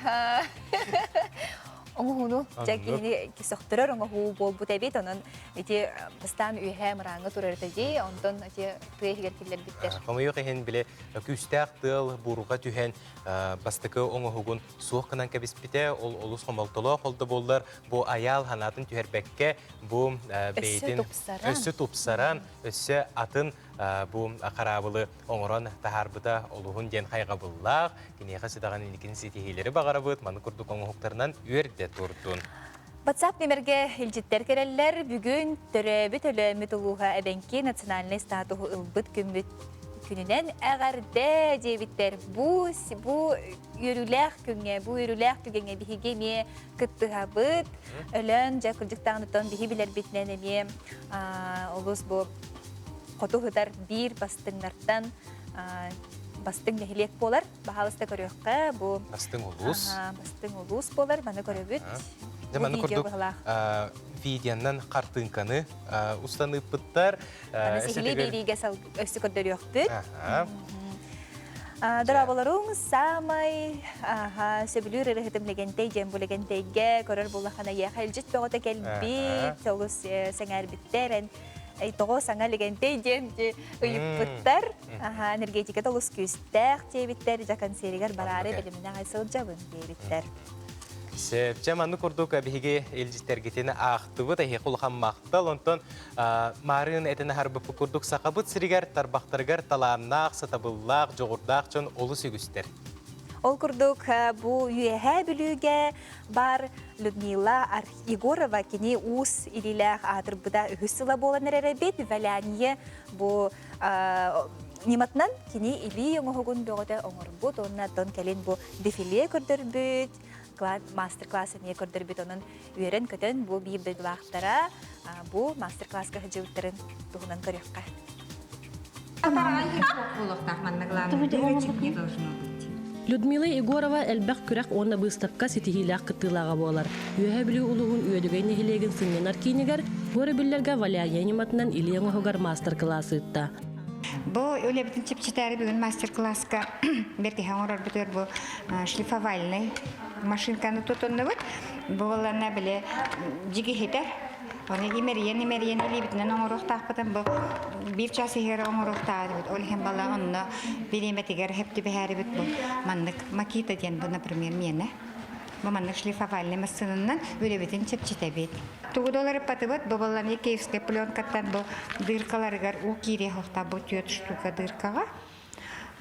оңғуну жакини кисохторор оңғу болбу тебит онон эти бастан үйе мыраңы турартыди онтон эти тыгер киллер биттер. Комойок эхен биле күстәк тыл буруга түһен бастыкы оңғугун сууккынан кебиспите ол олус хомолтоло холды болдар бу аял ханатын түһербекке бу бейтин өссө тупсаран өссө атын бу карабылы оңорон тахарбыта олугун ден хайгабыллак кинеха сыдаган иликин сетихилери багарабыт маны курдук оңгуктарынан үрде турдун. WhatsApp номерге илжиттер кереллер бүгүн төрөбүт өлөмүт улууга эбенки национальный статуху ылбыт күнүнен әгәрдә дебиттер бу үрүләх күнгә бу үрүләх түгәнгә биһиге ме кыттыгабыт өлөн жакырдыктагынтон биһи билер битнене ме олус бу Котухыдар бир бастыңнардан бастың нехилек болар, бахалыста көрөккө бу Бастың улус. бастың улус болар, маны көрөбүт. Жаманы көрдік видеонан қартынқаны ұстанып бұттар. Аны сихили бейриге өсі көрдөрөктүк. Дырабаларың самай сөбілер ірігітімлегентэй, жембулегентейге көрір болақана еқәлжет бөғіті кәлбі, толыс сәңәр біттер, тоғы саңа легентей жемді ұйып энергетика толыс күстәқ тейбіттер, жақан серігер барары біліміне ғайсыл жабын дейбіттер. Жаманы көрдік әбіге елжеттергетені ақтыбыт, әйе құлған мақтал, онтон марын әтіні харбыпы көрдік сақабыт сірігер, тарбақтыргар, таланнақ, сатабыллақ, жоғырдақ жон олы сүйгістер. Ол күрдік бұл үйәе білуге бар Людмила Егорова кені ұс иліләқ атырбыда үхісіла болан әрәбет, вәләние бұл нематынан кені илі оңығын бөғіде оңыр бұд, онына тон кәлін бұл дефиле көрдір бүд, мастер-классы не көрдір бүд, оның үйерін көтін бұл бейбді вақтара бұл мастер-классқа жүгіттерін тұғынан көрекқа. Людмила Егорова әлбәқ күрәк онна бұстапқа сетихиләқ қыттылаға болар. Үйәе білі ұлығын үйәдігай нехилеген сыңненар кейінігер, бөрі білдерге валяя нематынан илең оғығар мастер-классы үтті. Бұл өлебітін чепчетәрі бүгін мастер-класска берді хаңырар бүтер бұл шлифовальный машинканы тұтынды бұд. Бұл оларына біле жигі хетер. Оны имерген елебітінен оңырық тақпытын бұл бір часы хері оңырық тағы бұд. Ол хем бала онны береметігер хепті бәхәрі бұд бұл. Маннық макита ден бұл, например, мені. Бұл маннық шлифовальный масынынан өлебітін чепчеті бет. Туғы долары паты бұд, бұл баланы киевскай пленкаттан бұл дыркаларығар у кире хоқта бұл түйет штука дыркаға.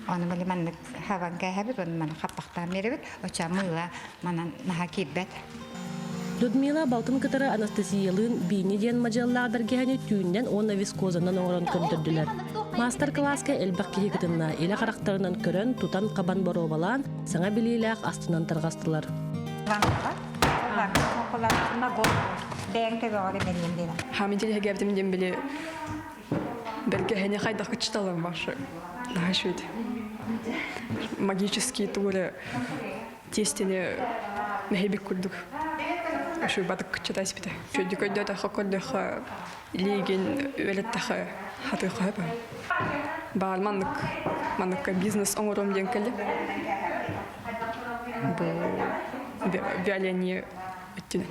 Оны білі маннық хаванға әбіт, оны маннық қаппақтан бері бұд. Оча мұйла манан наға кейт бәд. Людмила Балтын кытары Анастасиялын бейне ден мажаллағдаргені түйінден оны вискозынан оңырын көрдірділер. Мастер-класска әлбәқ кеге кітінна елі қарақтарынан көрін тұтан қабан боробалан саңа білейләқ астынан тарғастылар. Хамидел хәгәбдем дем биле бергә һәне хайда кычталым башы. Нахшуд. Магический туры тестене мәһибек күрдүк. Ашу батык кычтайс бите. Шуды көйдә та хакылдыха леген өлеттәхә хаты хәбә. Маннык бизнес оңором ден келе. Бу вяление өттүн.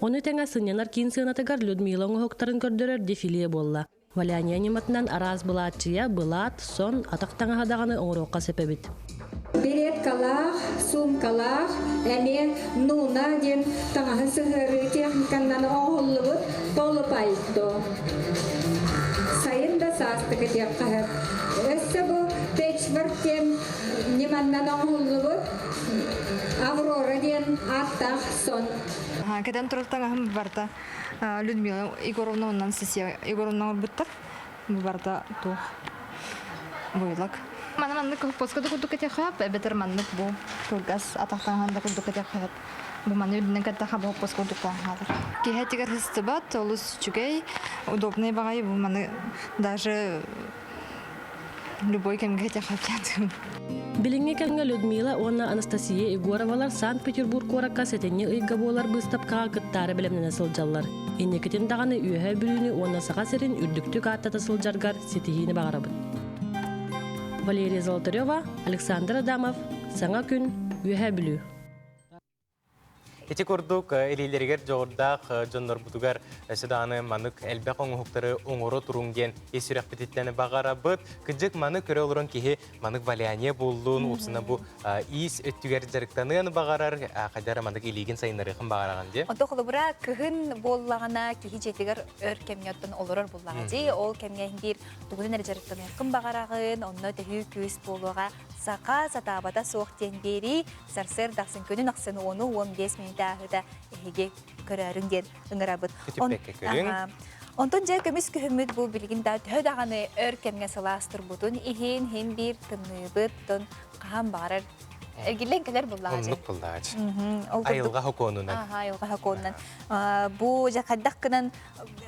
Оны тәңә сынянар кейін сыйнатыгар Людмила оңғықтарын көрдірер дефиле болла. Валяния нематынан араз бұлатчыя, бұлат, сон, атақтаңа хадағаны оңыроққа сепебет. Билеткалах, сумкалах, әне нуна ден таңағы сығыры техниканнан оғылыбыт толып айтты. Сайын да састығы деп қағып. Өсі бұл печворктен неманнан оғылыбыт Аврора ден аттақ сон. Кәден тұрылтан ағым барда Людмила Егоровна оннан сесия Егоровна бұттар. Барда тұқ бойлак. Манны поскоды күрдік кәте қап, бәтір манны бұл тұргас атақтан ғанда күрдік кәте қап. Бұл манны өдінен кәте қап бұл поскоды қағалыр. Кейхә тегер хысты бат, олыс чүгей, удобный бағай, бұл манны даже любой кәмге кәте қап кәді. Билинге кәңге Людмила онна Анастасия Егоровалар Санкт-Петербург оракка сетенне ыйга болар быстапкаға кыттары білемнені сылжаллар. Иннекетен дағаны үйәе бүліні онна саға серін үрдіктік аттата сылжаргар сетихini бағарабыт. Валерия Золотарева, Александр Адамов, Саңа күн, үйәе бүлі. Эти көрдік элейлергер жоғырдақ жонлар бұтығар сөдағаны манық әлбәқ оңғықтары оңыры тұрыңген есірек бітеттені бағара бұд. Күнжік манық көрі олырын кейі манық валяния болуын, ұпсына бұл иіс өттігер жарықтанығын бағарар, қайдары манық елеген сайынарықын бағараған де. Онты қолы бұра күхін боллағына кейі жетігер өр кемнеттін олырыр боллаған де. Ол кемнеттер тұғын әрі жарықтанығын бағарағын, онны тәхүй көз болуға сақа сатабата соқтен бері сарсыр дақсын көнін ақсын 10-15 минут ағыда әйге көрәріңден ұңырабыд. Онтон жа көміс күхіміт бұл білгін да төдағаны өр кемге саластыр бұдын, ехен хен бір тыныбыд, тон қаған бағарар Эргилен келер буллаачы. Оннук буллаачы. Ол Айылға хоконунан. Айылға хоконунан. Бу жакаддак кынан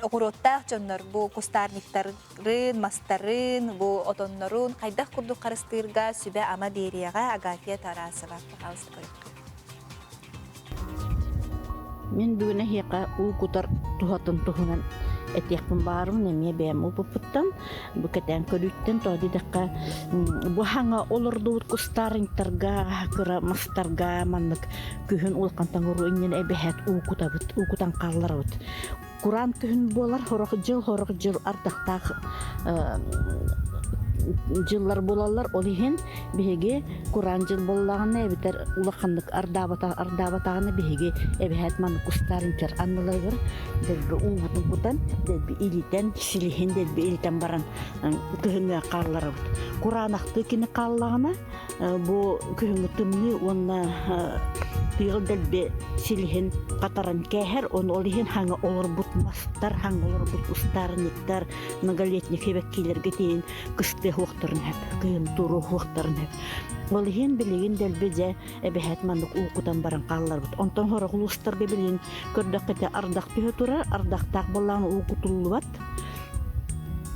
огуроттак жоннор бу кустарниктарын, мастарын, бу отоннорун кайдак курдук карыстырга сүбе ама берияга Агафия Тарасова. Мен бүгіне хеқа уукутар тухатын тухунан этекпин баарым неме бэм упуптан бу кетен көрүттен тоди дакка бу ханга олордуут кустарыңтарга кыра мастарга маннык күһүн улкантан уру иннен эбехет уукутан калларыбыт Куран күһүн болар хорох жыл ардактак жыллар болалар олиһин биһиги Куран жыл боллагына битер улакандык ардабатагына биһиги эбехет ман кустарынчар анналаргыр дерби уутун кутан дерби илитен силихин дерби илитен баран күһүнгө калларыбыт Куранакты кини каллагына бу күһүнгө тымны онна тыйыл дерби силихин катаран кехер он олиһин хаңа олорбут мастар хаңа олорбут устарниктар многолетних хебеккилерге тейин кысты хуқтарын хеп, күйін туру хуқтарын хеп. Олиһин билигин делбеже эбехет мандык уукутан баран каллар бут. Онтон хорох улустарга билин көрдөккете ардак түһө тура, ардактак болланы уукутулубат.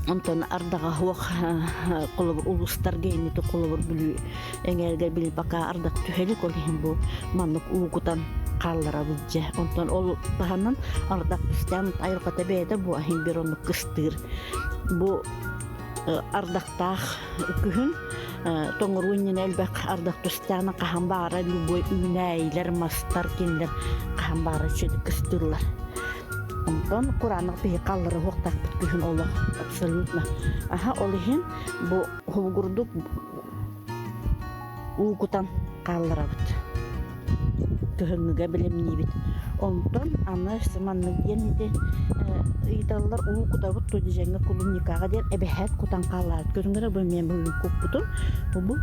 Онтон ардага хуак колобур улустарга инити колобур билүү эңерге бил бака ардак түһөлүк олиһин бу мандык уукутан каллара бутже. Онтон ол таханан ардак түстен айырката бейде бу ахин бир онук кыстыр. Бу ардактах күһүн тоңуруйнен элбек ардак тустана кахамбара любой үнәйлер мастар киндер кахамбара чөдүк кыстырлар. Онтон Куранның бии каллары хоқтак бит күһүн олох абсолютно. Олиһин бу хулгурдук уукутан каллара бит. Күһүнгө билемни бит. Онтон аны сыманны денде италлар уукутабыт тодижеңе кулунникага ден эбехет кутан каллар. Көрүңөр бу мен бу куппутун. Бу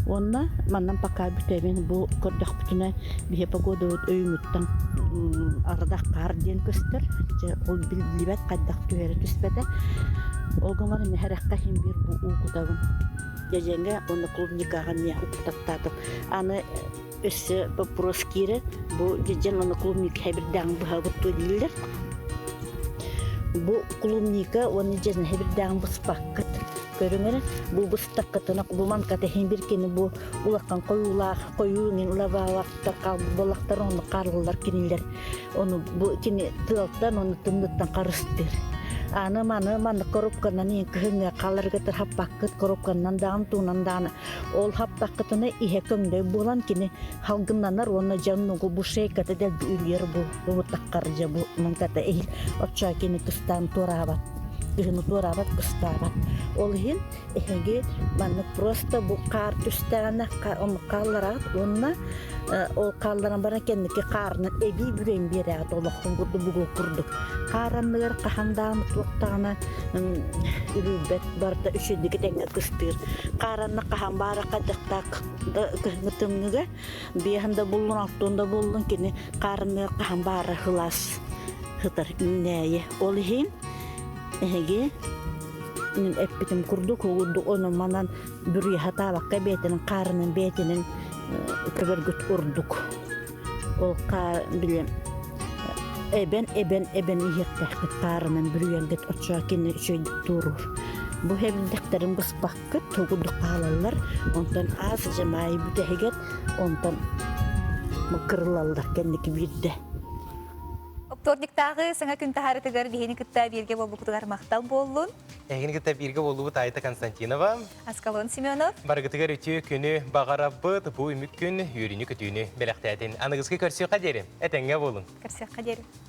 онна маннан пока бүтөбен бу көрдөк бүтүнө бие погодот өймүттөн ардак кар ден көстөр. Же ол билбет кайдак түөрө түспете. Олгомар мехерекка хим бир бу уукутабын. Дежеңе онна кулунникага не уукутаттатып. Аны өссө вопрос кире бу жежен аны клубник хебирдан бахабыт төлилер. Бу клубника оны жежен хебирдан быспаккат. Көрүңөр бу быстаккатына буман ката хембиркени бу улаккан коюунун лавалактар калболактар оны карлылар кинилер. Оны бу кини тылтан оны тымдыттан карыстыр. Аны маны коробканан кыһыңа каларга тархаппаккыт коробканан даан туунандааны ол хаппаккытына ihe көңдөй булан кини халгыннанар оны жаннугу бу шейката дел үлер бу таккаржа бу мынката эйл оча кини кыстан турабат кыһыны турабат кыстабат ол хин эхеге маны просто бу кар түстана калларат онна ол калларан бара кенники карны эби бүрен берат олохун гурду бугу курдук каранныр кахандан туктана үлүбет барда үшүндүгү теңе кыстыр каранны кахан бара кадыктак гытымныга беханда буллун алтында буллун кини каранны кахан бара хылас хытар үннәе ол хин эге мен эппитим курдук огунду оны манан бүрү хатабакка бетинин карынын бетинин көбөргүт урдук ол ка билем эбен ийектек карынын бүрүнгөт очо кини чөйдүк турur бу хебдектерин быспаккы тогудук калалар онтон аз жамай бүтегет онтон мыкырлалдар кенники бирде Вторниктагы саңа күн тахарытыгар дихини кытта бирге болбукутугар мактал боллун. Эгин кытта бирге болубут Айта Константинова. Аскалон Семенов. Баргытыгар үтү күнү багарабыт бу үмүк күн юрүнү көтүүнү белектетин. Аныгызга көрсөк кадери. Этеңге болун. Көрсөк кадери.